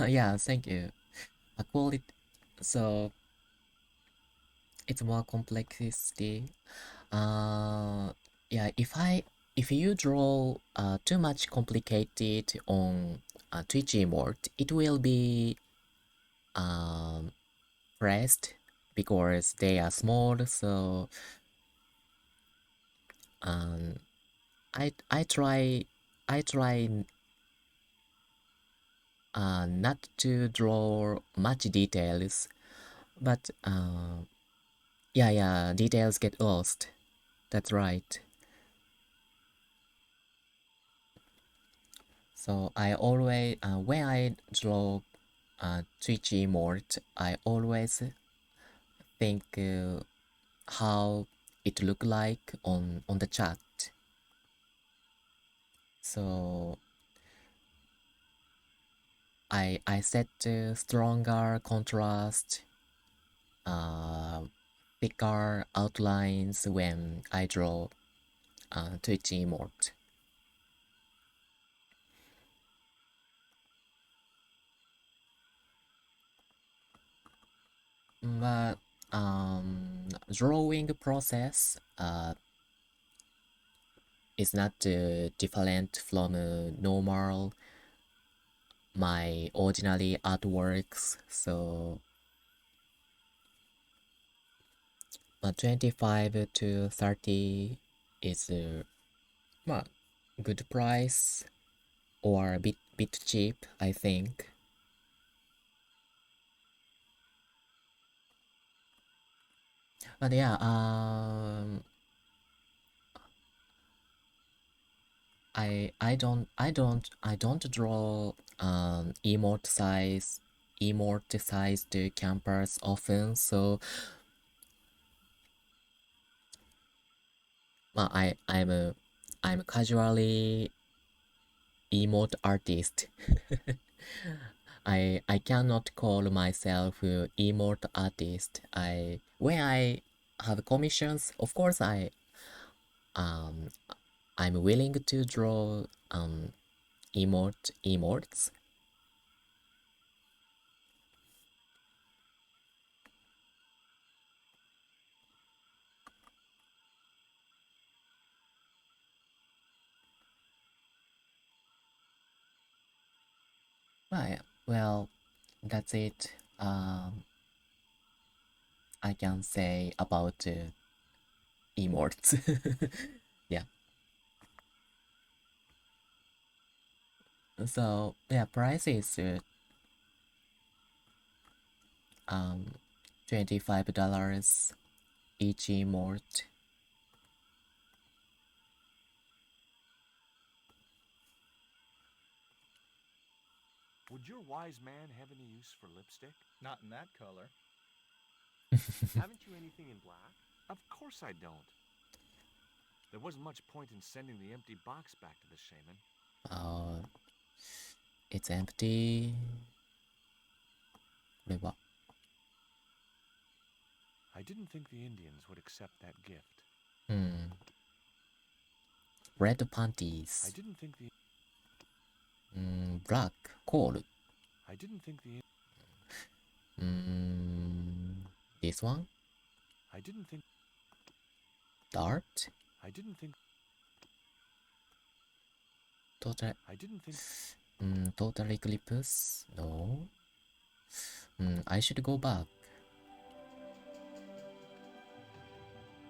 Yeah, thank you. Quality, so it's more complexity. Yeah, if you draw too much complicated on Twitch emote, it will be pressed because they are small. So I try not to draw much details, but yeah, details get lost. That's right. So I always, when I draw Twitch emote, I always think how it look like on the chat. So I set stronger contrast, thicker outlines when I draw Twitch emote. But drawing process is not different from normal my ordinary artworks, so 25 to 30 is good price or a bit cheap, I think. But yeah, I don't draw emote sized campers often, so I'm casually emote artist. I cannot call myself emote artist. When I have commissions, of course um I'm willing to draw emotes. Right. Well, that's it. I can say about emotes. Yeah. So yeah, price is $25 each emote. Would your wise man have any use for lipstick? Not in that color. Haven't you anything in black? Of course I don't. There wasn't much point in sending the empty box back to the shaman. It's empty. これは I didn't think the Indians would accept that gift. Red panties. I didn't think the Black coal. I didn't think the This one. I didn't think Dart. I didn't think Total. I didn't think Total eclipse. No. I should go back.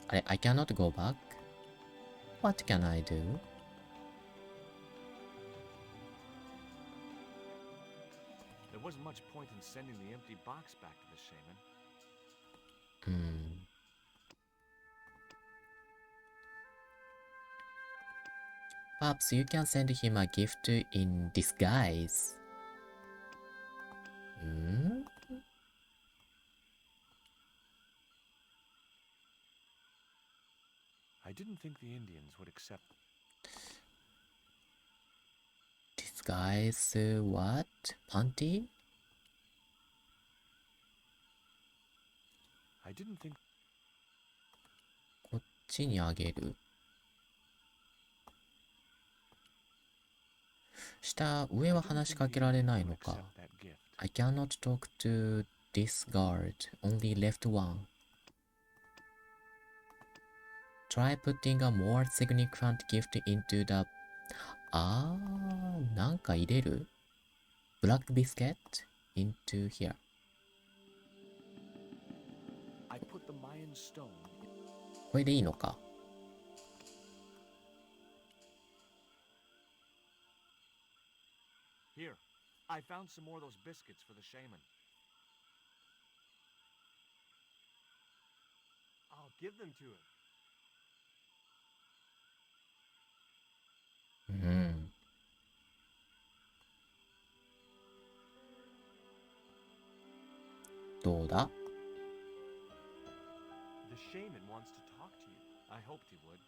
I cannot go back. What can I do? there wasn't much point in sending the empty box back to the shaman. Perhaps you can send him a gift in disguise. I didn't think the Indians would accept. Disguise what? Panty? I didn't think こっちにあげる。上は話しかけられないのか。I cannot talk to this guard. Only left one. Try putting a more significant gift into the... なんか入れる ?Black biscuit into here. I put the Mayan stone. これでいいのか。Here, I found some more of those biscuits for the shaman. I'll give them to him. どうだ？ The shaman wants to talk to you. I hoped he would.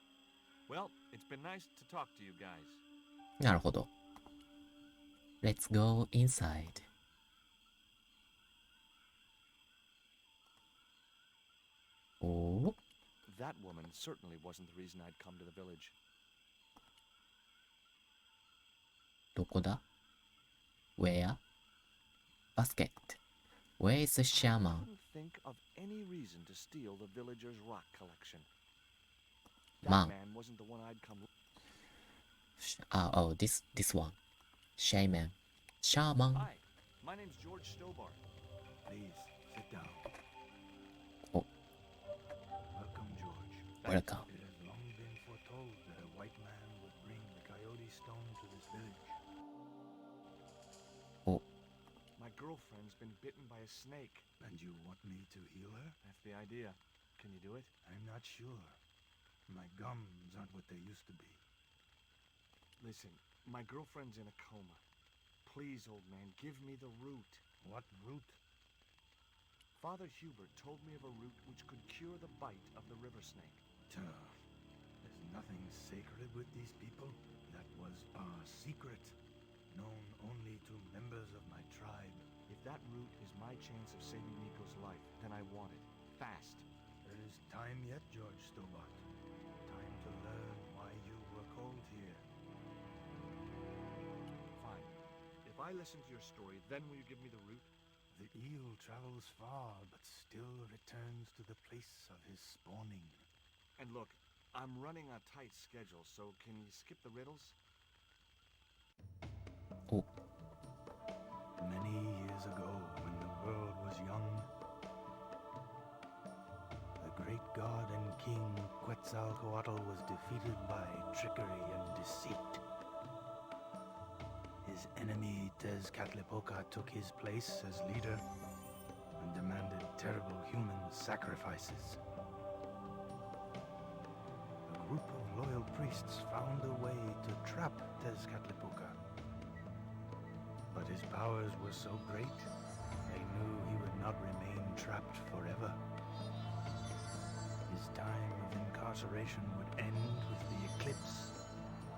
Well, it's been nice to talk to you guys. なるほど。Let's go inside. おー、 That woman certainly wasn't the reason I'd come to the village. どこだ？ Where? Basket. Where is the I shaman? couldn't think of any reason to steal the villagers' rock collection. Man. That man wasn't the one I'd come. Oh, this one. Shaman. Shaman. Hi, my name's George Stobart. Please, sit down. Oh. Welcome, George. Welcome. It has long been foretold that a white man would bring the coyote stone to this village. Oh. My girlfriend's been bitten by a snake. And you want me to heal her? That's the idea. Can you do it? I'm not sure. My gums aren't what they used to be. Listen, my girlfriend's in a coma. Please, old man, give me the root. What root? Father Hubert told me of a root which could cure the bite of the river snake. There's nothing sacred with these people. That was our secret, known only to members of my tribe. If that root is my chance of saving Nico's life, then I want it. Fast. There is time yet, George Stobart. Time to learn why you were called here. Fine. If I listen to your story, then will you give me the root? The eel travels far, but still returns to the place of his spawning. And look, I'm running a tight schedule, so can you skip the riddles? Oh. Many years ago, when the world was young, the great god and king Quetzalcoatl was defeated by trickery and deceit. His enemy Tezcatlipoca took his place as leader and demanded terrible human sacrifices. A group of loyal priests found a way to trap Tezcatlipoca. But his powers were so great, they knew he would not remain trapped forever. His time of incarceration would end with the eclipse,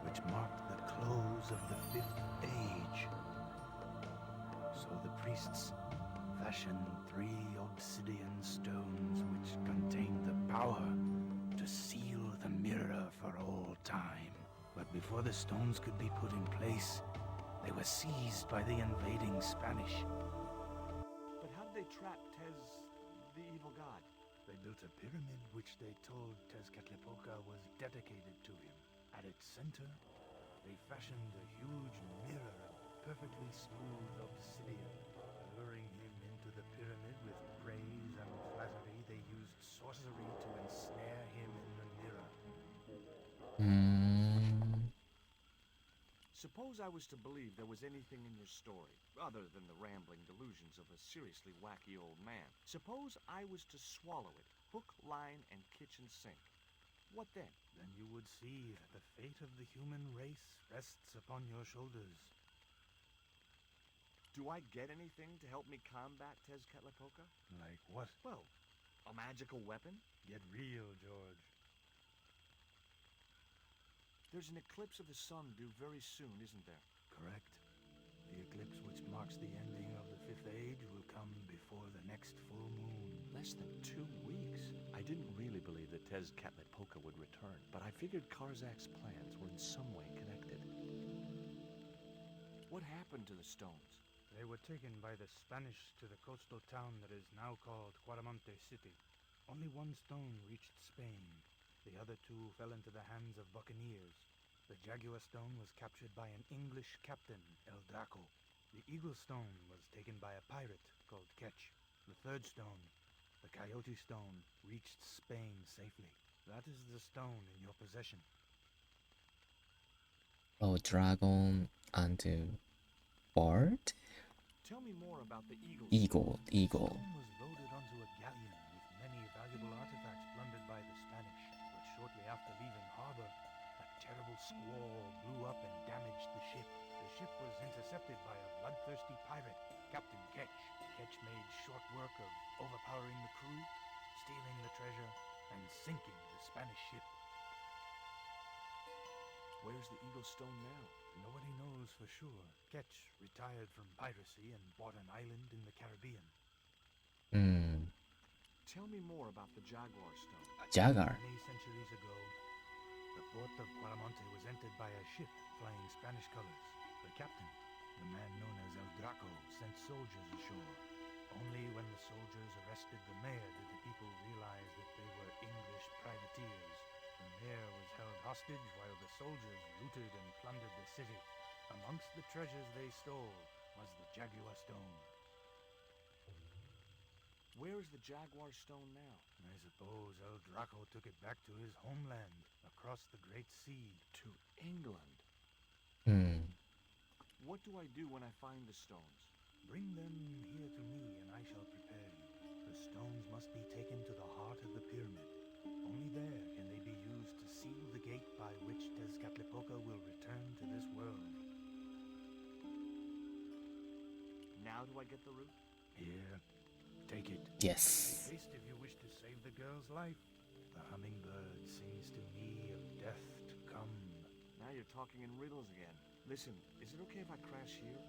which marked the close of the Fifth Age. So the priests fashioned 3 obsidian stones which contained the power to seal the mirror for all time. But before the stones could be put in place, they were seized by the invading Spanish. But how did they trap Tez, the evil god? They built a pyramid which they told Tezcatlipoca was dedicated to him. At its center, they fashioned a huge mirror of perfectly smooth obsidian. Luring him into the pyramid with praise and flattery, they used sorcery to ensnare him in the mirror. Suppose I was to believe there was anything in your story, other than the rambling delusions of a seriously wacky old man. Suppose I was to swallow it, hook, line, and kitchen sink. What then? Then you would see that the fate of the human race rests upon your shoulders. Do I get anything to help me combat Tezcatlipoca? Like what? Well, a magical weapon? Get real, George. There's an eclipse of the sun due very soon, isn't there? Correct. The eclipse which marks the ending of the Fifth Age will come before the next full moon. Less than 2 weeks. I didn't really believe that Tezcatlipoca would return, but I figured Karzak's plans were in some way connected. What happened to the stones? They were taken by the Spanish to the coastal town that is now called Cuaramonte City. Only 1 stone reached Spain. The other 2 fell into the hands of buccaneers. The Jaguar stone was captured by an English captain, El Draco. The Eagle stone was taken by a pirate called Ketch. The 3rd stone, the Coyote stone, reached Spain safely. That is the stone in your possession. Oh, dragon and bird? Tell me more about the eagle. Eagle. The stone was loaded onto a galleon with many valuable artifacts plundered by the Spanish. But shortly after leaving harbor, a terrible squall blew up and damaged the ship. The ship was intercepted by a bloodthirsty pirate, Captain Ketch. Ketch made short work of overpowering the crew, stealing the treasure, and sinking the Spanish ship. Where's the Eagle Stone now? Nobody knows for sure. Ketch retired from piracy and bought an island in the Caribbean. うん。 Tell me more about the Jaguar Stone. Jaguar. Many centuries ago, the port of Quaramonte was entered by a ship flying Spanish colors. The captain, the man known as El Draco, sent soldiers ashore. Only when the soldiers arrested the mayor did the people realize that they were English privateers. The mayor was held hostage while the soldiers looted and plundered the city. Amongst the treasures they stole was the Jaguar Stone. Where is the Jaguar Stone now? I suppose El Draco took it back to his homeland, across the Great Sea. To England. うん。 What do I do when I find the stones? Bring them here to me, and I shall prepare you. The stones must be taken to the heart of the pyramid. Only there can they be used to seal the gate by which Tezcatlipoca will return to this world. Now do I get the root? Here, take it. Yes. Make haste if you wish to save the girl's life. The hummingbird sings to me of death to come. Now you're talking in riddles again. Listen, is it okay if I crash here?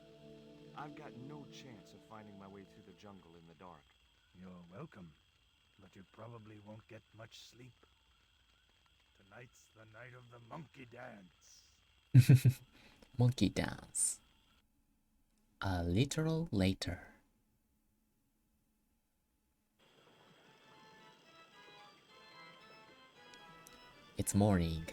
I've got no chance of finding my way through the jungle in the dark. You're welcome, but you probably won't get much sleep. Tonight's the night of the monkey dance. Monkey dance. A little later. It's morning.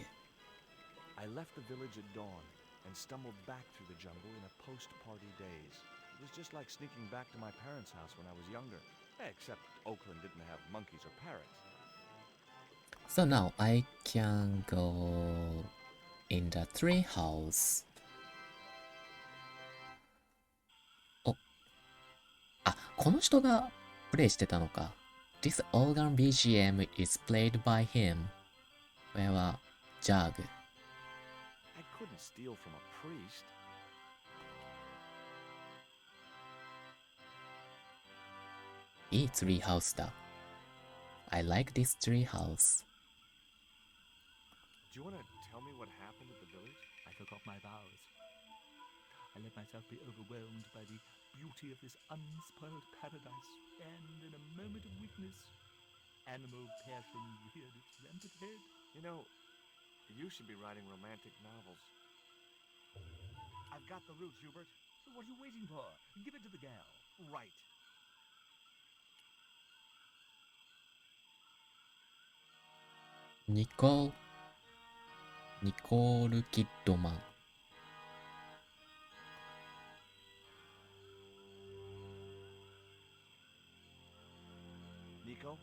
I left the village at dawn and stumbled back through the jungle in a post-party daze. It was just like sneaking back to my parents' house when I was younger. Except Oakland didn't have monkeys or parrots. So now I can go in the tree house. お、あ、この人がプレイしてたのか。This organ BGM is played by him. これはジャーグ。I couldn't steal from a priest. Iいツリーハウスだ。I like this tree house. Do you want to tell me what happened at the village? I forgot my vows. I let myself be overwhelmed by the beauty of this unspoiled paradise, and in a moment of weakness, animal passion reared its rampant head. You know, you should be writing romantic novels. I've got the root, Hubert. So what are you waiting for? Give it to the gal. Right.ニコール・キッドマン。Nico,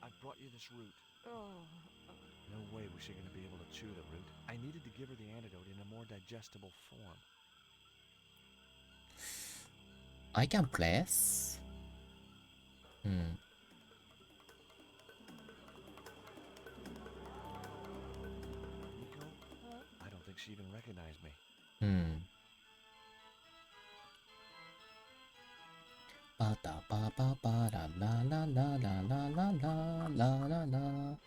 I've brought you this root. No way was she going to be able to chew the root. I needed to give her the antidote in a more digestible form. I can press? Hmm. Nico, I don't think she even recognized me. Hmm. パタパパパラララララララララララ。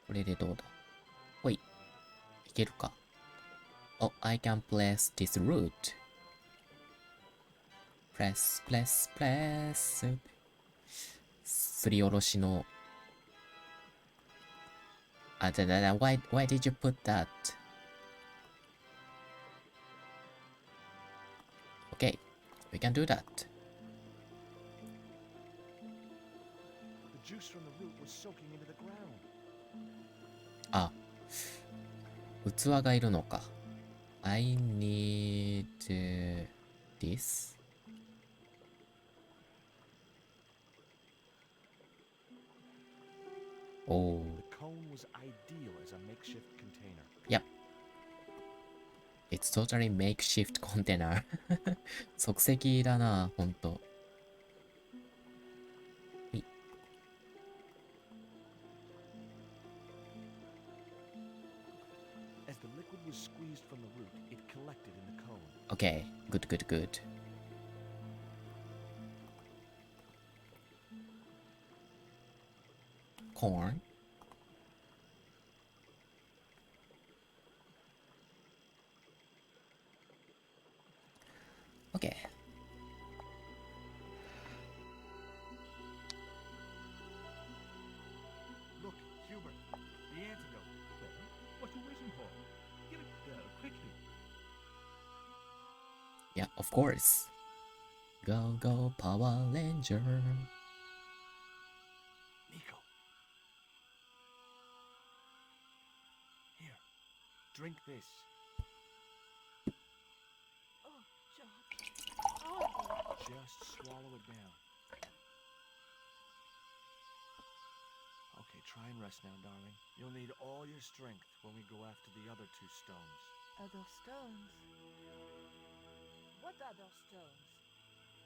これでどうだ？ほい。いけるか。Oh, I can press this root. Press, press, press. すりおろしの。あ、why did you put that? Okay, we can do that. The juice from the root was soaking into the ground. あ、器がいるのか。I need this. Oh. The cone was ideal as a makeshift container. Yep. It's totally makeshift container. 即席だな、ほんと。As the liquid was squeezed from the root, it collected Okay, good, good, good. Corn. Okay. Look, Hubert, the antidote. Well, what are you waiting for? Give it to girl, quickly. Yeah, of course. Go, go, Power Ranger. Nico. Here, drink this. Oh, George. Oh, Just swallow it down. Okay, try and rest now, darling. You'll need all your strength when we go after the other two stones. other stones. What other stones?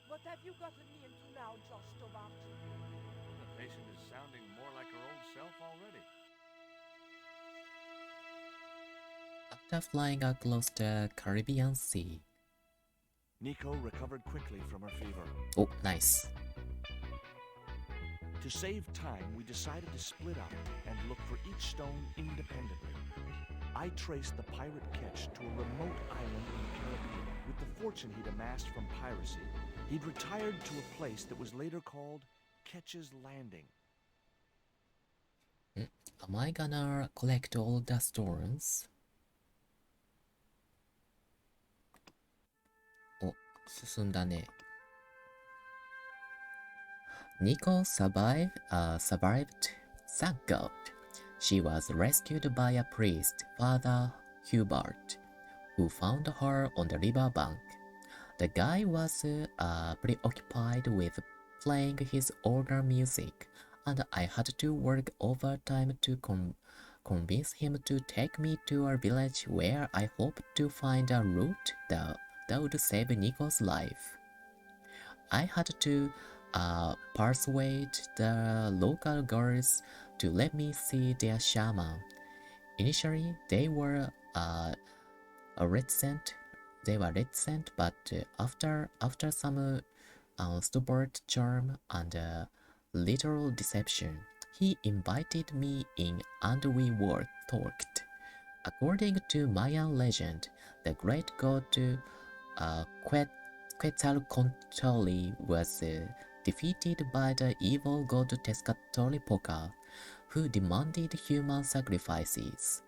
What have you gotten me into now, Josh Stobart? The patient is sounding more like her old self already. After flying across the Caribbean Sea. Nico recovered quickly from her fever. Oh, nice. To save time, we decided to split up and look for each stone independently. I traced the pirate Ketch to a remote island in the Caribbean. With the fortune he'd amassed from piracy, he'd retired to a place that was later called Ketch's Landing. Am I gonna collect all the stones? Oh, 進んだね。Nico survived, thank God. She was rescued by a priest, Father Hubert, who found her on the river bank. The guy was preoccupied with playing his organ music, and I had to work overtime to convince him to take me to a village where I hoped to find a route that would save Nico's life. I had to persuade the local girls to let me see their shaman. Initially, they were reticent, but after some stubborn charm and little deception, he invited me in and we talked. According to Mayan legend, the great god Quetzalcoatl was defeated by the evil god Tezcatlipoca, who demanded human sacrifices.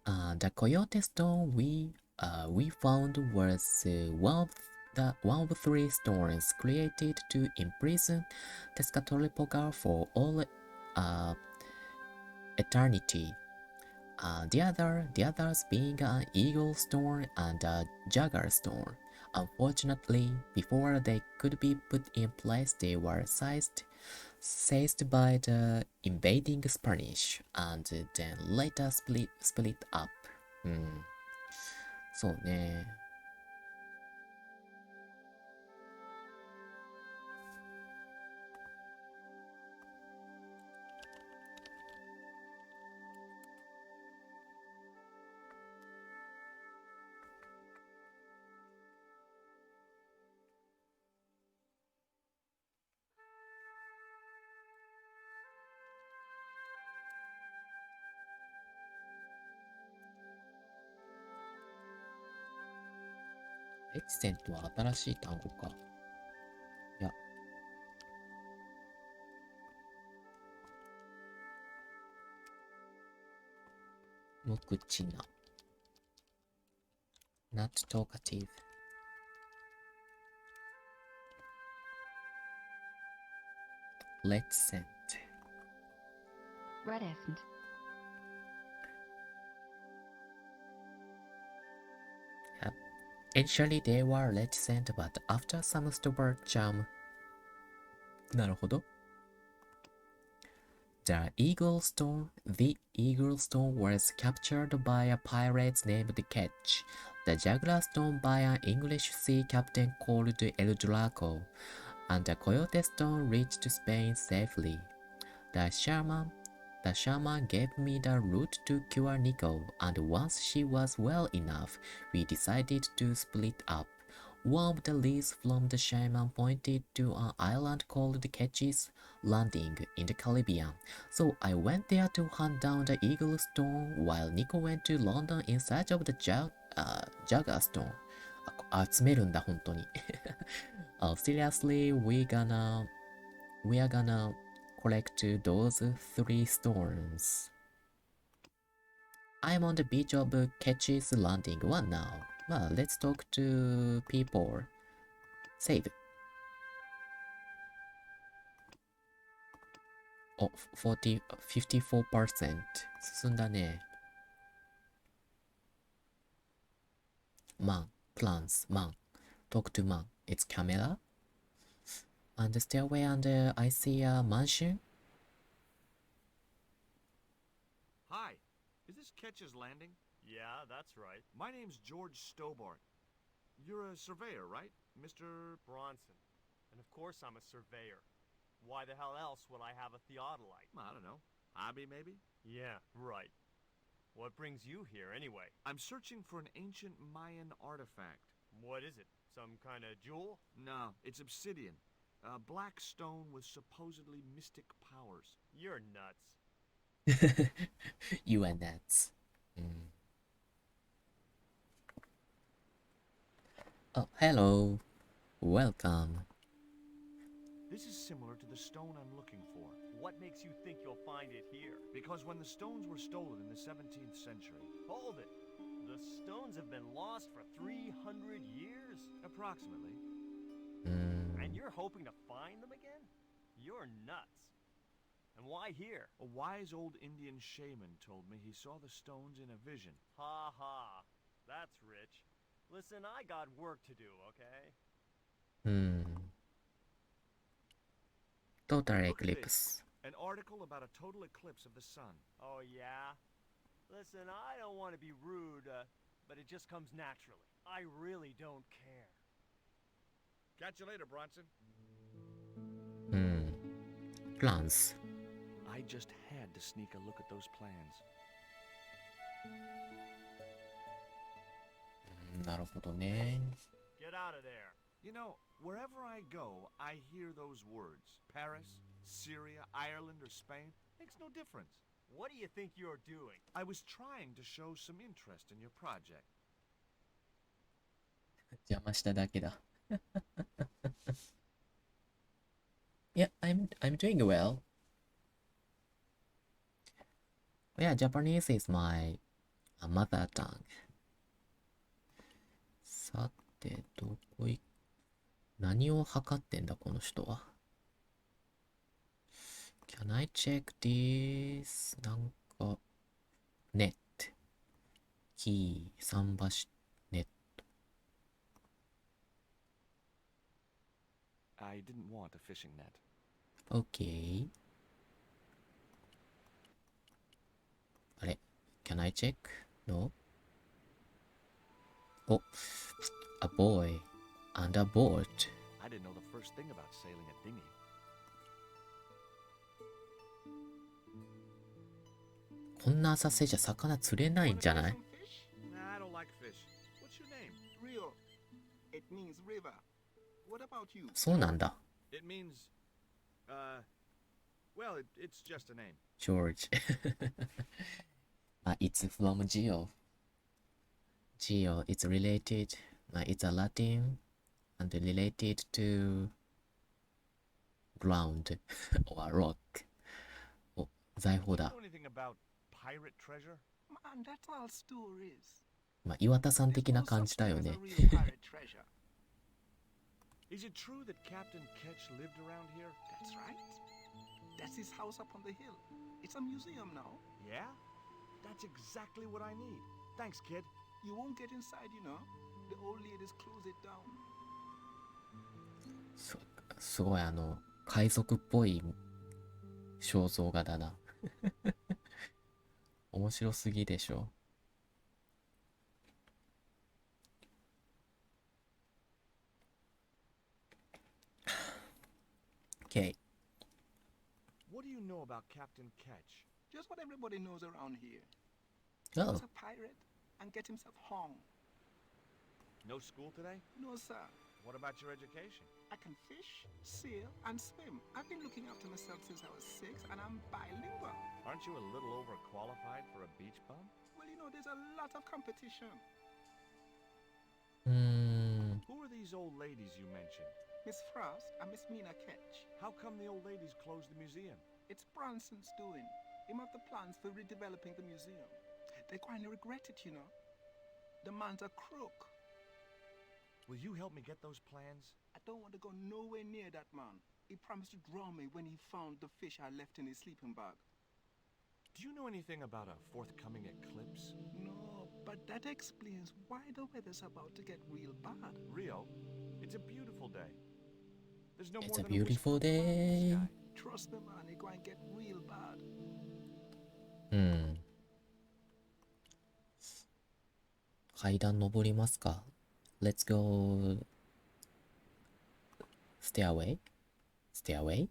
The coyote stone we found was one of 3 stones created to imprison Tezcatlipoca for all eternity. The others being an eagle stone and a jaguar stone. Unfortunately, before they could be put in place, they were seized by the invading Spanish and then later split up. そうね。エキセントは新しい単語か。いや。無口な。not talkative. Reticent. Reticent. Initially they were reticent, but after some stubborn charm. なるほど。The eagle stone was captured by a pirate named Ketch. The jaguar stone by an English sea captain called El Draco. And the coyote stone reached Spain safely. The shaman The shaman gave me the root to cure Nico, and once she was well enough, we decided to split up. One of the leads from the shaman pointed to an island called Ketch's Landing in the Caribbean, so I went there to hunt down the Eagle Stone while Nico went to London in search of the Jagger Stone. 集めるんだ、本当に。Seriously, we are gonna collect those 3 stones. I'm on the beach of Ketch's Landing 1 now. Well, let's talk to people. Save. お、54%。進んだね。Man, plants, man. Talk to man. It's camera. And the stairway and I see a mansion. Hi, is this Ketch's Landing? Yeah, that's right. My name's George Stobart. You're a surveyor, right, Mr. Bronson. And of course I'm a surveyor. Why the hell else would I have a theodolite? I don't know. Hobby, maybe? Yeah, right. What brings you here, anyway? I'm searching for an ancient Mayan artifact. What is it? Some kind of jewel? No, it's obsidian. A black stone with supposedly mystic powers. You're nuts. You are nuts. Oh, hello. Welcome. This is similar to the stone I'm looking for. What makes you think you'll find it here? Because when the stones were stolen in the 17th century... Hold it! The stones have been lost for 300 years? Approximately. And you're hoping to find them again? You're nuts. And why here? A wise old Indian shaman told me he saw the stones in a vision. Ha ha. That's rich. Listen, I got work to do, okay? Total eclipse. An article about a total eclipse of the sun. Oh, yeah? Listen, I don't want to be rude, but it just comes naturally. I really don't care. Catch you later, Bronson. Plans. I just had to sneak a look at those plans. なるほどね。Get out of there. You know, wherever I go, I hear those words. Paris, Syria, Ireland, or Spain. Makes no difference. What do you think you're doing? I was trying to show some interest in your project. 邪魔しただけだ。Yeah, I'm doing well. Yeah, Japanese is my mother tongue. さて、何を測ってんだ、この人は。Can I check this? なんか、ネット。キー、桟橋、ネット。I didn't want a fishing net. Okay. あれ Can I check? No? Oh, a boy and a boat. I didn't know the first thing about sailing a dinghy. こんな浅瀬じゃ魚釣れないんじゃない？ Nah, I don't like fish. What's your name? Rio. It means river. What about you? そうなんだ。It means, well, it's just a name. George. It's from Geo. Geo, it's related. It's a Latin and related to ground or rock. お、財宝だ。Know anything about pirate treasure? Man, that's all stories. 岩田さん的な感じだよね。 There's no such thing as a real pirate treasure. Is it true that Captain Ketch lived around here? That's right. That's his house up on the hill. It's a museum now. Yeah? That's exactly what I need. Thanks, kid. You won't get inside, you know. The old ladies close it down. すごい海賊っぽい肖像画だな。面白すぎでしょ。Okay. What do you know about Captain Ketch? Just what everybody knows around here. Oh. He's a pirate and get himself hung. No school today? No, sir. What about your education? I can fish, sail, and swim. I've been looking after myself since I was 6, and I'm bilingual. Aren't you a little overqualified for a beach bum? Well, you know, there's a lot of competition. Who are these old ladies you mentioned? Miss Frost and Miss Mina Ketch. How come the old ladies closed the museum? It's Branson's doing. Him have the plans for redeveloping the museum. They kind of regret it, you know. The man's a crook. Will you help me get those plans? I don't want to go nowhere near that man. He promised to drown me when he found the fish I left in his sleeping bag. Do you know anything about a forthcoming eclipse? No, but that explains why the weather's about to get real bad. Rio, it's a beautiful day. There's no It's more a than beautiful whisper of a cloud in the day. sky. Trust me, man, it's going to get real bad. 階段登りますか Let's go stairway? Stairway?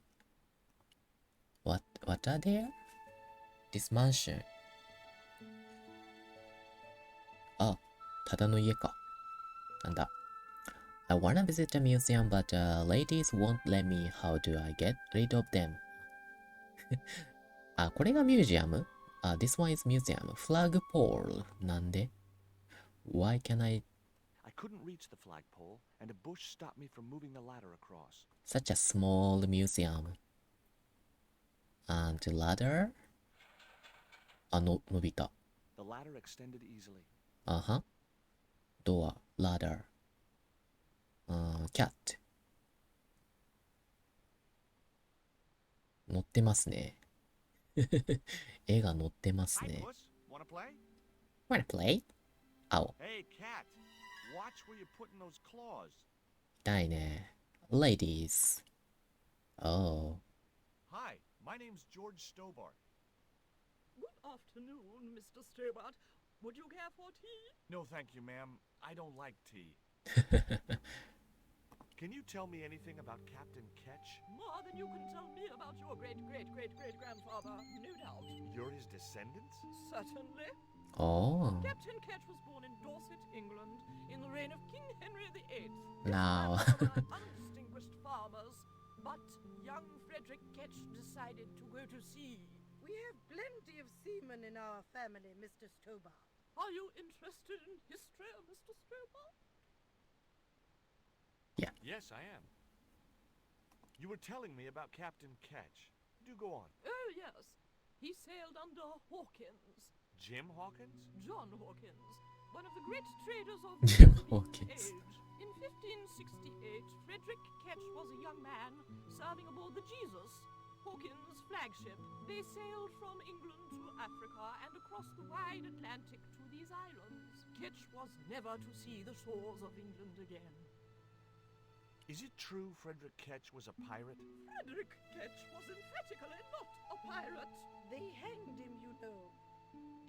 What are there? This mansion. あ、ただの家か。なんだ。I wanna visit a museum, but ladies won't let me. How do I get rid of them? あ、これがミュージアム？あ、this one is museum. Flagpole. なんで？ Why can I? I couldn't reach the flagpole, and a bush stopped me from moving the ladder across. Such a small museum. And ladder? あ、伸びた。The ladder extended easily. Door, ladder. Cat. 乗ってますね。絵が乗ってます Hi, ね。 Puss. Wanna play? Wanna play? 青。 Hey, cat. Watch where you're putting those claws. 痛いね。Ladies. Oh. Hi, my name's George Stobart. Good afternoon, Mr. Stobart. Would you care for tea? No, thank you, ma'am. I don't like tea. Can you tell me anything about Captain Ketch? More than you can tell me about your great-great-great-great-grandfather, no doubt. You're his descendants? Certainly. Oh. Captain Ketch was born in Dorset, England, in the reign of King Henry VIII. Now. Undistinguished farmers, but young Frederick Ketch decided to go to sea. We have plenty of seamen in our family, Mr. Stobart. Are you interested in history, Mr. Stobart? Yes, I am. You were telling me about Captain Ketch. Do go on. Oh, yes. He sailed under Hawkins. Jim Hawkins? John Hawkins, one of the great traders of Jim the Hawkins. age. In 1568, Frederick Ketch was a young man serving aboard the Jesus, Hawkins' flagship. They sailed from England to Africa and across the wide Atlantic to these islands. Ketch was never to see the shores of England again. Is it true Frederick Ketch was a pirate? Frederick Ketch was emphatically not a pirate. They hanged him, you know.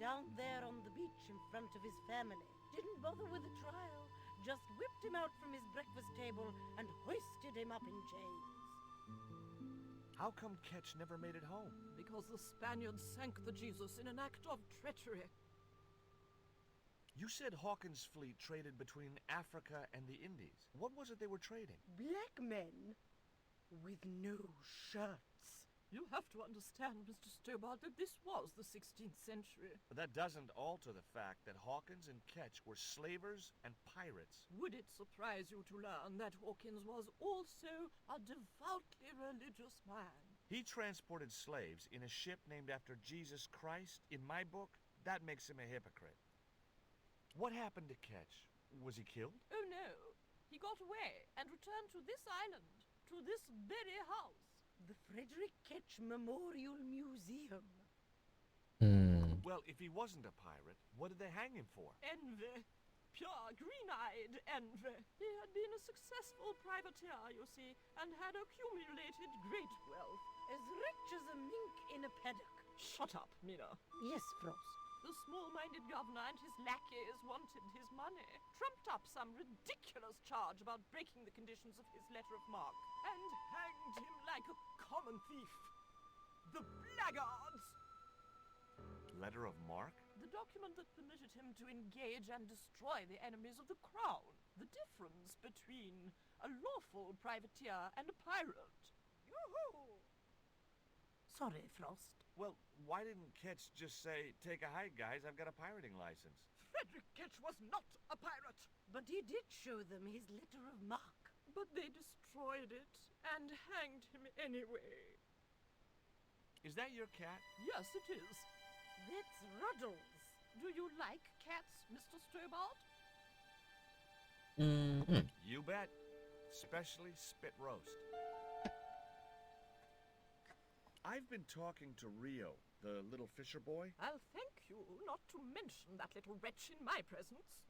Down there on the beach in front of his family. Didn't bother with the trial. Just whipped him out from his breakfast table and hoisted him up in chains. How come Ketch never made it home? Because the Spaniards sank the Jesus in an act of treachery. You said Hawkins' fleet traded between Africa and the Indies. What was it they were trading? Black men with no shirts. You have to understand, Mr. Stobart, that this was the 16th century. But that doesn't alter the fact that Hawkins and Ketch were slavers and pirates. Would it surprise you to learn that Hawkins was also a devoutly religious man? He transported slaves in a ship named after Jesus Christ. In my book, that makes him a hypocrite. What happened to Ketch? Was he killed? Oh no, he got away and returned to this island, to this very house. The Frederick Ketch Memorial Museum. Well, if he wasn't a pirate, what did they hang him for? Envy. Pure, green-eyed envy. He had been a successful privateer, you see, and had accumulated great wealth. As rich as a mink in a paddock. Shut up, Mina. Yes, Frost. The small-minded governor and his lackeys wanted his money, trumped up some ridiculous charge about breaking the conditions of his letter of marque, and hanged him like a common thief. The blackguards! Letter of marque? The document that permitted him to engage and destroy the enemies of the crown. The difference between a lawful privateer and a pirate. Yoo-hoo! Sorry, Frost. Well, why didn't Ketch just say, take a hike, guys, I've got a pirating license? Frederick Ketch was not a pirate. But he did show them his letter of marque. But they destroyed it and hanged him anyway. Is that your cat? Yes, it is. That's Ruddles. Do you like cats, Mr. Stobart? You bet. Especially spit roast. I've been talking to Rio, the little fisher boy. I'll thank you not to mention that little wretch in my presence.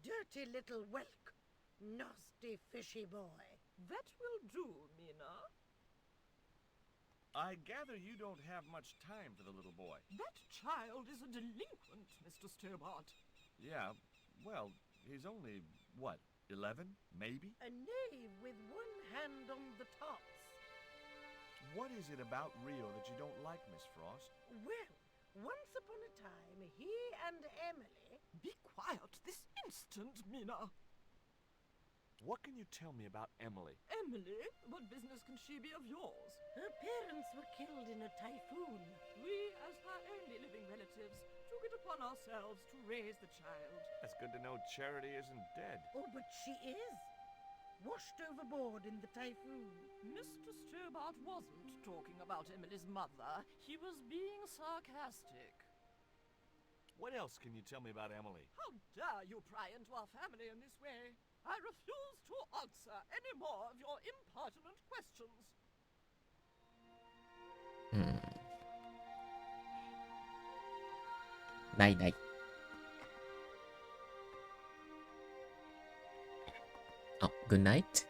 Dirty little whelk. Nasty fishy boy. That will do, Mina. I gather you don't have much time for the little boy. That child is a delinquent, Mr. Stobart. Yeah, well, he's only, what, 11, maybe? A knave with one hand on the tops. What is it about Rio that you don't like, Miss Frost? Well, once upon a time, he and Emily... Be quiet this instant, Mina. What can you tell me about Emily? Emily? What business can she be of yours? Her parents were killed in a typhoon. We, as her only living relatives, took it upon ourselves to raise the child. That's good to know Charity isn't dead. Oh, but she is. Washed overboard in the typhoon. Mr. Stobart wasn't talking about Emily's mother. He was being sarcastic. What else can you tell me about Emily? How dare you pry into our family in this way? I refuse to answer any more of your impertinent questions. Night night. Oh, good night.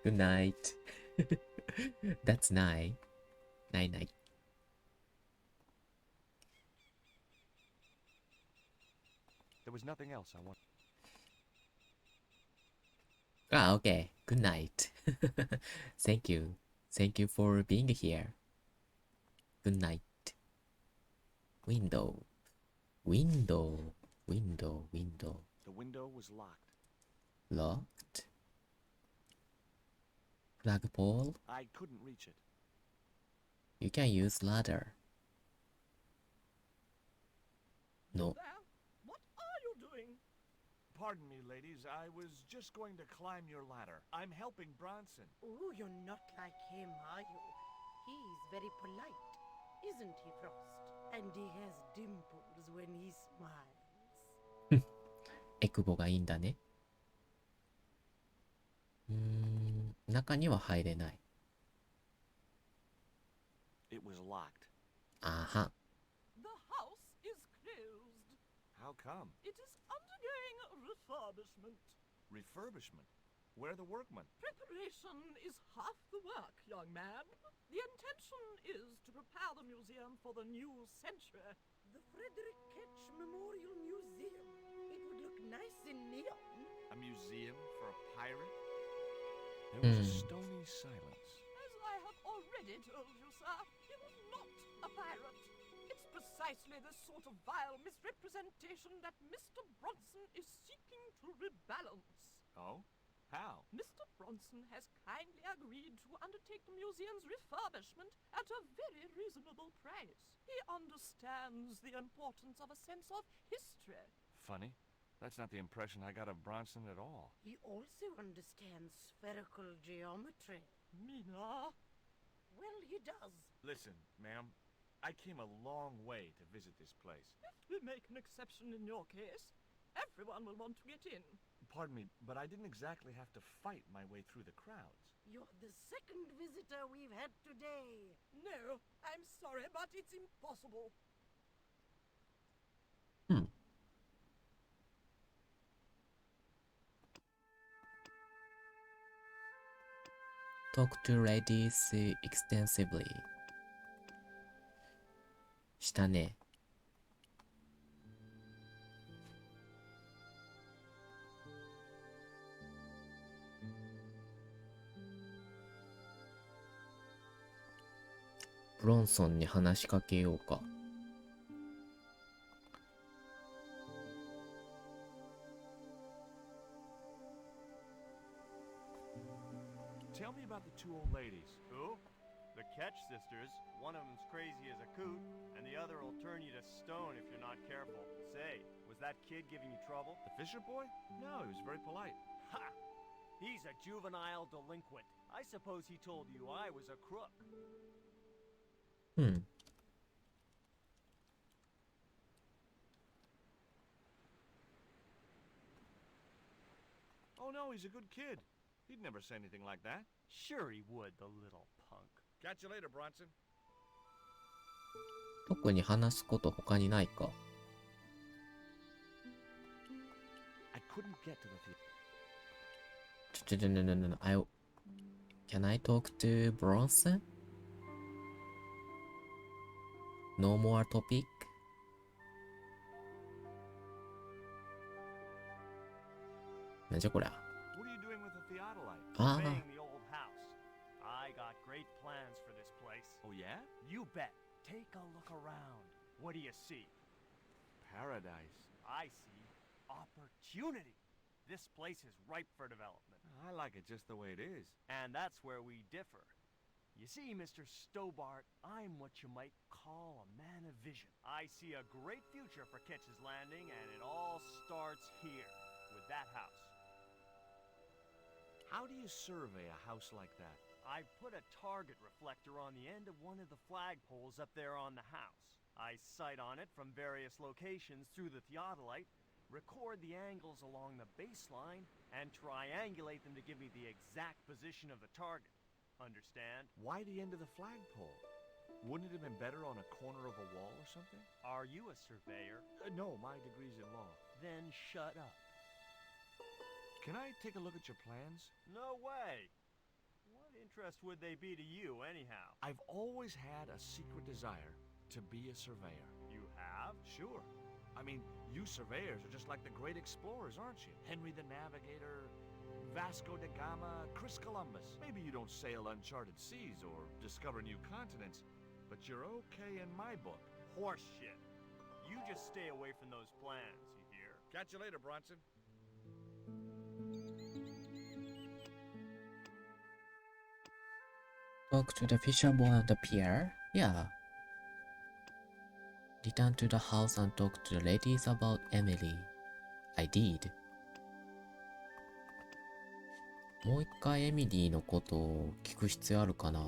Good night. That's night. Night night. There was nothing else I want. Ah, okay. Good night. Thank you. Thank you for being here. Good night. Window. Window. Window. Window. The window was locked. Locked. Flagpole. I couldn't reach it. You can use ladder. No. There? What are you doing? Pardon me, ladies. I was just going to climb your ladder. I'm helping Bronson. Oh, you're not like him, are you? He's very polite, isn't he, Frost? And he has dimples when he smiles. エクボがいいんだね。中には入れない。It was locked. あは。The house is closed. How come? It is undergoing refurbishment. Refurbishment? Where are the workmen? Preparation is half the work, young man. The intention is to prepare the museum for the new century. The Frederick Ketch Memorial Museum. It would look nice in neon. A museum for a pirate? There was a stony silence. As I have already told you, sir, he was not a pirate. It's precisely this sort of vile misrepresentation that Mr. Bronson is seeking to rebalance. Oh? How? Mr. Bronson has kindly agreed to undertake the museum's refurbishment at a very reasonable price. He understands the importance of a sense of history. Funny. That's not the impression I got of Bronson at all. He also understands spherical geometry. Mina? Well, he does. Listen, ma'am. I came a long way to visit this place. If we make an exception in your case, everyone will want to get in. Pardon me, but I didn't exactly have to fight my way through the crowds. You're the second visitor we've had today. No, I'm sorry, but it's impossible. Talk to ladies extensively. したね。ブロンソンに話しかけようか。Tell me about the two old ladies. Who? The Ketch sisters. One of them's crazy as a coot, and the other will turn you to stone if you're not careful. Say, was that kid giving you trouble? The Fisher boy? No, he was very polite. Ha! He's a juvenile delinquent. I suppose he told you I was a crook. Oh no, he's a good kid. He'd never say anything like that. Sure he would, the little punk. Catch you later, Bronson. 特に話すこと他にないか。I couldn't get to the theater. No. Can I talk to Bronson? No more topic? なんじゃこりゃ。What are you doing with the theodolite? Surveying the old house. I got great plans for this place. Oh yeah? You bet. Take a look around. What do you see? Paradise. I see opportunity. This place is ripe for development. I like it just the way it is. And that's where we differ. You see, Mr. Stobart, I'm what you might call a man of vision. I see a great future for Ketch's Landing, and it all starts here, with that house. How do you survey a house like that? I put a target reflector on the end of one of the flagpoles up there on the house. I sight on it from various locations through the theodolite, record the angles along the baseline, and triangulate them to give me the exact position of the target. Understand? Why the end of the flagpole? Wouldn't it have been better on a corner of a wall or something? Are you a surveyor? No, my degree's in law. Then shut up. Can I take a look at your plans? No way! What interest would they be to you, anyhow? I've always had a secret desire to be a surveyor. You have? Sure. I mean, you surveyors are just like the great explorers, aren't you? Henry the Navigator, Vasco da Gama, Chris Columbus. Maybe you don't sail uncharted seas or discover new continents, but you're okay in my book. Horse shit. You just stay away from those plans, you hear? Catch you later, Bronson. Talk to the fisher boy on the pier? Yeah. Return to the house and talk to the ladies about Emily. I did. もう一回エミリーのことを聞く必要あるかな。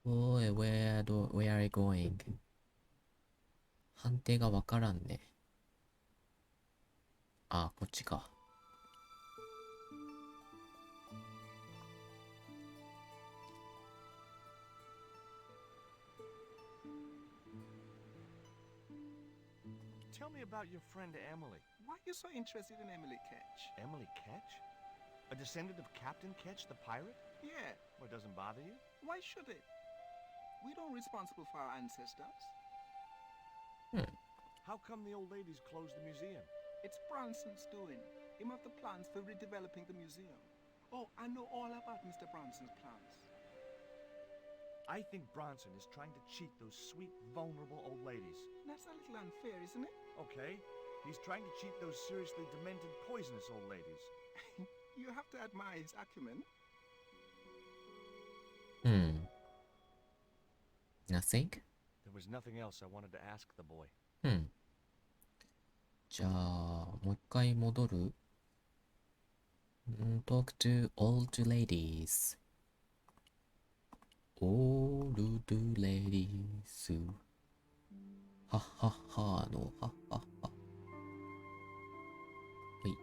おい、where are you going? 判定がわからんね。あ、こっちか。Tell me about your friend Emily. Why are you so interested in Emily Ketch? Emily Ketch? A descendant of Captain Ketch, the pirate? Yeah, Well, it doesn't bother you? why should it? We don't responsible for our ancestors. How come the old ladies closed the museum? It's Bronson's doing. Him have the plans for redeveloping the museum. Oh, I know all about Mr. Bronson's plans. I think Bronson is trying to cheat those sweet, vulnerable old ladies. That's a little unfair, isn't it? Okay, he's trying to cheat those seriously demented, poisonous old ladies. You have to admire his acumen. Nothing? There was nothing else I wanted to ask the boy. じゃあ、もう一回戻る？Talk to old ladies. Old ladies. はっはっはのはっはっは。はい。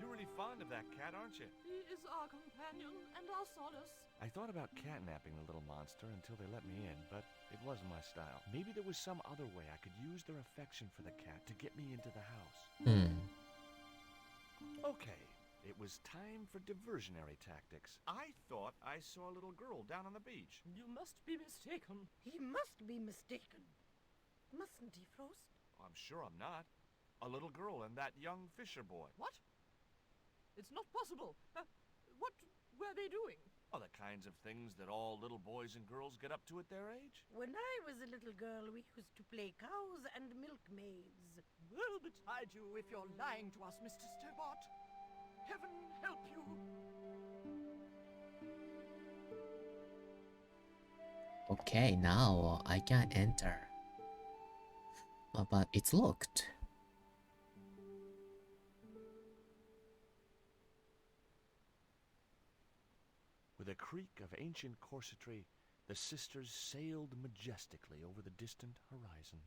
You're really fond of that cat, aren't you? He is our companion and our solace. I thought about catnapping the little monster until they let me in, but it wasn't my style. Maybe there was some other way I could use their affection for the cat to get me into the house. Okay, it was time for diversionary tactics. I thought I saw a little girl down on the beach. You must be mistaken. He must be mistaken. Mustn't defrost? I'm sure I'm not. A little girl and that young fisher boy. What? It's not possible. What were they doing? Oh, the kinds of things that all little boys and girls get up to at their age. When I was a little girl, we used to play cows and milkmaids. Well betide you if you're lying to us, Mr. Stobart. Heaven help you. Okay, now I can enter. But it's locked. With a creak of ancient corsetry, the sisters sailed majestically over the distant horizon.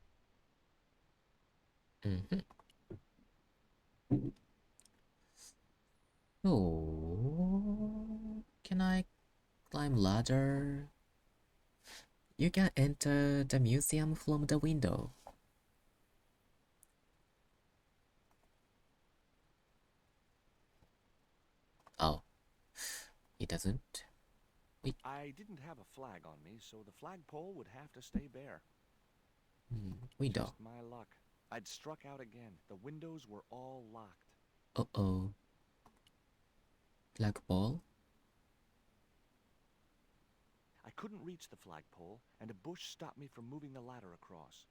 Oh, can I climb ladder? You can enter the museum from the window. Oh, it doesn't. Wait. I didn't have a flag on me, so the flagpole would have to stay bare. Window. Just my luck. I'd struck out again. The windows were all locked. Uh-oh. Flagpole? I couldn't reach the flagpole, and a bush stopped me from moving the ladder across.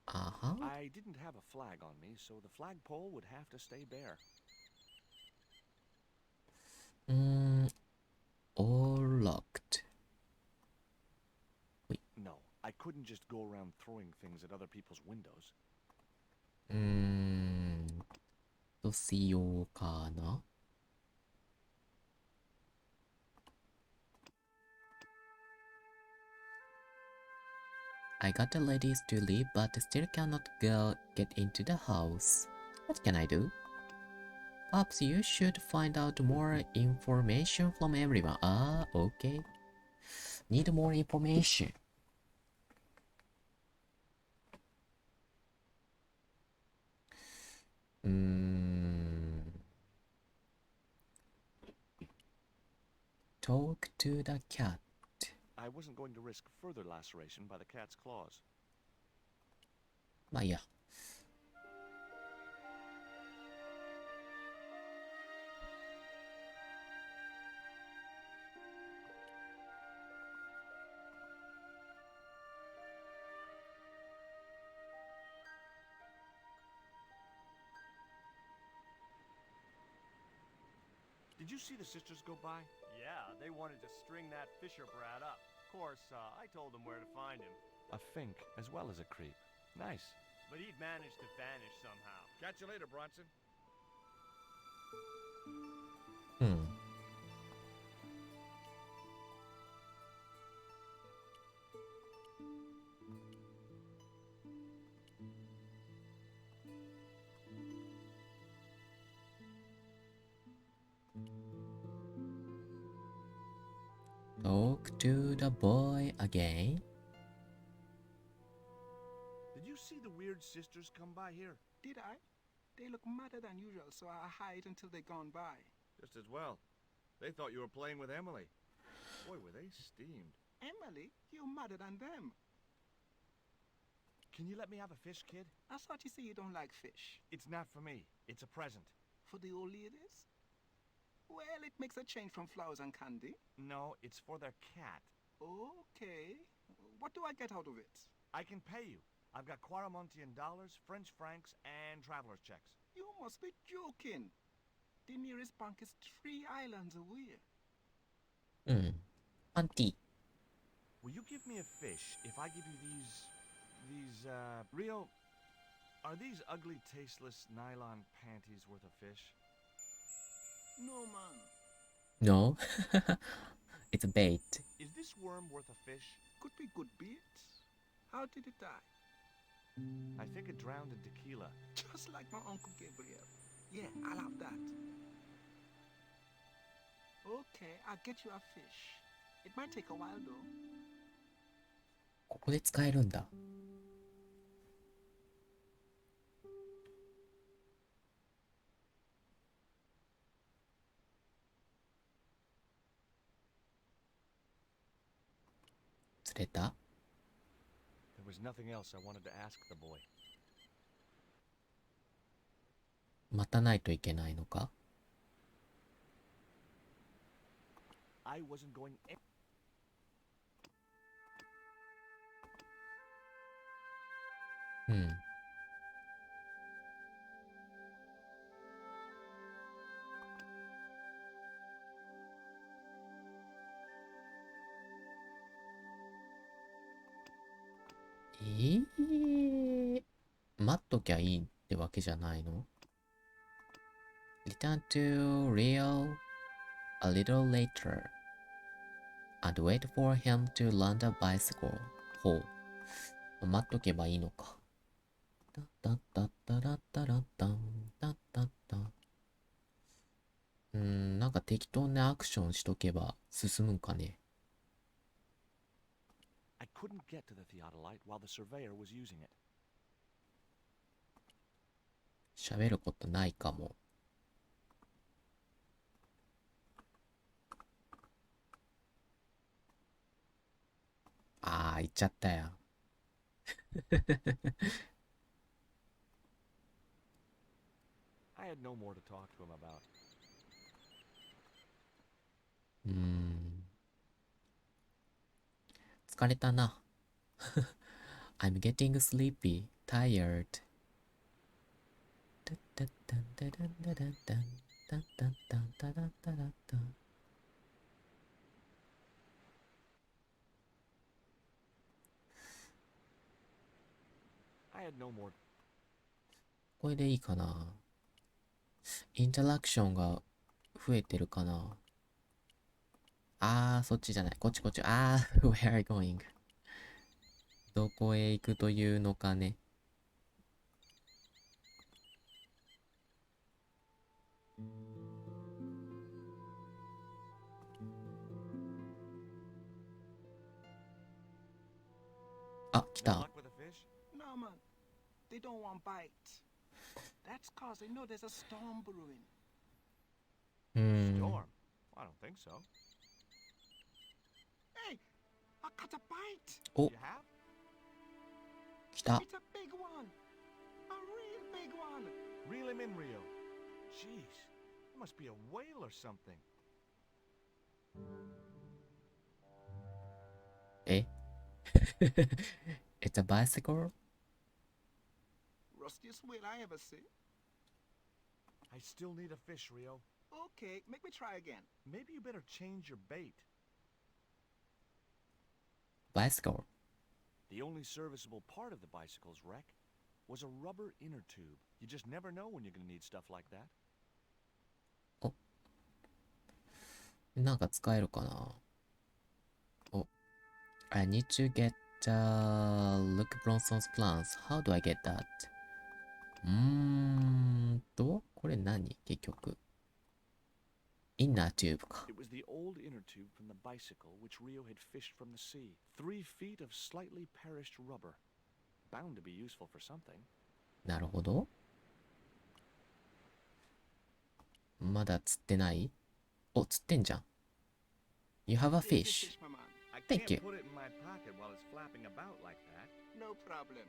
Uh-huh. I didn't have a flag on me, so the flagpole would have to stay bare. All locked. Wait. No, I couldn't just go around throwing things at other people's windows. どうしようかな。I got the ladies to leave, but still cannot get into the house. What can I do? Perhaps you should find out more information from everyone. Ah, okay. Need more information. Talk to the cat. I wasn't going to risk further laceration by the cat's claws. まあいいや。Did you see the sisters go by? Yeah, they wanted to string that Fisher brat up. Of course, I told them where to find him. A fink as well as a creep. Nice. But he'd managed to vanish somehow. Catch you later, Bronson. Talk to the boy again. Did you see the weird sisters come by here? Did I? They look madder than usual, so I hide until they're gone by. Just as well. They thought you were playing with Emily. Boy, were they steamed. Emily, you're madder than them. Can you let me have a fish, kid? I thought you say you don't like fish. It's not for me. It's a present. For the old ladies? Well, it makes a change from flowers and candy. No, it's for their cat. Okay. What do I get out of it? I can pay you. I've got Quaramontian dollars, French francs, and traveler's checks. You must be joking. The nearest bank is 3 islands away. Auntie. Will you give me a fish if I give you Rio, are these ugly, tasteless nylon panties worth a fish? No, man. No. It's a bait. Is this worm worth a fish? Could be good bait. How did it die? I think it drowned in tequila. Just like my Uncle Gabriel. Yeah, I'll have that. Okay, I'll get you a fish. It might take a while though. ここで使えるんだ。釣れた？ There was nothing else I wanted to ask the boy. 待たないといけないのか？ I wasn't going. うん。待っときゃいいってわけじゃないの？ Return to Rio a little later and wait for him to land a bicycle. ほう。待っとけばいいのか。タタタタラタラタンタタタ。なんか適当なアクションしとけば進むんかね。I couldn't get to the theodolite while the surveyor was using it. 喋ることないかも。ああ、言っちゃったよ。I had no more to talk to him about. 疲れたな。I'm getting sleepy, tired. タタタンタタンタタンタンタンタンタンタタンタタンタン。I had no more. これでいいかな。インタラクションが増えてるかな。そっちじゃない。こっちこっち。where are you going? どこへ行くというのかね。来た。No, man. They don't want bite. That's cause they know there's a storm brewing. Storm? I don't think so. Hey, I caught a bite. Oh. You have? 来た。It's a big one. A real big one. Reel him in, Rio. Jeez, it must be a whale or something. えIt's a bicycle? Rustiest whale I ever see. I still need a fish, Rio. Okay, make me try again. Maybe you better change your bait. Bicycle? The only serviceable part of the bicycle's wreck was a rubber inner tube. You just never know when you're gonna need stuff like that. なんか使えるかな。I need to get Luke Bronson's plans. How do I get that? これ何結局。インナーチューブか。It was the old inner tube from the bicycle which Rio had fished from the sea. 3 feet of slightly perished rubber. Bound to be useful for something. なるほど。まだ釣ってない？釣ってんじゃん。You have a fish. I Thank can't you. put it in my pocket while it's flapping about like that. No problem.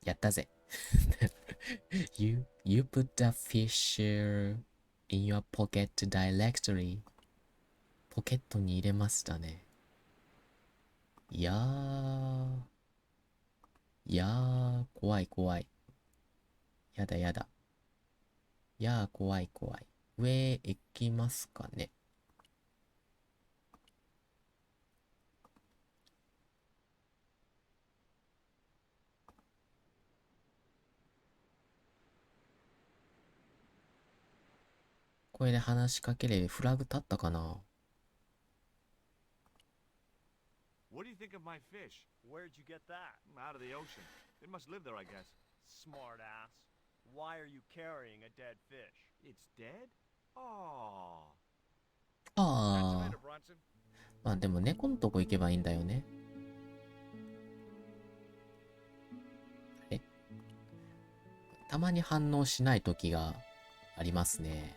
やったぜ。you put the fish in your pocket directly. ポケットに入れましたね。いやー、怖い怖い。やだやだ。怖い怖い。上行きますかね。これで話しかけれフラグ立ったかな。 What do you think of my fish? Where'd you get that? Out of the ocean. It must live there, I guess. Smart ass. Why are you carrying a dead fish? It's dead? Oh. まあでも猫のとこ行けばいいんだよね。たまに反応しない時がありますね。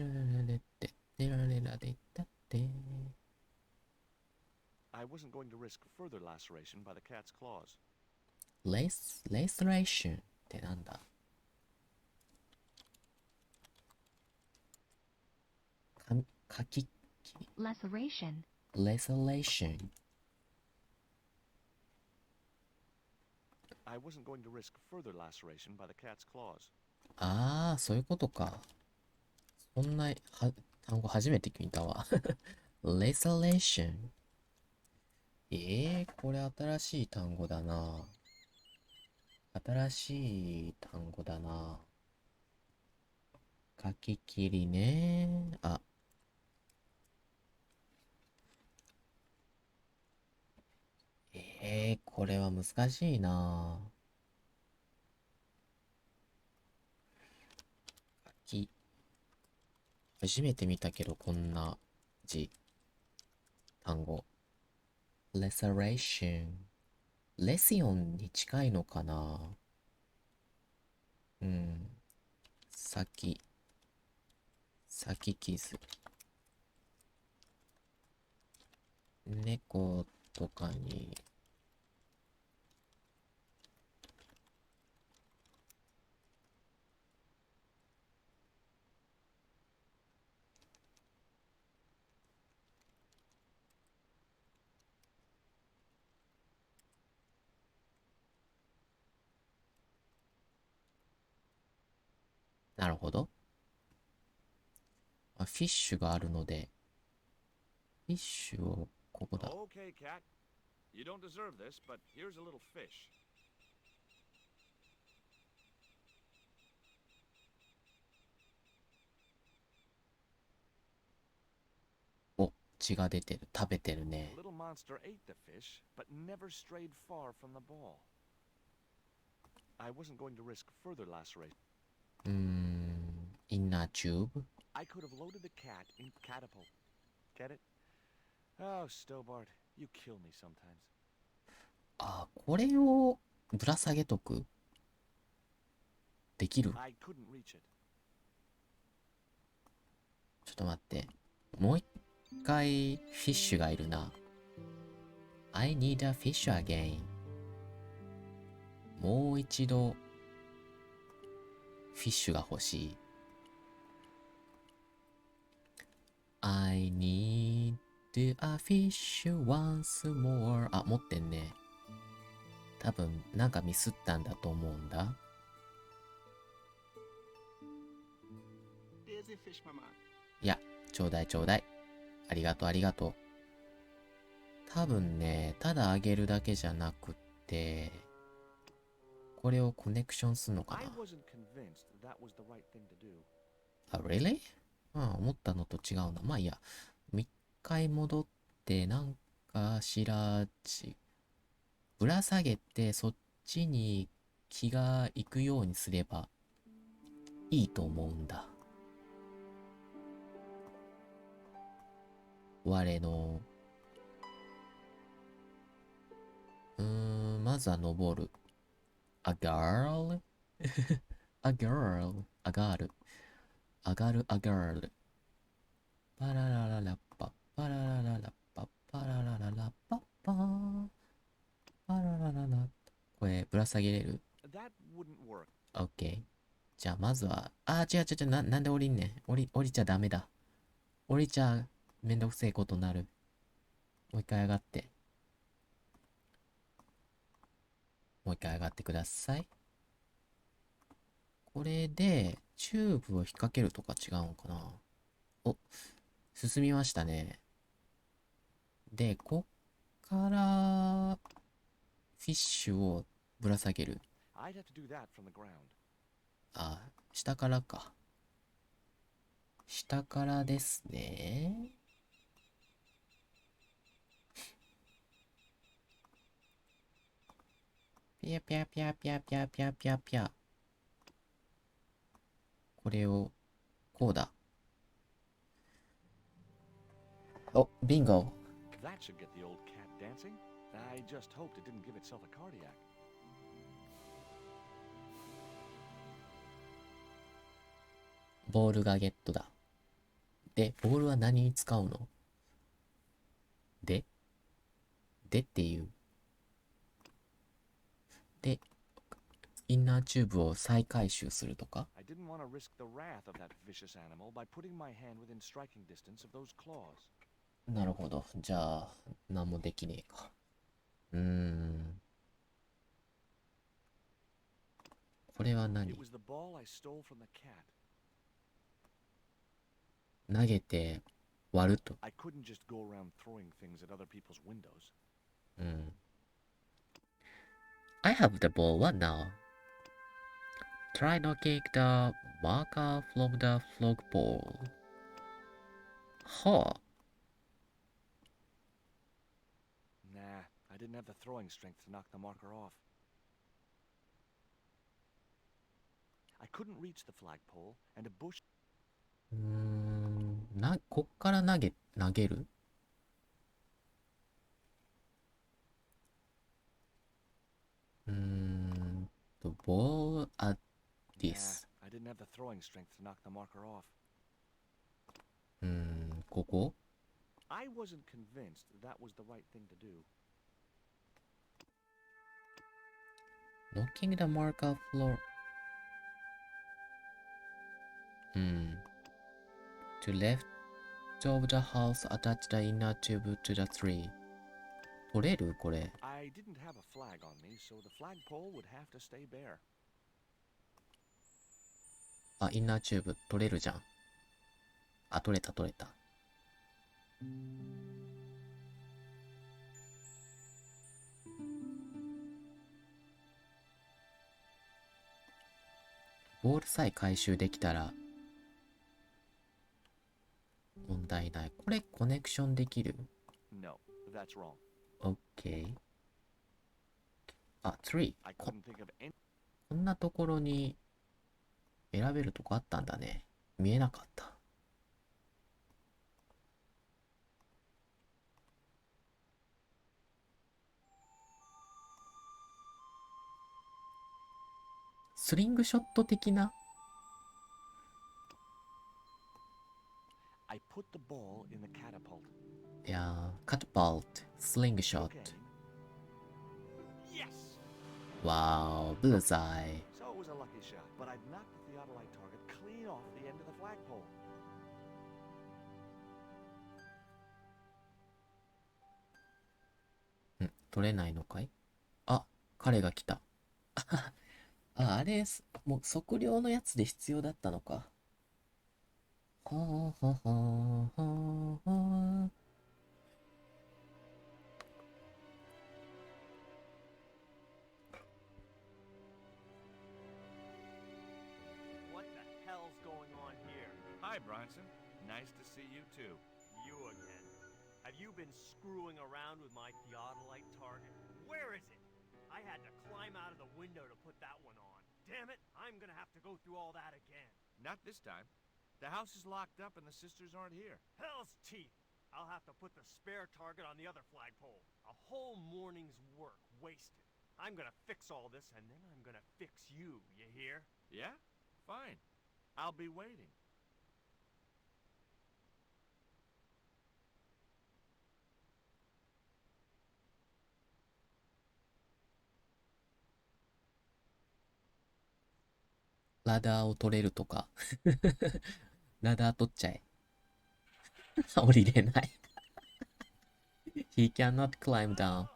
られれってってられられたって。I wasn't going to risk further laceration by the cat's claws. レストレーションってなんだ？かき、Laceration. レソレーション。I wasn't going to risk further laceration by the cat's claws. ああ、そういうことか。そんな単語初めて聞いたわ。レソレーション。これ新しい単語だな。新しい単語だな。書き切りね。あ。これは難しいな。書き。初めて見たけど、こんな字。単語。restoration。レシオンに近いのかな。うん。先傷。猫とかに。なるほど。フィッシュがあるので、フィッシュをここだ。Okay, cat. You don't deserve this, but here's a little fish. お、血が出てる。食べてるね。 The little monster ate the fish, but never strayed far from the ball. I wasn't going to risk further laceration. inner tube? I could have loaded the cat in catapult. Get it? Oh, Stobart, you kill me sometimes. あ、これをぶら下げとく。できる？ I couldn't reach it. ちょっと待って。もう一回フィッシュがいるな。I need a fish again. もう一度フィッシュが欲しい。I need a fish once more. あ、持ってんね。多分なんかミスったんだと思うんだ。There's a fish, my man. いや、ちょうだいちょうだい。ありがとうありがとう。多分ね、ただあげるだけじゃなくって、これをコネクションするのか I な。wasn't convinced that was the right thing to do. あ、really? 思ったのと違うな。まあいいや。一回戻って、なんかしらぶら下げて、そっちに気が行くようにすればいいと思うんだ。我の、まずは登る。A girl? A girl. 上がる。上がる、a girl。パララララッパ、パララララッパ、パララララッパッパー。パララララ。これ、ぶら下げれる？ That wouldn't work. OK。じゃあ、まずは、違う違う違う、なんで降りんねん。降りちゃダメだ。降りちゃめんどくせえことになる。もう一回上がって。もう一回上がってください。これで、チューブを引っ掛けるとか違うんかな。お、進みましたね。で、こっから、フィッシュをぶら下げる。I'd have to do that from the ground. 下からか。下からですね。ピャピャピャピャピャピャピャピャ。これを、こうだ。お、ビンゴ。That should get the old cat dancing. I just hoped it didn't give itself a cardiac. ボールがゲットだ。で、ボールは何に使うの？でっていう。で、インナーチューブを再回収するとか？ I didn't want to risk the wrath of that vicious animal by putting my hand within striking distance of those claws. なるほど。じゃあ、何もできねえか。これは何？ It was the ball I stole from the cat. 投げて割ると。I couldn't just go around throwing things at other people's windows. I have the ball. What now? Try knocking the marker from the flagpole. はあ。Nah, I didn't have the throwing strength to knock the marker off. I couldn't reach the flagpole, and a bush. こっから投げる？ball at this. Nah, I didn't have the throwing strength to knock the marker off. ここ？ I wasn't convinced that was the right thing to do. Knocking the marker floor. To left of the house, attach the inner tube to the tree. 取れる？これ。I didn't have a flag on me, so the flagpole would have to stay bare. インナーチューブ取れるじゃん。取れた。ボールさえ回収できたら問題ない。これコネクションできる？ No, that's wrong. OK。tree。I couldn't think of any. こんなところに選べるとこあったんだね。見えなかった。スリングショット的な？ I put the ball in the catapult. いやー、catapult、slingshot。Yes! Wow, bullseye. So it was a lucky shot, but I'd knocked the theodolite target clean off the end of the flagpole. 取れないのかい？彼が来た。あれ、もう測量のやつで必要だったのか。はあはあはあはあ。What the hell's going on here? Hi, Bronson. Nice to see you too. You again. Have you been screwing around with my theodolite target? Where is it? I had to climb out of the window to put that one on. Damn it, I'm gonna have to go through all that again. Not this time. The house is locked up and the sisters aren't here. Hell's teeth! I'll have to put the spare target on the other flagpole. A whole morning's work wasted. I'm gonna fix all this and then I'm gonna fix you, you hear? Yeah? Fine. I'll be waiting.ラダーを取れるとか。ラダー取っちゃえ。降りれない。He cannot climb down.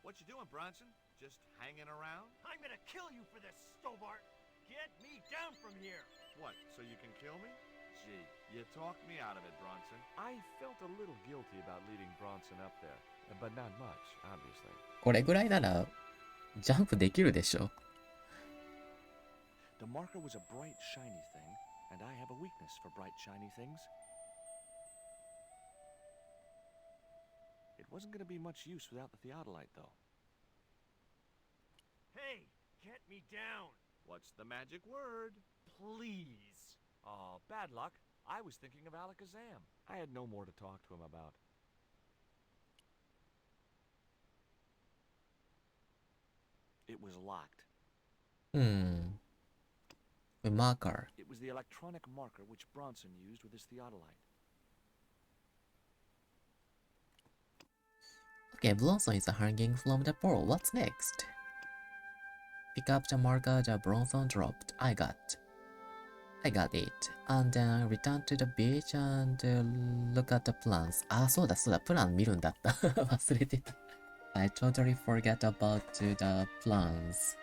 What you doing, Bronson? Just hanging around? I'm gonna kill you for this, Stobart! Get me down from here! What, so you can kill me? Gee, you talked me out of it, Bronson. I felt a little guilty about leading Bronson up there, but not much, obviously. これぐらいなら、ジャンプできるでしょ。The marker was a bright, shiny thing, and I have a weakness for bright, shiny things. It wasn't going to be much use without the theodolite, though. Hey, get me down! What's the magic word? Please! Oh, bad luck. I was thinking of Alakazam. I had no more to talk to him about. It was locked. A marker. It was the electronic marker which Bronson used with his theodolite. Okay, Bronson is hanging from the pole. What's next? Pick up the marker that Bronson dropped. I got it. And then return to the beach and look at the plans. あ、そうだそうだ。プラン見るんだった。忘れてた。I totally forget about the plans.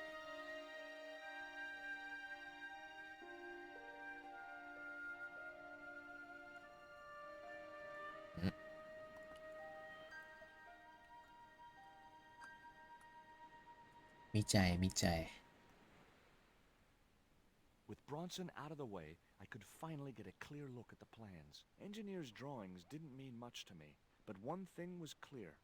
見ちゃえ見ちゃえ。With Bronson out of the way, I could finally get a clear look at the plans. Engineers' drawings didn't mean much to me, but one thing was clear.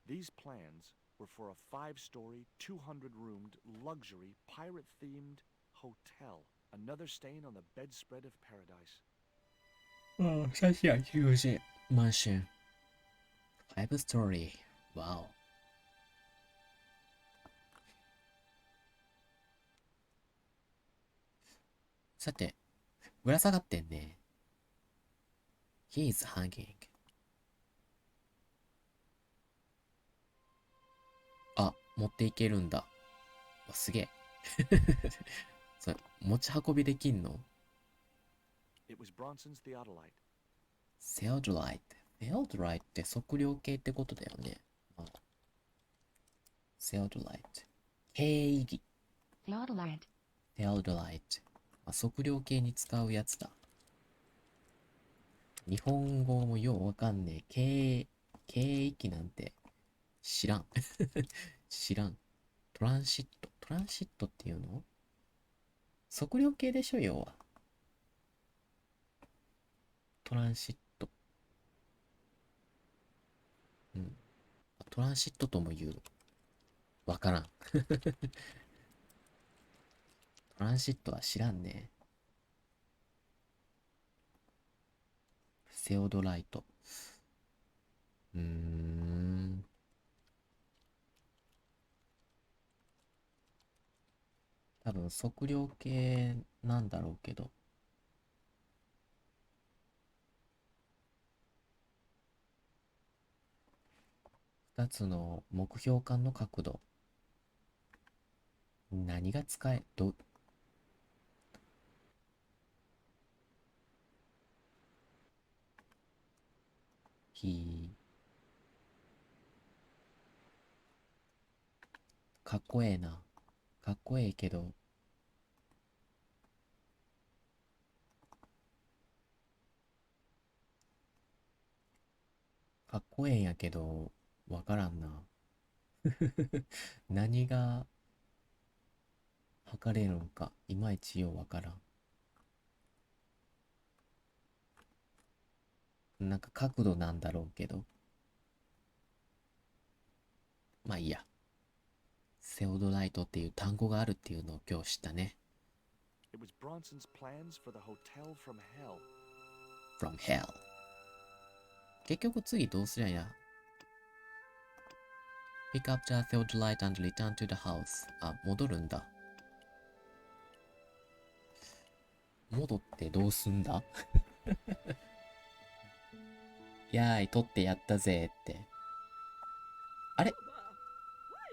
These plans were for a 5-story, 200-roomed, luxury, pirate-themed hotel. Another stain on the bedspread of paradise. 写真は求人。マンション。5-story. Wow. さて、ぶら下がってんね。He is hanging. あ、持っていけるんだ。わ、すげえ。それ、持ち運びできんの？ It was Bronson's theodolite. Theodolite. Theodolite って測量計ってことだよね。Theodolite。計義。Theodolite. Theodolite。測量計に使うやつだ。日本語もようわかんねえ。計域なんて知らん。知らん。トランシット。トランシットっていうの？測量計でしょ、要は。トランシット。うん。トランシットとも言う。わからん。トランシットは知らんね。セオドライト。多分測量計なんだろうけど。2つの目標間の角度。何が使え、かっこええな。かっこええけど。かっこええんやけど、わからんな。何が測れるんかいまいちようわからん。なんか角度なんだろうけど。まあいいや。セオドライトっていう単語があるっていうのを今日知ったね。It was Bronson's plans for the hotel from hell. From hell. 結局次どうすりゃいいや。Pick up the theodolite and return to the house. あ、戻るんだ。戻ってどうすんだやーい、取ってやったぜって。あれ Why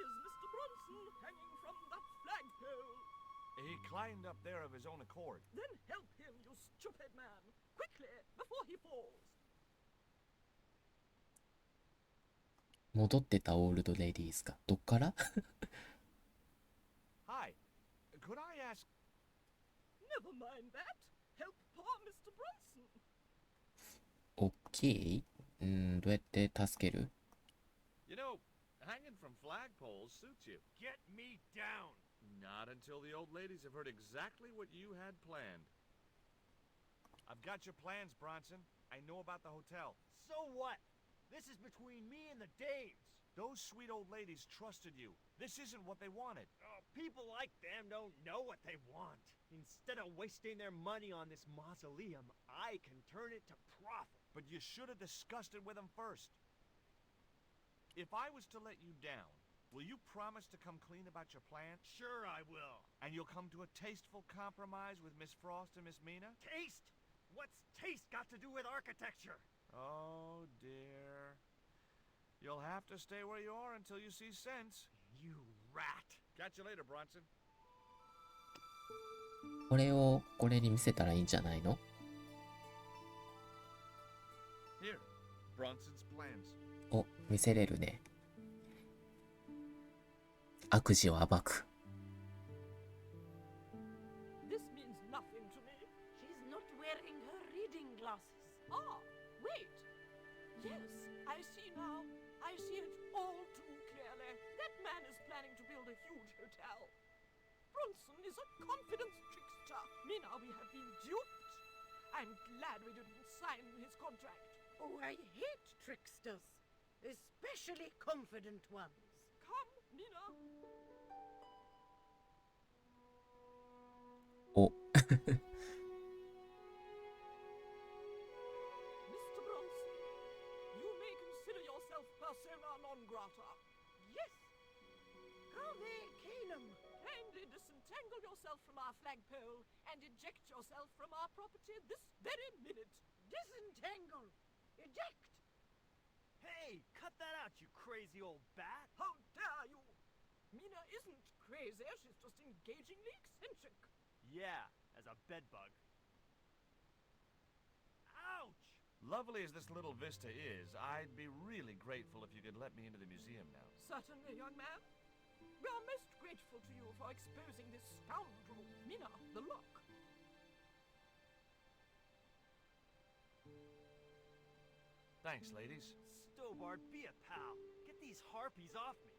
is Mr. Bronson hanging from that flagpole? He climbed up there of his own accord. Then help him, you stupid man! Quickly, before he falls! 戻ってたオールドレディースか。どっから Hi. Could I ask... Never mind that. Help poor Mr. Bronson. オッケー。どうやって助ける You know, hanging from flagpoles suits you. Get me down! Not until the old ladies have heard exactly what you had planned. I've got your plans, Bronson. I know about the hotel. So what? This is between me and the Daves. Those sweet old ladies trusted you. This isn't what they wanted. Oh, people like them don't know what they want. Instead of wasting their money on this mausoleum, I can turn it to profit. But you should have discussed it with them first. If I was to let you down, will you promise to come clean about your plan? Sure I will. And you'll come to a tasteful compromise with Miss Frost and Miss Mina? Taste? What's taste got to do with architecture? Oh, dear. You'll have to stay where you are until you see sense. You rat. Catch you later, Bronson. これをこれに見せたらいいんじゃないの Here, Bronson's plans. お、見せれるね。悪事を暴く。This means nothing to me. She's not wearing her reading glasses. Ah, wait. Yes, I see now. I see it all too clearly. That man is planning to build a huge hotel. Bronson is a confidence trickster. Mina, we have been duped. I'm glad we didn't sign his contract. Oh, I hate tricksters, especially confident ones. Come, Mina. お Mr. Bronson, you may consider yourself persona non grata. Yes. Cave Canum. Kindly disentangle yourself from our flagpole and eject yourself from our property this very minute. Disentangle. Eject. Hey, cut that out, you crazy old bat. How dare you? Mina isn't crazy, she's just engagingly eccentric. Yeah, as a bedbug. Ouch! Lovely as this little vista is, I'd be really grateful if you could let me into the museum now. Certainly, young man. We are most grateful to you for exposing this scoundrel, Mina, the lock. Thanks, ladies. Stobart, be a pal. Get these harpies off me.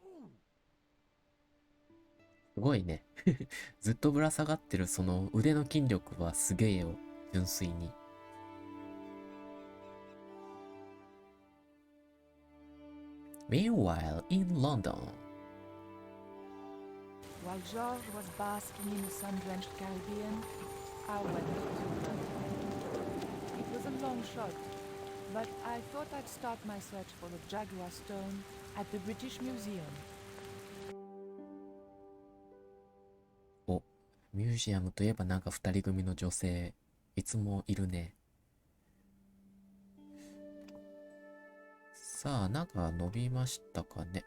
Ooh. すごいね。ずっとぶら下がってるその腕の筋力はすげえよ。純粋に。Meanwhile, in London. While George was basking in the sun-drenched Caribbean, I went to London. It was a long shot, but I thought I'd start my search for the Jaguar Stone at the British Museum. お、ミュージアムといえばなんか二人組の女性、いつもいるね。さあ、なんか伸びましたかね。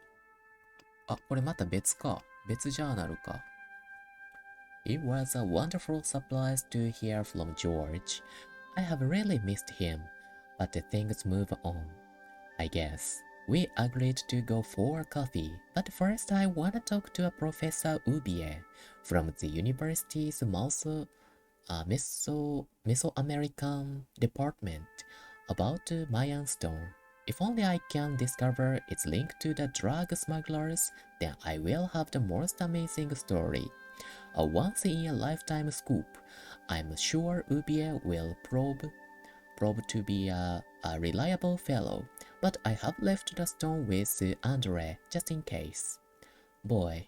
あ、これまた別か。別ジャーナルか。It was a wonderful surprise to hear from George. I have really missed him, but things move on. I guess. We agreed to go for a coffee, but first I want to talk to a Professor Ubier from the university's Mesoamerican department about Mayan stone. If only I can discover its link to the drug smugglers, then I will have the most amazing story. A once-in-a-lifetime scoop. I'm sure Ubie will prove to be a reliable fellow, but I have left the stone with Andre just in case. Boy,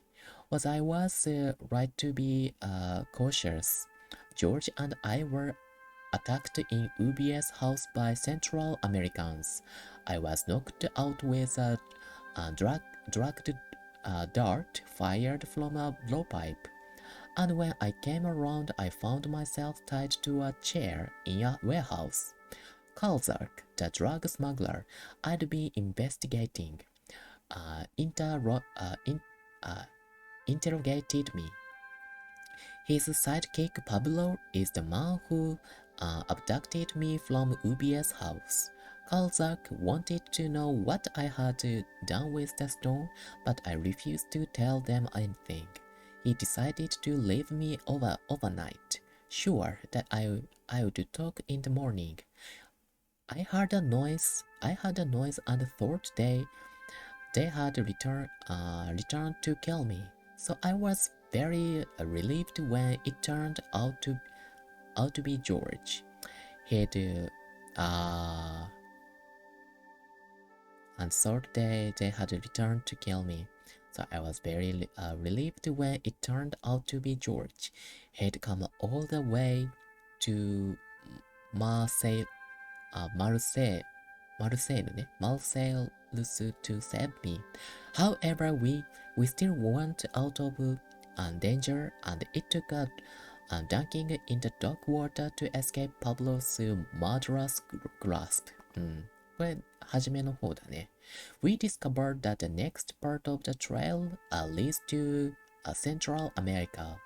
was I right to be cautious. George and I were attacked in Ubie's house by Central Americans. I was knocked out with a drugged dart fired from a blowpipe. And when I came around, I found myself tied to a chair in a warehouse. Kalzark, the drug smuggler I'd been investigating, interrogated me. His sidekick Pablo is the man who abducted me from Ubie's house. Kalzark wanted to know what I had done with the stone, but I refused to tell them anything. He decided to leave me overnight, sure that I would talk in the morning. I heard a noise and thought they had returned to kill me. So I was very relieved when it turned out to be George. He'd and thought they had returned to kill me. So I was very relieved when it turned out to be George. He'd come all the way to Marseille to save me. However, we still weren't out of danger, and it took a dunking in the dark water to escape Pablo's murderous grasp. これ、初めの方だね。We discovered that the next part of the trail leads to Central America,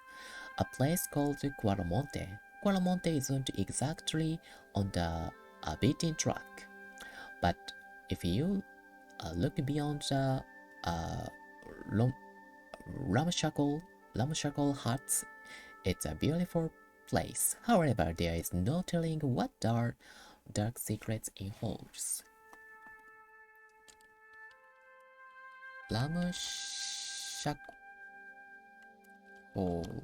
a place called Quaramonte. Quaramonte isn't exactly on the beaten track, but if you look beyond the ramshackle huts, it's a beautiful place. However, there is no telling what dark secrets it holds. ラムシャコー、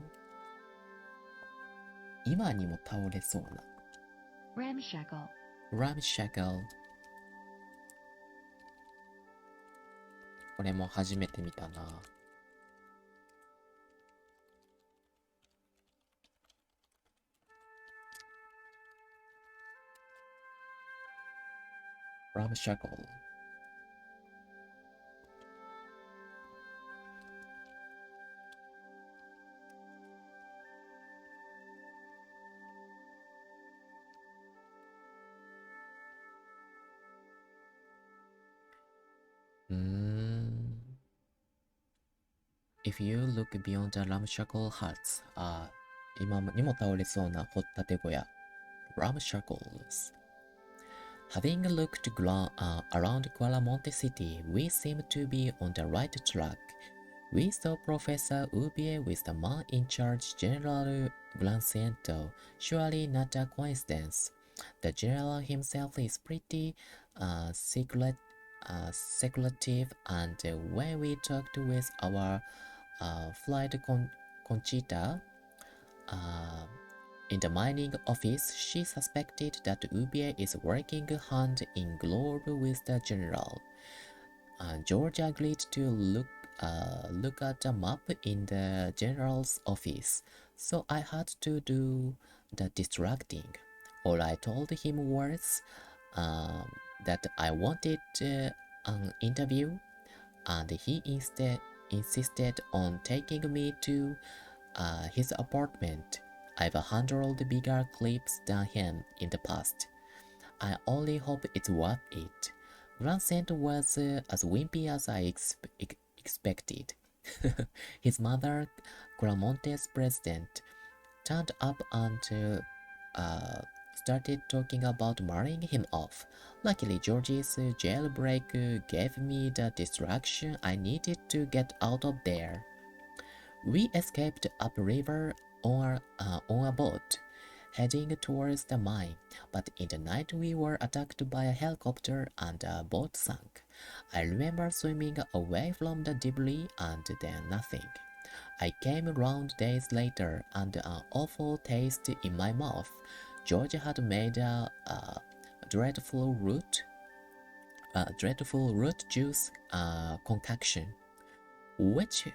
今にも倒れそうな。Ramshackle. Ramshackle。これも初めて見たな。Ramshackle。If you look beyond the ramshackle huts, 今にも倒れそうな掘ったて小屋 ramshackles. Having looked around Quaramonte City, we seem to be on the right track. We saw Professor Ubie with the man in charge, General Glanciento. Surely not a coincidence. The general himself is pretty secretive, and when we talked with our flight Conchita in the mining office, she suspected that Ubie is working hand in glove with the general. George agreed to look at the map in the general's office, so I had to do the distracting. All I told him was that I wanted an interview, and he insisted on taking me to his apartment. I've handled bigger clips than him in the past. I only hope it's worth it. Vincent was as wimpy as I expected. His mother, Quaramonte's president, turned up and started talking about marrying him off. Luckily, George's jailbreak gave me the distraction I needed to get out of there. We escaped upriver on a boat, heading towards the mine, but in the night we were attacked by a helicopter and a boat sank. I remember swimming away from the debris and then nothing. I came around days later and an awful taste in my mouth. George had made a dreadful root juice concoction, which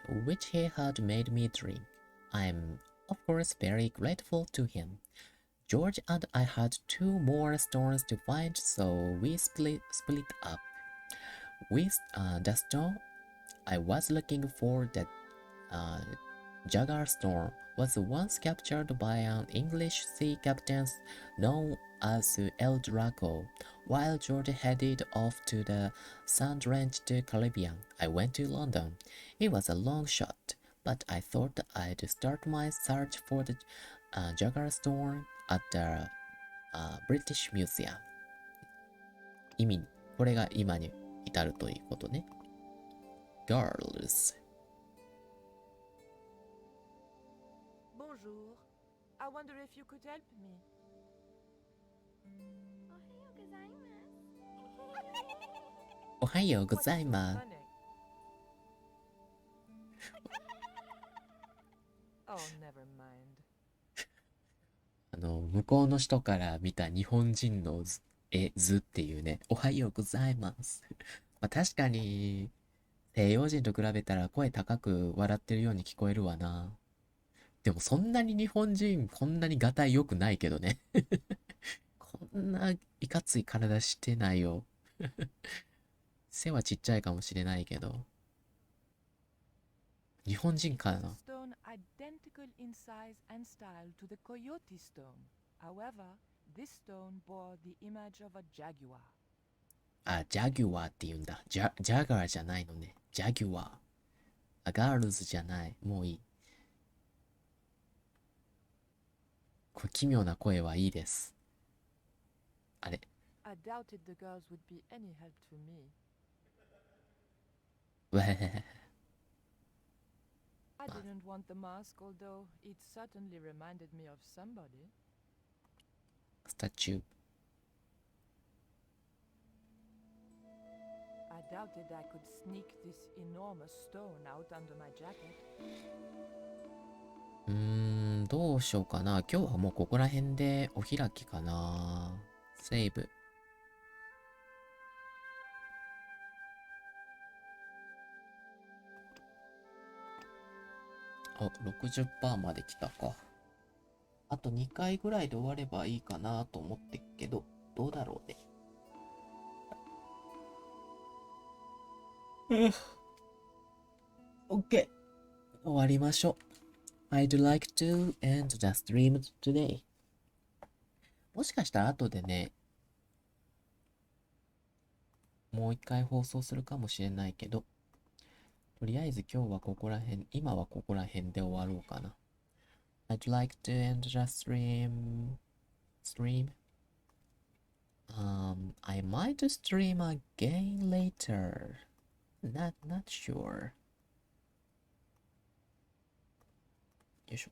he had made me drink. I'm of course very grateful to him. George and I had 2 more stones to find, so we split up. With the stone I was looking for, the Jagger Storm, was once captured by an English sea captain known as El Draco. While George headed off to the sun-drenched Caribbean, I went to London. It was a long shot, but I thought I'd start my search for the Jagger Storm at the British Museum. これが今に至るということね。Girls. Bonjour. I wonder if you could help me. Ohayo gozaimasu. Oh, never mind. 向こうの人から見た日本人の図っていうね、おはようございます。まあ確かに、西洋人と比べたら声高く笑ってるように聞こえるわな。でもそんなに日本人こんなにガタイ良くないけどね。こんないかつい体してないよ。背はちっちゃいかもしれないけど。日本人かな。Stone identical in size and style to the coyote stone. However, this stone bore the image of a jaguar. あ、ジャギュアーって言うんだ。ジャガーじゃないのね。ジャギュアー。あ、ガールズじゃない。もういい。これ奇妙な声はいいです。あれ。I doubted the girls would be any help to me. わへへへ。I didn't want the mask, although it certainly reminded me of somebody. スタチュー。I doubted I could sneak this enormous stone out under my jacket. どうしようかな。今日はもうここら辺でお開きかな。セーブ。あ、60% まで来たか。あと2回ぐらいで終わればいいかなと思ってっけど、どうだろうね。OK。終わりましょう。I'd like to end the stream today. もしかしたら後でね、もう一回放送するかもしれないけど、とりあえず今日はここら辺、今はここら辺で終わろうかな。I'd like to end the stream. I might stream again later. Not sure. よいしょ。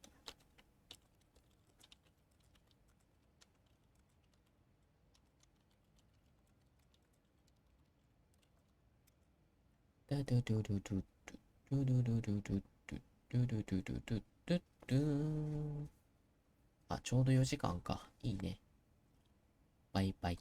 あ、ちょうど4時間か。いいね。バイバイ。